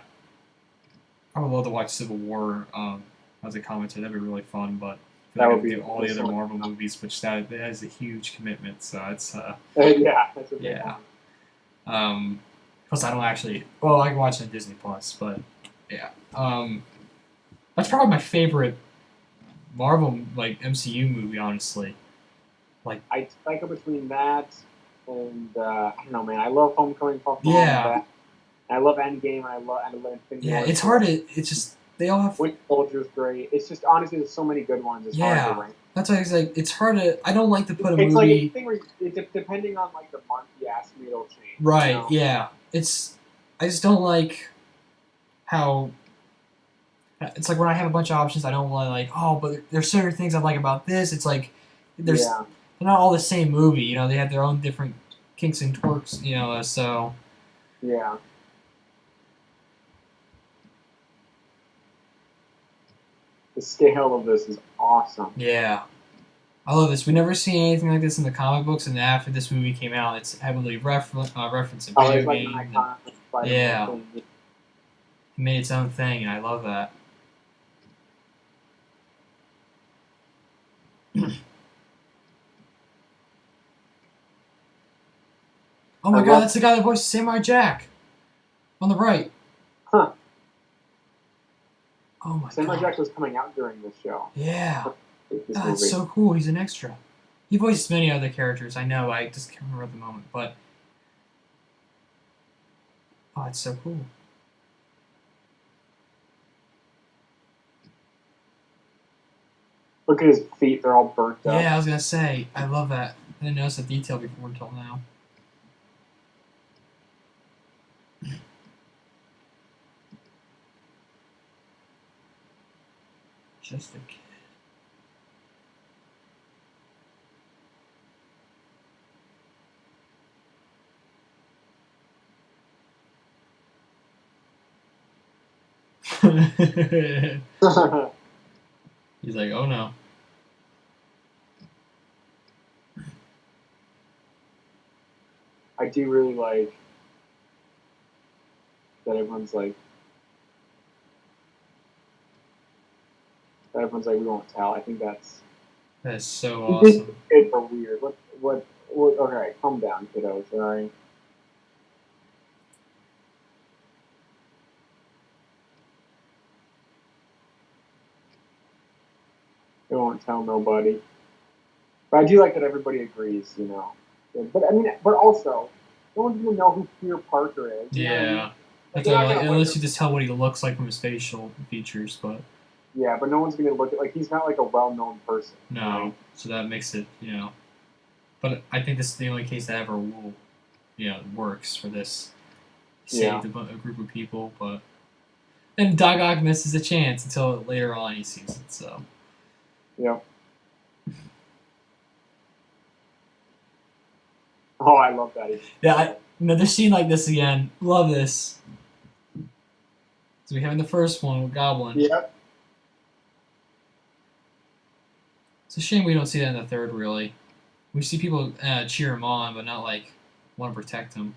I would love to watch Civil War as a commentator. That'd be really fun. But that would be all the other Marvel movies, which that is a huge commitment. So it's yeah, that's a big one. Plus, I don't actually. Well, I can watch it on Disney Plus, but yeah, that's probably my favorite Marvel like MCU movie. Honestly, like I cycle between that and I don't know, man. I love Homecoming. Yeah, I love Endgame. I love Infinity War. It's hard to. It's just they all have. Winter Soldier's great. It's just honestly, there's so many good ones. It's hard to rank. That's why it's like it's hard to. I don't like to put a movie. It's like a thing where depending on like the month you ask me, it'll change. Right. You know? Yeah. It's I just don't like how it's like when I have a bunch of options, I don't really like. Oh, but there's certain things I like about this. It's like there's Yeah. they're not all the same movie. You know, they have their own different kinks and twerks. You know, so Yeah. The scale of this is awesome. yeah. I love this. We never see anything like this in the comic books, and after this movie came out, it's heavily referenced in Oh, video it's like an games. iconic Spider-Man Yeah, thing. it made its own thing, and I love that. Oh I my god, love. that's the guy that voiced Samurai Jack on the right. Huh. Oh my Samurai god. Jackson was coming out during this show. Yeah. This Oh, that's movie. so cool. He's an extra. He voices many other characters. I know. I just can't remember at the moment, but oh, it's so cool. Look at his feet; they're all burnt up. Yeah, I was gonna say. I love that. I didn't notice the detail before until now. Just a kid. He's like, oh no. I do really like that everyone's like we won't tell. I think that's That is so these awesome. kids are weird. What okay, calm down, kiddos, alright? They won't tell nobody. But I do like that everybody agrees, you know. But I mean, but also, no one's gonna know who Peter Parker is. You know what I mean? Yeah. Like, That's they're not like, gonna unless look. you just tell what he looks like from his facial features, but Yeah, but no one's gonna look at like he's not like a well-known person. no. Right? So that makes it, But I think this is the only case that ever will, works for this. Yeah. Saved a group of people, but and Doc Ock misses a chance until later on he sees it. So Yeah. Oh, I love that. yeah, another scene like this again. Love this. So we have in the first one with Goblin. Yep. It's a shame we don't see that in the third. Really, we see people cheer him on, but not like want to protect him.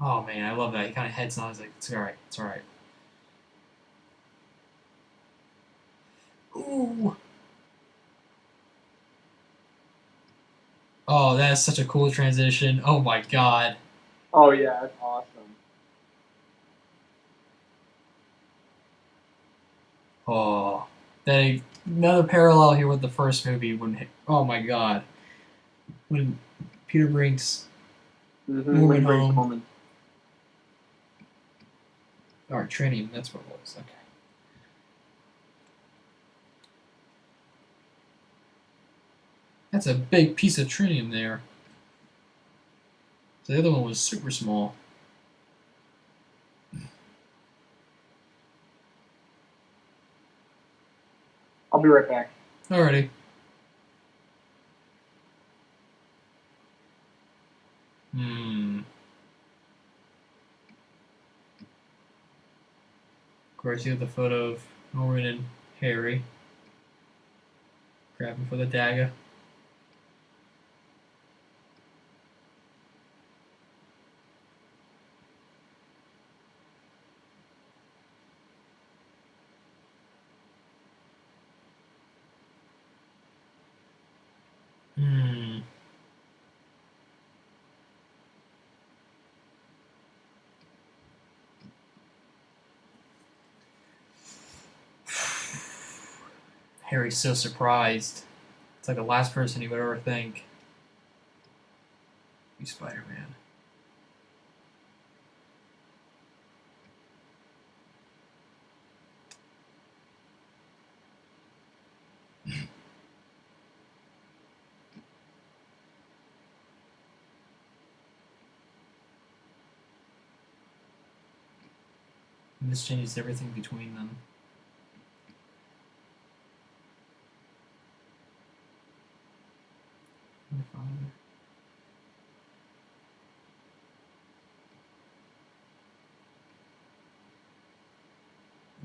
Oh man, I love that. He kind of heads nods like, "It's all right. It's all right." Ooh. Oh, that is such a cool transition. Oh my god. Oh yeah, that's awesome. Oh, that another parallel here with the first movie when. Oh my god. When Peter brings Mm-hmm. Norman When brings home. Norman. Or Trinium, that's what it was. Okay. That's a big piece of trinium there. So the other one was super small. I'll be right back. Alrighty. Of course, you have the photo of Norman and Harry grabbing for the dagger. Harry's so surprised. It's like the last person he would ever think. Be Spider-Man. And this changes everything between them.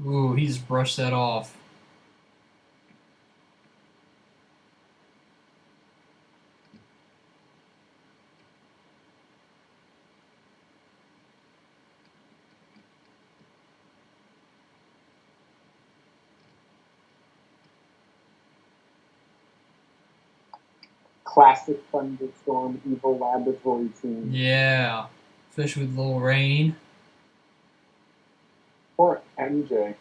Ooh, he just brushed that off. Classic thunderstorm, evil laboratory team. Yeah. Especially with Lil Rain. Or MJ.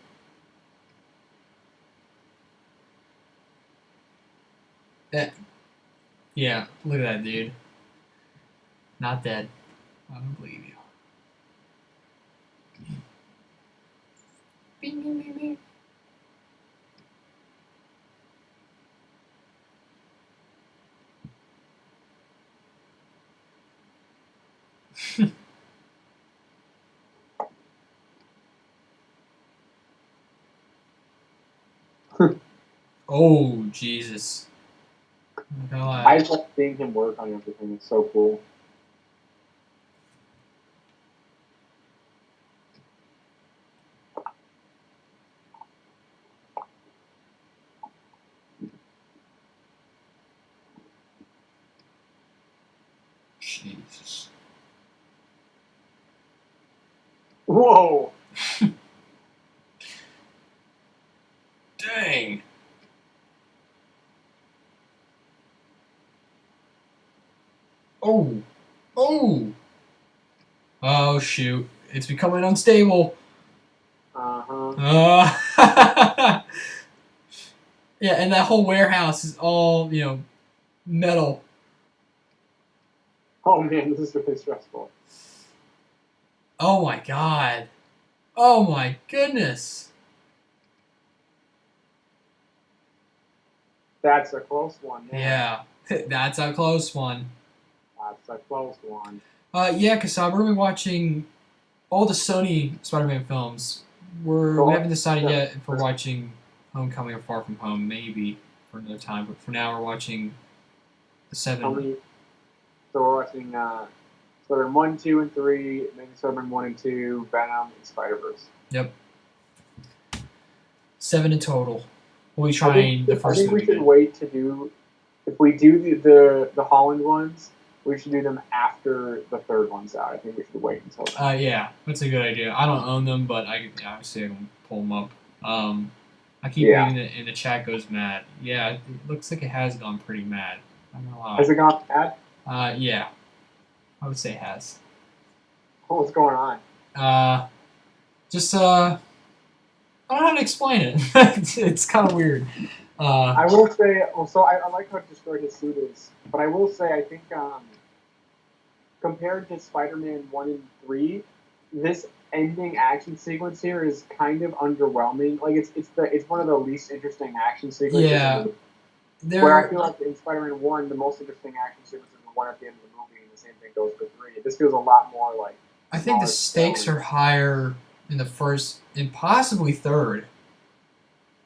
Yeah, look at that dude. Not dead. I don't believe you. Bing, bing, bing, bing. Oh, Jesus. God. I just love seeing him work on everything. It's so cool. Jesus. Whoa! Dang. Oh. Oh. Oh, shoot. It's becoming unstable. Uh-huh. Yeah, and that whole warehouse is all, metal. Oh man, this is really stressful. Oh my god. Oh my goodness. That's a close one. Man. Yeah, that's a close one. That's a close one. Yeah, because we're going to be watching all the Sony Spider-Man films. We haven't decided yet if we're watching Homecoming or Far From Home, maybe for another time. But for now, we're watching the 7. So we're watching Spider-Man 1, 2, and 3, maybe Spider-Man 1 and 2, Venom, and Spider-Verse. Yep. 7 in total. We'll be trying the first movie. I think we should wait to do, if we do the Holland ones, we should do them after the third one's out. I think we should wait until then. Yeah, that's a good idea. I don't own them, but obviously I can pull them up. I keep reading it, and the chat goes mad. Yeah, it looks like it has gone pretty mad. I'm not gonna lie. Has it gone mad? Yeah. I would say it has. What's going on? I don't know how to explain it. It's kind of weird. I will say, also, I like how destroyed his suit is, but I will say, I think compared to Spider-Man 1 and 3, this ending action sequence here is kind of underwhelming. Like it's one of the least interesting action sequences. Yeah. Where I feel like in Spider-Man 1, the most interesting action sequence is the one at the end of the movie, and the same thing goes for 3. This feels a lot more like. I think the stakes are higher in the first and possibly third.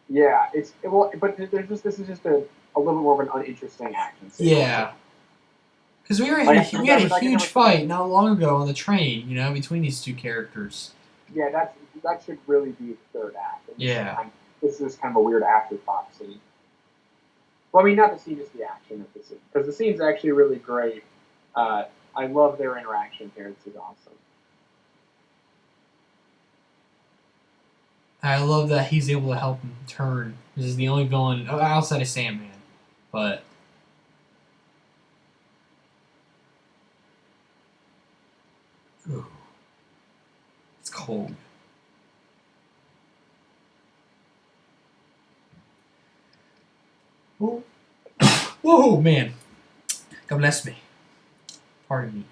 Yeah, but this is just a little bit more of an uninteresting action sequence. Yeah. Because we had a huge fight not long ago on the train, between these two characters. Yeah, that should really be the third act. This is kind of a weird afterthought scene. Well, I mean, not the scene, just the action of the scene. Because the scene's actually really great. I love their interaction here. This is awesome. I love that he's able to help him turn. This is the only villain outside of Sandman. But ooh, it's cold. Whoa. Whoa, man. God bless me. Pardon me.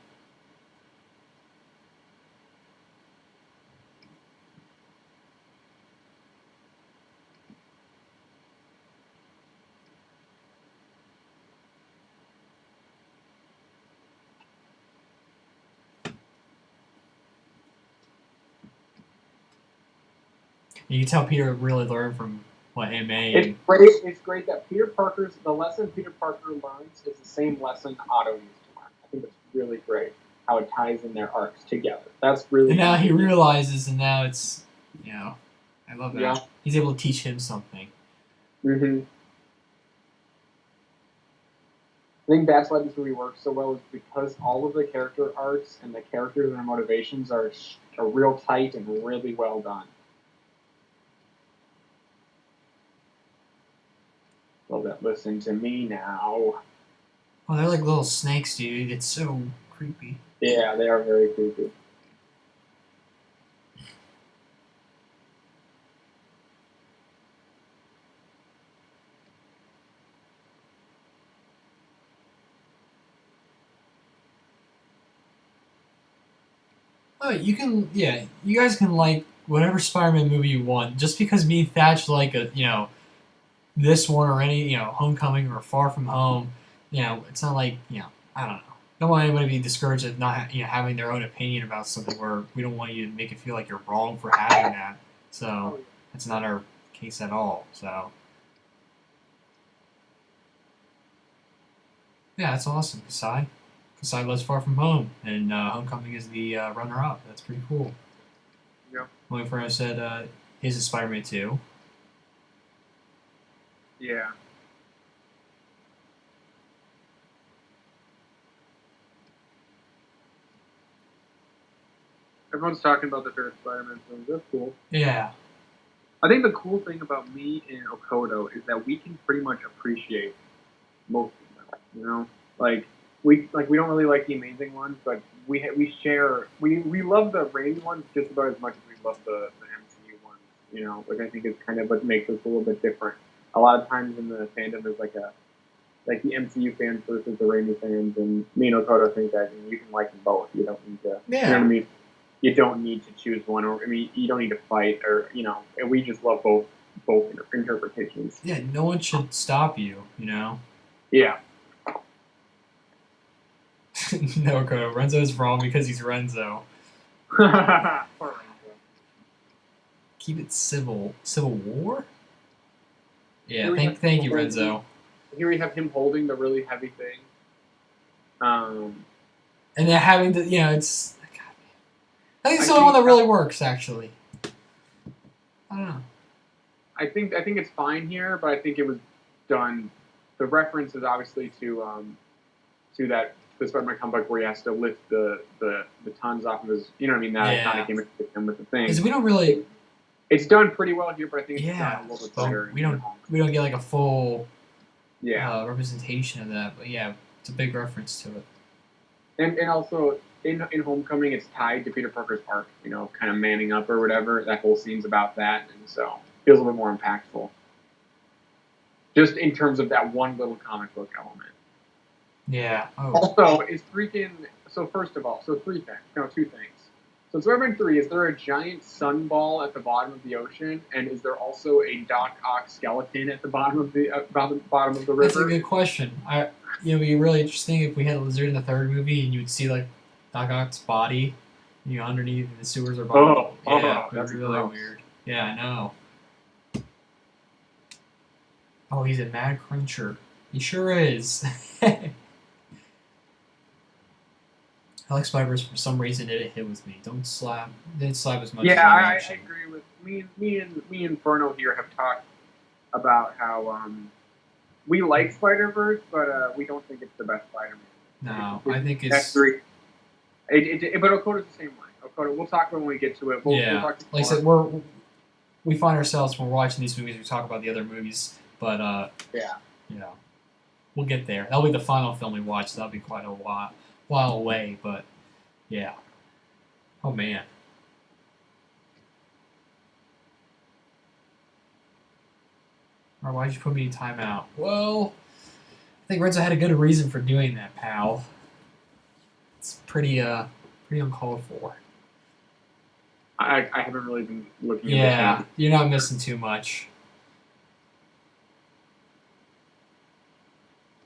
You can tell Peter really learned from what him It's and great. It's great that the lesson Peter Parker learns is the same lesson Otto used to learn. I think it's really great how it ties in their arcs together. That's really. now he realizes, and now it's I love that. Yeah. He's able to teach him something. I think that's why this movie works so well, is because all of the character arcs and the characters and their motivations are real tight and really well done. Well, that listen to me now. Oh, they're like little snakes, dude. It's so creepy. Yeah, they are very creepy. Oh, you guys can like whatever Spider-Man movie you want. Just because me and Thatch like this one or any Homecoming or Far From Home, it's not like I don't know. Don't want anybody to be discouraged at not having their own opinion about something where we don't want you to make it feel like you're wrong for having that. So that's not our case at all. So yeah, that's awesome. Kasai loves Far From Home, and Homecoming is the runner-up. That's pretty cool. Yeah. William Ferrell said his is Spider-Man 2. Yeah. Everyone's talking about the third Spider-Man film. That's cool. Yeah. I think the cool thing about me and Okoto is that we can pretty much appreciate most of them. You know, we don't really like the amazing ones, but we love the Raimi ones just about as much as we love the MCU ones. You know, which I think is kind of what makes us a little bit different. A lot of times in the fandom, there's like the MCU fans versus the Raimi fans, and me and Okoto think that you can like them both. You don't need to. Yeah. You know what I mean? You don't need to choose one, or you don't need to fight, or and we just love both interpretations. Yeah, no one should stop you. Yeah. No, Renzo's wrong because he's Renzo. Poor Renzo. Keep it civil. Civil War? Yeah, thank you, Renzo. Here we have him holding the really heavy thing. And then having to, it's... I think it's the only one that really works, actually. I don't know. I think it's fine here, but I think it was done... The reference is obviously to that the Spider-Man comic book where he has to lift the tons off of his, that iconic image with him with the thing. Because we don't really... It's done pretty well here, but I think it's done a little bit better. We don't get like a full representation of that, but yeah, it's a big reference to it. And also in Homecoming, it's tied to Peter Parker's arc, kind of manning up or whatever. That whole scene's about that, and so it feels a little more impactful. Just in terms of that one little comic book element. Yeah. Oh. Also, first of all, three things. No, two things. So Spider-Man 3, is there a giant sunball at the bottom of the ocean, and is there also a Doc Ock skeleton at the bottom of the river? That's a good question. It'd be really interesting if we had a lizard in the third movie, and you would see like Doc Ock's body, underneath the sewers or bottom. That's really weird. Yeah, I know. Oh, he's a mad cruncher. He sure is. Alex Spivers, for some reason, didn't hit with me. Didn't slap as much. Yeah, I agree with me and Inferno here have talked about how we like Spider-Verse, but we don't think it's the best Spider-Man. No, I think it's... But Okoto's the same way. Okoto, we'll talk when we get to it. We'll talk like I said, we find ourselves when we're watching these movies, we talk about the other movies, but we'll get there. That'll be the final film we watch. That'll be quite a while away, but yeah. Oh man. Or why'd you put me in timeout? Well, I think Renzo had a good reason for doing that, pal. It's pretty uncalled for. I haven't really been looking at this. Yeah, you're not missing too much.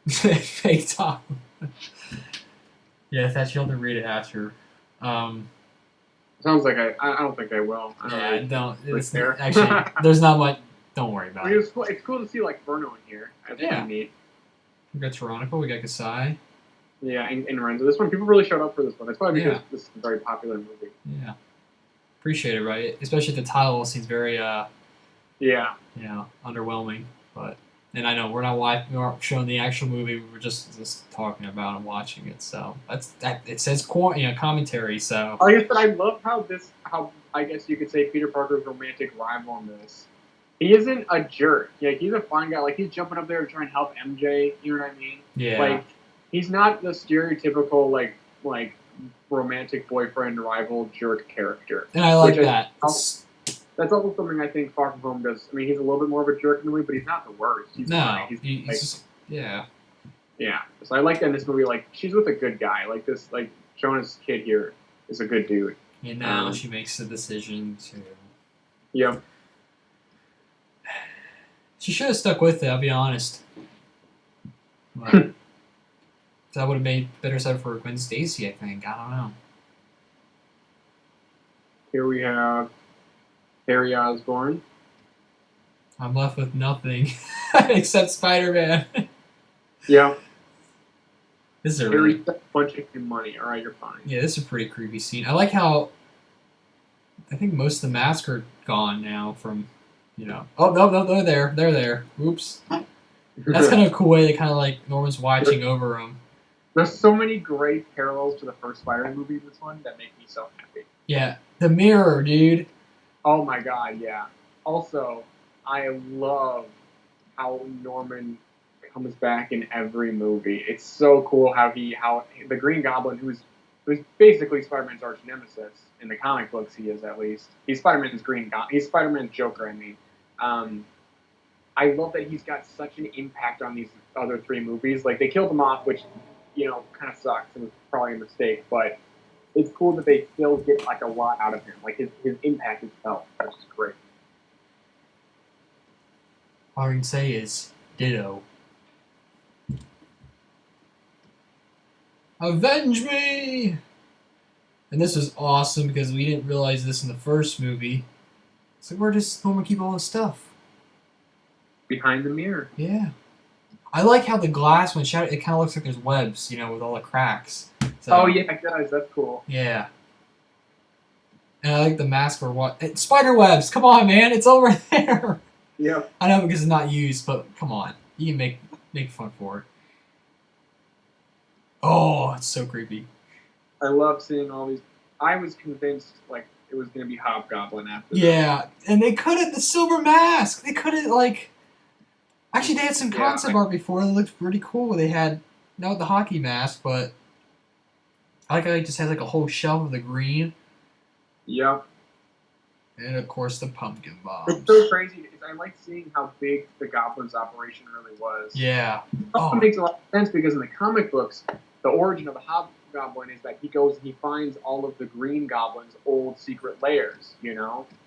Fake Tom. Yeah, that's you'll have to read it after. Sounds like I don't think I will. I don't Yeah, really don't. It's care. actually there's not much. Don't worry I about mean, it. it's cool to see like Verno in here. That's Yeah. pretty neat. We got Toronto. We got Kasai. Yeah, and Renzo. This one, people really showed up for this one. That's probably because Yeah. this is a very popular movie. Yeah. Appreciate it, right? Especially the title seems very Yeah. underwhelming. But and I know we aren't showing the actual movie. We were just talking about and watching it. So that. It says commentary. So Like I said, I love how I guess you could say Peter Parker's romantic rival in this. He isn't a jerk. Yeah, he's a fine guy. Like he's jumping up there to try and help MJ. You know what I mean? yeah. Like he's not the stereotypical like romantic boyfriend rival jerk character. And I like that. That's also something I think Far From Home does. I mean, he's a little bit more of a jerk in the movie, but he's not the worst. He's fine. He's like, just yeah. Yeah. So I like that in this movie. Like she's with a good guy. Like this. Like Jonah's kid here is a good dude. And now she makes the decision to. Yep. She should have stuck with it. I'll be honest. But that would have made better sense for Gwen Stacy. I think. I don't know. Here we have Harry Osborn. I'm left with nothing except Spider-Man. Yeah. This is a Harry a bunch of money. All right, you're fine. Yeah, this is a pretty creepy scene. I like how I think most of the masks are gone now from, Oh, no, they're there. Oops. That's kind of a cool way that kind of like Norman's watching over him. There's so many great parallels to the first Spider-Man movie, this one, that make me so happy. Yeah, the mirror, dude. Oh my god, yeah. Also, I love how Norman comes back in every movie. It's so cool how the Green Goblin, who's basically Spider-Man's arch nemesis in the comic books, he is at least. He's Spider-Man's He's Spider-Man's Joker, I mean. I love that he's got such an impact on these other three movies. Like they killed him off, which kind of sucks and was probably a mistake, but it's cool that they still get like a lot out of him. Like his impact is felt, which is great. All I can say is ditto. Avenge me! And this was awesome because we didn't realize this in the first movie. So where does Norman keep all his stuff? Behind the mirror. Yeah. I like how the glass, when shattered, it kind of looks like there's webs, with all the cracks. So, oh, yeah, it does. That's cool. Yeah. And I like the mask for what? Spider webs! Come on, man! It's over there! Yeah. I know because it's not used, but come on. You can make fun for it. Oh, it's so creepy. I love seeing all these. I was convinced, like, it was going to be Hobgoblin after that. And they could have the silver mask. They could have, like... Actually, they had some concept art before that looked pretty cool. They had, not the hockey mask, but... I like how it just has, like, a whole shelf of the green. Yep. And, of course, the pumpkin bombs. It's so crazy. I like seeing how big the Goblin's operation really was. Yeah. It also makes a lot of sense because in the comic books, the origin of the Hobgoblin is that he goes and he finds all of the Green Goblin's old secret lairs,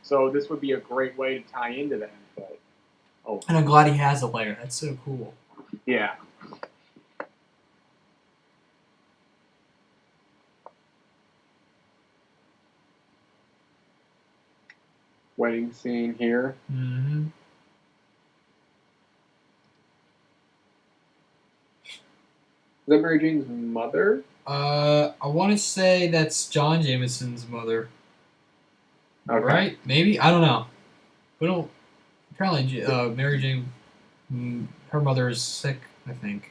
So this would be a great way to tie into that. But, and I'm glad he has a lair. That's so cool. Yeah. Wedding scene here. Mm-hmm. Is that Mary Jane's mother? I want to say that's John Jameson's mother. Okay. Right? Maybe? I don't know. We don't... Apparently, Mary Jane, her mother is sick, I think.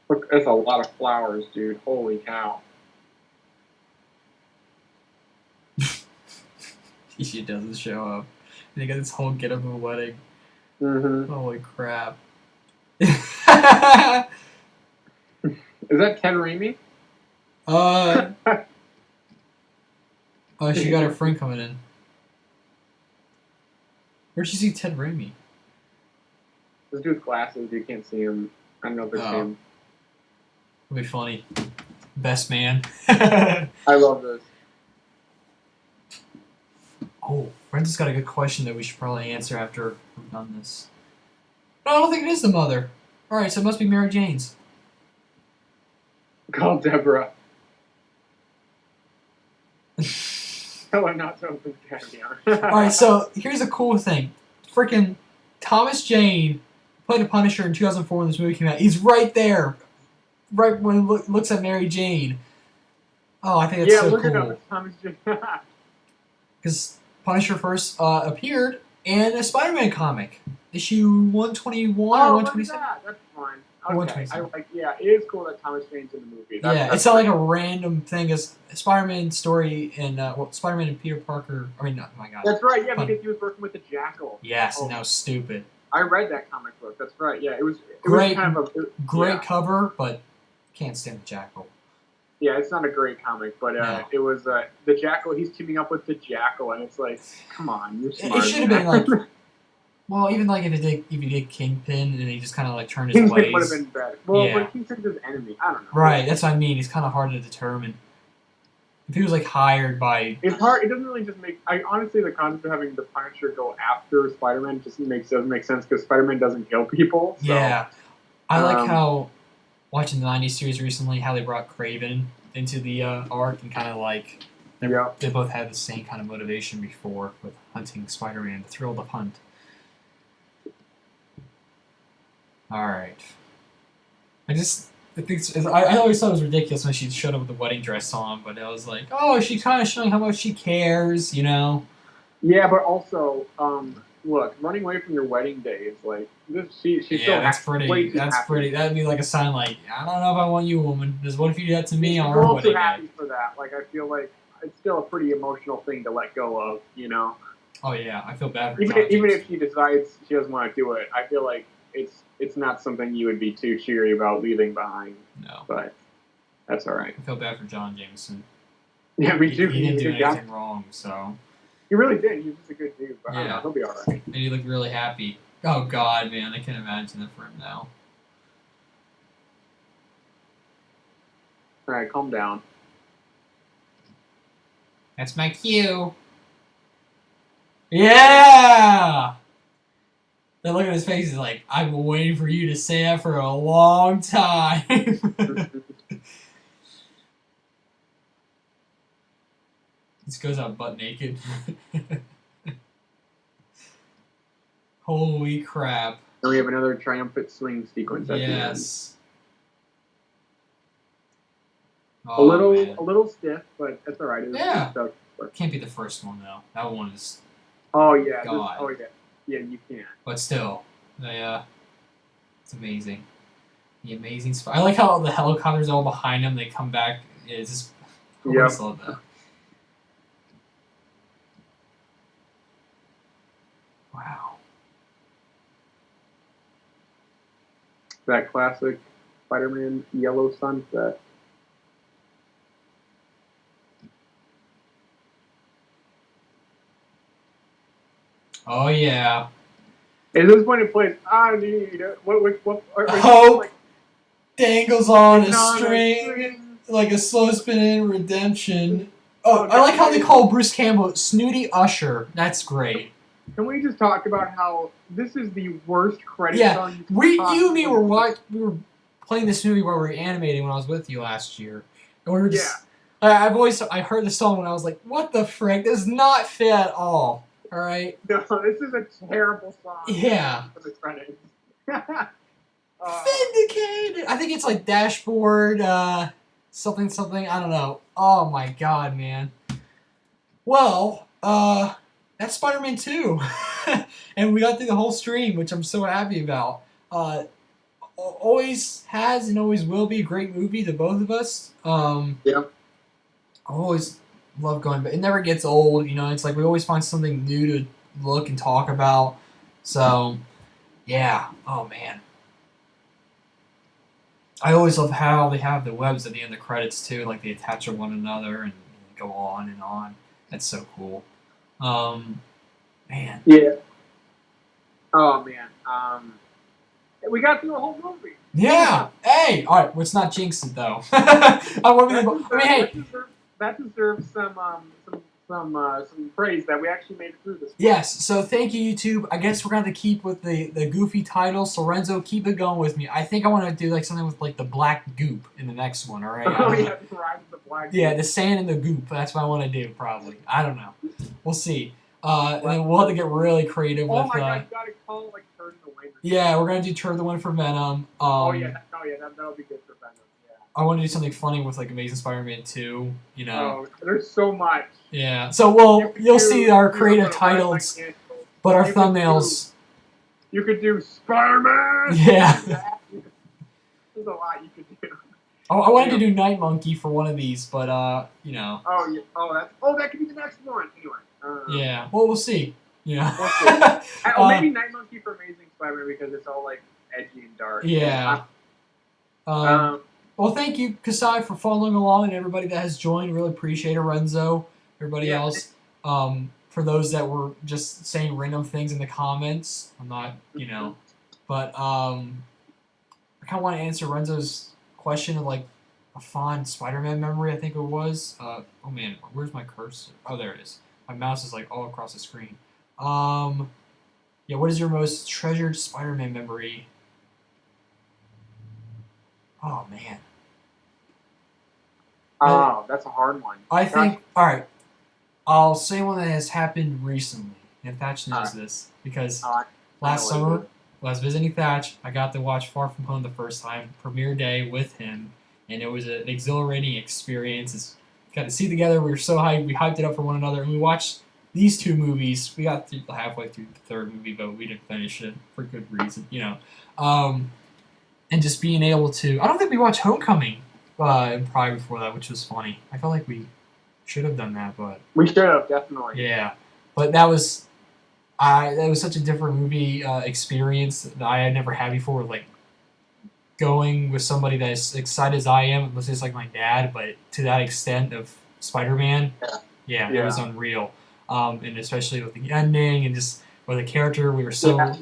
Look, that's a lot of flowers, dude. Holy cow. She doesn't show up. They got this whole get up of a wedding. Mm-hmm. Holy crap. Is that Ted Raimi? Oh, she got her friend coming in. Where'd you see Ted Raimi? This dude's glasses, you can't see him. I don't know if it's him. It'll be funny. Best man. I love this. Oh, Brenda's got a good question that we should probably answer after we've done this. No, I don't think it is the mother. Alright, so it must be Mary Jane's. Call Deborah. Tell her not to open the caviar. Alright, so here's a cool thing. Freaking Thomas Jane played a Punisher in 2004 when this movie came out. He's right there. Right when he looks at Mary Jane. Oh, I think that's so look cool. at Thomas Jane. Because Punisher first appeared in a Spider-Man comic. Issue 121 or 127. That's fine. Okay. 127. It is cool that Thomas Jane's in the movie. It's not like a random thing. As Spider-Man story and Spider-Man and Peter Parker. I mean, oh my God. That's right. Yeah, because he was working with the Jackal. Yes, and that was stupid. I read that comic book. That's right. Yeah, it was Great. kind of Great cover, but can't stand the Jackal. Yeah, it's not a great comic, but No. it was the Jackal. He's teaming up with the Jackal, and it's like, come on, you're smart. It should have been like, well, even like if you did Kingpin and he just kind of like turned his ways. Kingpin would have been better. Well, but Kingpin's his enemy. I don't know. Right, that's what I mean. He's kind of hard to determine. If he was like hired by, it's hard. It doesn't really just make. Honestly, the concept of having the Punisher go after Spider-Man just doesn't make sense because Spider-Man doesn't kill people. So, yeah, I like how watching the '90s series recently, how they brought Kraven into the arc and kind of like they both had the same kind of motivation before with hunting Spider-Man, the thrill of hunt. All right, I think I always thought it was ridiculous when she showed up with the wedding dress on, but I was like, oh, she's kind of showing how much she cares, you know? Yeah, but also, look, running away from your wedding day is like this. She's still that's pretty. That's pretty. That'd be like a sign, like I don't know if I want you, woman. Because what if you did that to me on our wedding day? I'm happy for that. Like I feel like it's still a pretty emotional thing to let go of, you know. Oh yeah, I feel bad for even if she decides she doesn't want to do it. I feel like it's not something you would be too cheery about leaving behind. No, but that's all right. I feel bad for John Jameson. Yeah, me too. He didn't do anything wrong, so. He really did. He was just a good dude. But I don't know, he'll be all right. And he looked really happy. Oh God, man, I can't imagine it for him now. All right, calm down. That's my cue. Yeah! Then look at his face. He's like, I've been waiting for you to say that for a long time. This goes out butt naked. Holy crap. And we have another triumphant swing sequence at the end. Yes. A little stiff, but that's all right. Can't be the first one though. That one is. Oh yeah. God. Yeah, you can't. But still, it's amazing. The amazing spot. I like how the helicopters all behind him. They come back. It's just. I love that. Wow. That classic Spider-Man yellow sunset. Oh yeah. At this point, it plays. I need what Hope like, dangles on a string like a slow spinning redemption. Oh, I like how they call Bruce Campbell Snooty Usher. That's great. Can we just talk about how this is the worst credit song? You and me were playing this movie while we were animating when I was with you last year, and we were just. I heard the song and I was like, what the frick? This does not fit at all. All right. No, this is a terrible song. Yeah. For the credits. Vindicated. I think it's like Dashboard, something. I don't know. Oh my God, man. Well, that's Spider-Man 2, and we got through the whole stream, which I'm so happy about. Always has and always will be a great movie to both of us. Yeah. I always love going, but it never gets old. You know, it's like we always find something new to look and talk about. So, yeah. Oh man. I always love how they have the webs at the end of the credits too, like they attach to one another and go on and on. That's so cool. Man. Yeah. Oh man. We got through the whole movie. Yeah. Hey. All right. Let's not jinx it though. Hey. That deserves some some praise that we actually made it through this. Yes, so thank you, YouTube. I guess we're going to keep with the goofy title. So, Renzo, keep it going with me. I think I want to do like something with like the black goop in the next one, all right? Oh, yeah, the Rise of the Black Yeah, Goop. the sand and the goop. That's what I want to do, probably. I don't know. We'll see. And then we'll have to get really creative with... Oh, my God, you got to call it like Turd in the Wind. Yeah, we're going to do Turd the One for Venom. That'll be good for Venom. I want to do something funny with like Amazing Spider-Man 2, you know. Oh, there's so much. Yeah. So you'll see our creative titles, but our thumbnails. You could do Spider-Man. Yeah. There's a lot you could do. I wanted to do Night Monkey for one of these, but you know. Oh yeah. That could be the next one. Anyway. Yeah. Well, we'll see. Yeah. We'll see. Maybe Night Monkey for Amazing Spider-Man because it's all like edgy and dark. Yeah. Well, thank you, Kasai, for following along, and everybody that has joined. Really appreciate it, Renzo. Everybody else. For those that were just saying random things in the comments, I'm not, you know. But I kind of want to answer Renzo's question of like a fond Spider-Man memory, I think it was. Oh man, where's my cursor? Oh, there it is. My mouse is like all across the screen. Yeah, what is your most treasured Spider-Man memory? Oh, man. Oh, that's a hard one. I think, all right, I'll say one that has happened recently, and Thatch knows this, because last summer, when I was visiting Thatch, I got to watch Far From Home the first time, premiere day with him, and it was an exhilarating experience. Got to see together, we were so hyped, we hyped it up for one another, and we watched these two movies. We got halfway through the third movie, but we didn't finish it for good reason, you know. And just being able to... I don't think we watched Homecoming probably before that, which was funny. I felt like we should have done that, but... We should have, definitely. Yeah. But that was such a different movie experience that I had never had before. Like, going with somebody that is excited as I am, let's just like my dad, but to that extent of Spider-Man, yeah. It was unreal. And especially with the ending and just with the character, we were so... Yeah.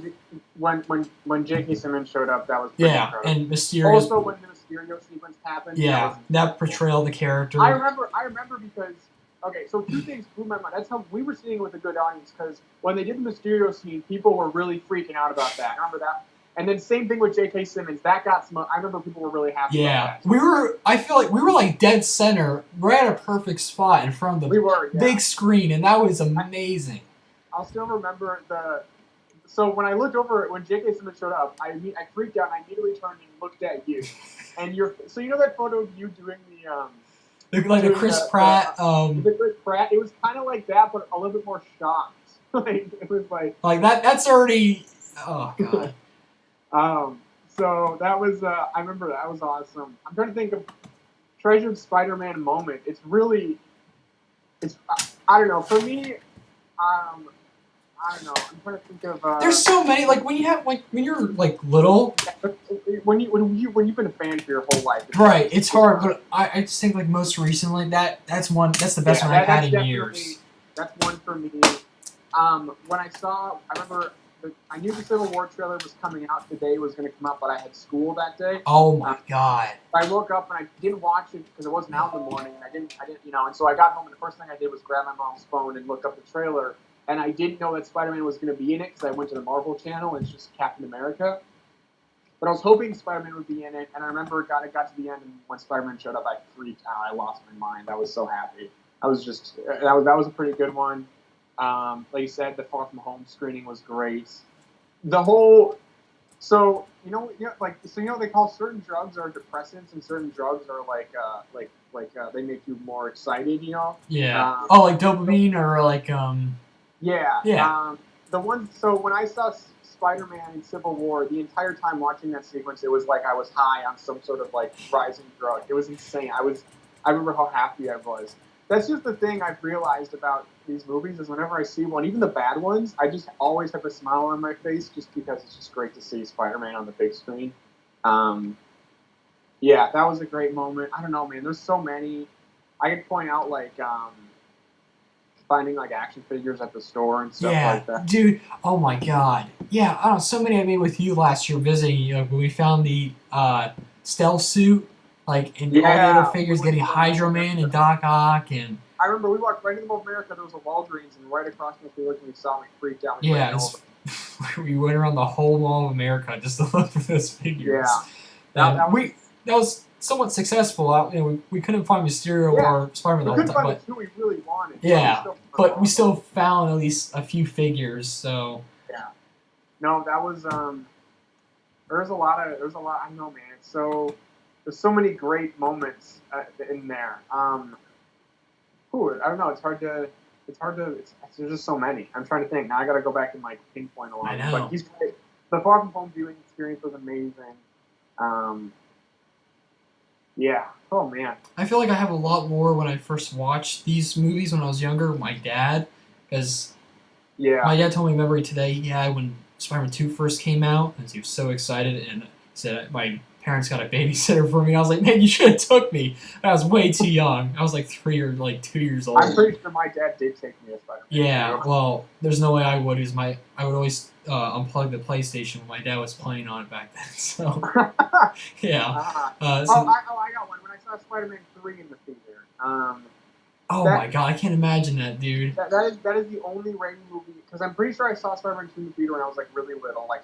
When J.K. Simmons showed up, that was pretty incredible. And Mysterio. Also, when the Mysterio sequence happened. Yeah, that portrayal of the character. I remember because so two things blew my mind. That's how we were seeing it with a good audience because when they did the Mysterio scene, people were really freaking out about that. I remember that. And then same thing with J.K. Simmons. That got some. I remember people were really happy about that. I feel like we were like dead center. We're at a perfect spot in front of the big screen, and that was amazing. I'll still remember So when I looked over, when J.K. Simmons showed up, I freaked out and I immediately turned and looked at you. And so you know that photo of you doing the Chris Pratt. The Chris Pratt. It was kind of like that, but a little bit more shocked. It was like that. That's already. Oh God. So that was. I remember that was awesome. I'm trying to think of treasured Spider-Man moment. It's really. I don't know. For me, I don't know. I'm trying to think of. There's so many. Like when you're like little. When you've been a fan for your whole life. Right. It's hard, but I just think like most recently that's the best one I've had in years. That's one for me. When I remember. I knew the Civil War trailer was coming out today. Was going to come out, but I had school that day. Oh my God! I woke up and I didn't watch it because it wasn't out in the morning, and I didn't, And so I got home and the first thing I did was grab my mom's phone and look up the trailer. And I didn't know that Spider-Man was going to be in it because I went to the Marvel channel and it's just Captain America. But I was hoping Spider-Man would be in it, and I remember it got to the end, and when Spider-Man showed up, I freaked out. I lost my mind. I was so happy. That was a pretty good one. Like you said, the Far From Home screening was great. The whole, you know they call certain drugs are depressants and certain drugs are like they make you more excited, you know? Yeah. Like dopamine or like Yeah. So when I saw Spider-Man in Civil War, the entire time watching that sequence, it was like I was high on some sort of like rising drug. It was insane. I remember how happy I was. That's just the thing I've realized about these movies is whenever I see one, even the bad ones, I just always have a smile on my face just because it's just great to see Spider-Man on the big screen. Yeah, that was a great moment. I don't know, man. There's so many. I could point out like finding like action figures at the store and stuff like that. Dude. Oh my God. Yeah, I don't know. So many I made with you last year visiting. You know, when we found the stealth suit, like and all the other figures getting Hydro Man and Doc Ock and. I remember we walked right into the Mall of America. There was a Walgreens, and right across from us, we looked and we saw and we freaked out. Yeah, we went around the whole Mall of America just to look for those figures. Yeah, that was somewhat successful. We couldn't find Mysterio or Spider-Man the whole time. We couldn't find the two we really wanted. Yeah, but we still found at least a few figures. So yeah, no, that was there's a lot. I don't know, man. There's so many great moments in there. I don't know. There's just so many. I'm trying to think. Now I got to go back and like pinpoint a lot. I know. But he's great. The Far From Home viewing experience was amazing. Yeah. Oh man. I feel like I have a lot more when I first watched these movies when I was younger with my dad, because my dad told me memory today he had when Spider-Man 2 first came out, and he was so excited, and he said my parents got a babysitter for me. I was like, man, you should have took me. I was way too young. I was like 3 or like 2 years old. I'm pretty sure my dad did take me as Spider-Man. Yeah, well, there's no way I would, because I would always unplug the PlayStation when my dad was playing on it back then. So, yeah. I got one. When I saw Spider-Man 3 in the theater. My god, I can't imagine that, dude. That is the only rated movie, because I'm pretty sure I saw Spider-Man 2 in the theater when I was like really little, like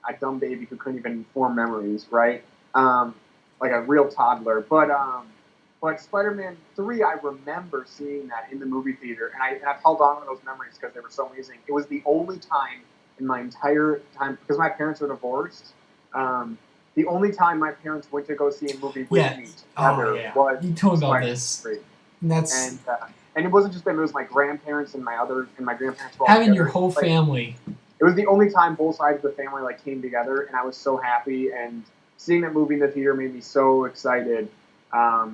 a dumb baby who couldn't even form memories, right? Like a real toddler. But Spider-Man 3, I remember seeing that in the movie theater, and I've held on to those memories because they were so amazing. It was the only time in my entire time, because my parents were divorced, the only time my parents went to go see a movie with me together was you told me about this. 3. And it wasn't just them; it was my grandparents and my grandparents. Were all having together. your whole family. It was the only time both sides of the family like came together, and I was so happy. And seeing that movie in the theater made me so excited. I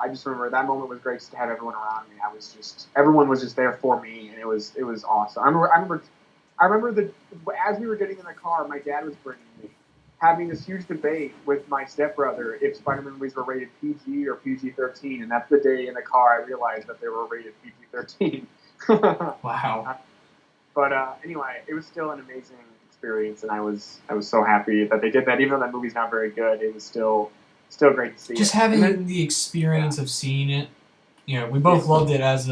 just remember that moment was great just to have everyone around me. Everyone was just there for me, and it was awesome. I remember as we were getting in the car, my dad was bringing me, having this huge debate with my stepbrother if Spider-Man movies were rated PG or PG-13, and that's the day in the car I realized that they were rated PG-13. Wow. But anyway, it was still an amazing experience, and I was so happy that they did that. Even though that movie's not very good, it was still great to see. Just having the experience of seeing it, we both loved it as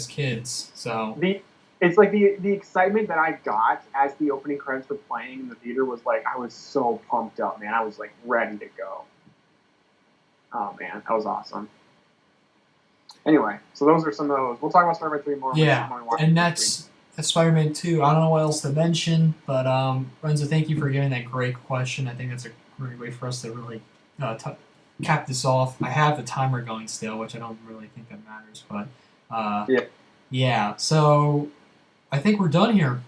kids. So it's like the excitement that I got as the opening credits were playing in the theater was like I was so pumped up, man. I was like ready to go. Oh man, that was awesome. Anyway, so those are some of those. We'll talk about Spider-Man 3 more. Yeah, and that's Spider-Man 2. I don't know what else to mention, but Renzo, thank you for giving that great question. I think that's a great way for us to really cap this off. I have the timer going still, which I don't really think that matters, but yeah. So I think we're done here.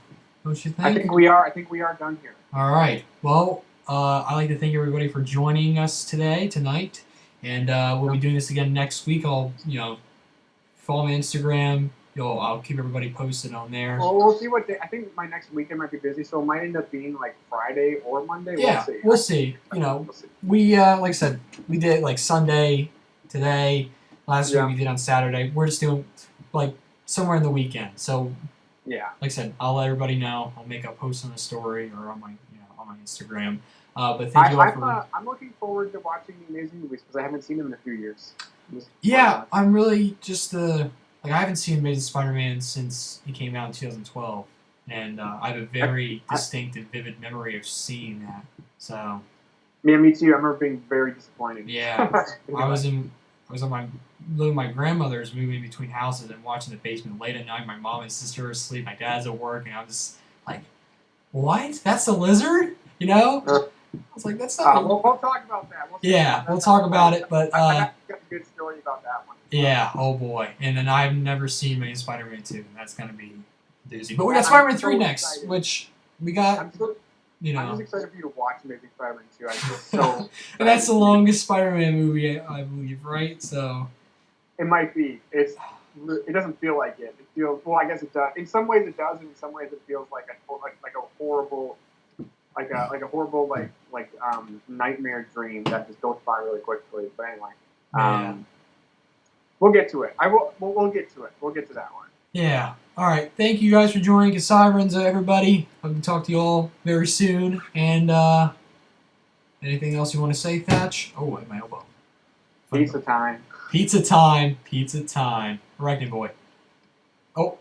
Don't you think? I think we are done here. All right. Well, I'd like to thank everybody for joining us tonight, and we'll be doing this again next week. I'll follow my Instagram. I'll keep everybody posted on there. Well, we'll see what day. I think my next weekend might be busy, so it might end up being like Friday or Monday. Yeah, we'll see. We like I said, we did like Sunday today. Last week we did on Saturday. We're just doing like somewhere in the weekend. So like I said, I'll let everybody know. I'll make a post on the story or on my on my Instagram. But thank you all for. I'm looking forward to watching the Amazing movies because I haven't seen them in a few years. I'm really just I haven't seen Amazing Spider-Man since he came out in 2012, and I have a very distinct and vivid memory of seeing that. So. Yeah, me too. I remember being very disappointed. Yeah, I was on my grandmother's, moving between houses and watching the basement late at night. My mom and sister are asleep. My dad's at work, and I was just like, "What? That's a lizard?" I was like, "That's not." We'll talk about that. We'll talk about it. But I got a good story about that one. Yeah. Oh boy. And then I've never seen Amazing Spider-Man 2. That's gonna be doozy. But we got Spider-Man 3 next, which we got. I'm just excited for you to watch Amazing Spider-Man 2. I'm just so. And that's the longest Spider-Man movie, I believe, right? So. It might be. It doesn't feel like it. It feels I guess it does. In some ways it does, and in some ways it feels like a horrible, nightmare dream that just goes by really quickly. But anyway, we'll get to it. We'll get to it. We'll get to that one. Yeah. All right. Thank you guys for joining. Kasai, Renzo, everybody. Hope to talk to you all very soon. And anything else you want to say, Thatch? Oh, at my elbow. Pizza time. Pizza time. Pizza time. Arachnid boy. Oh.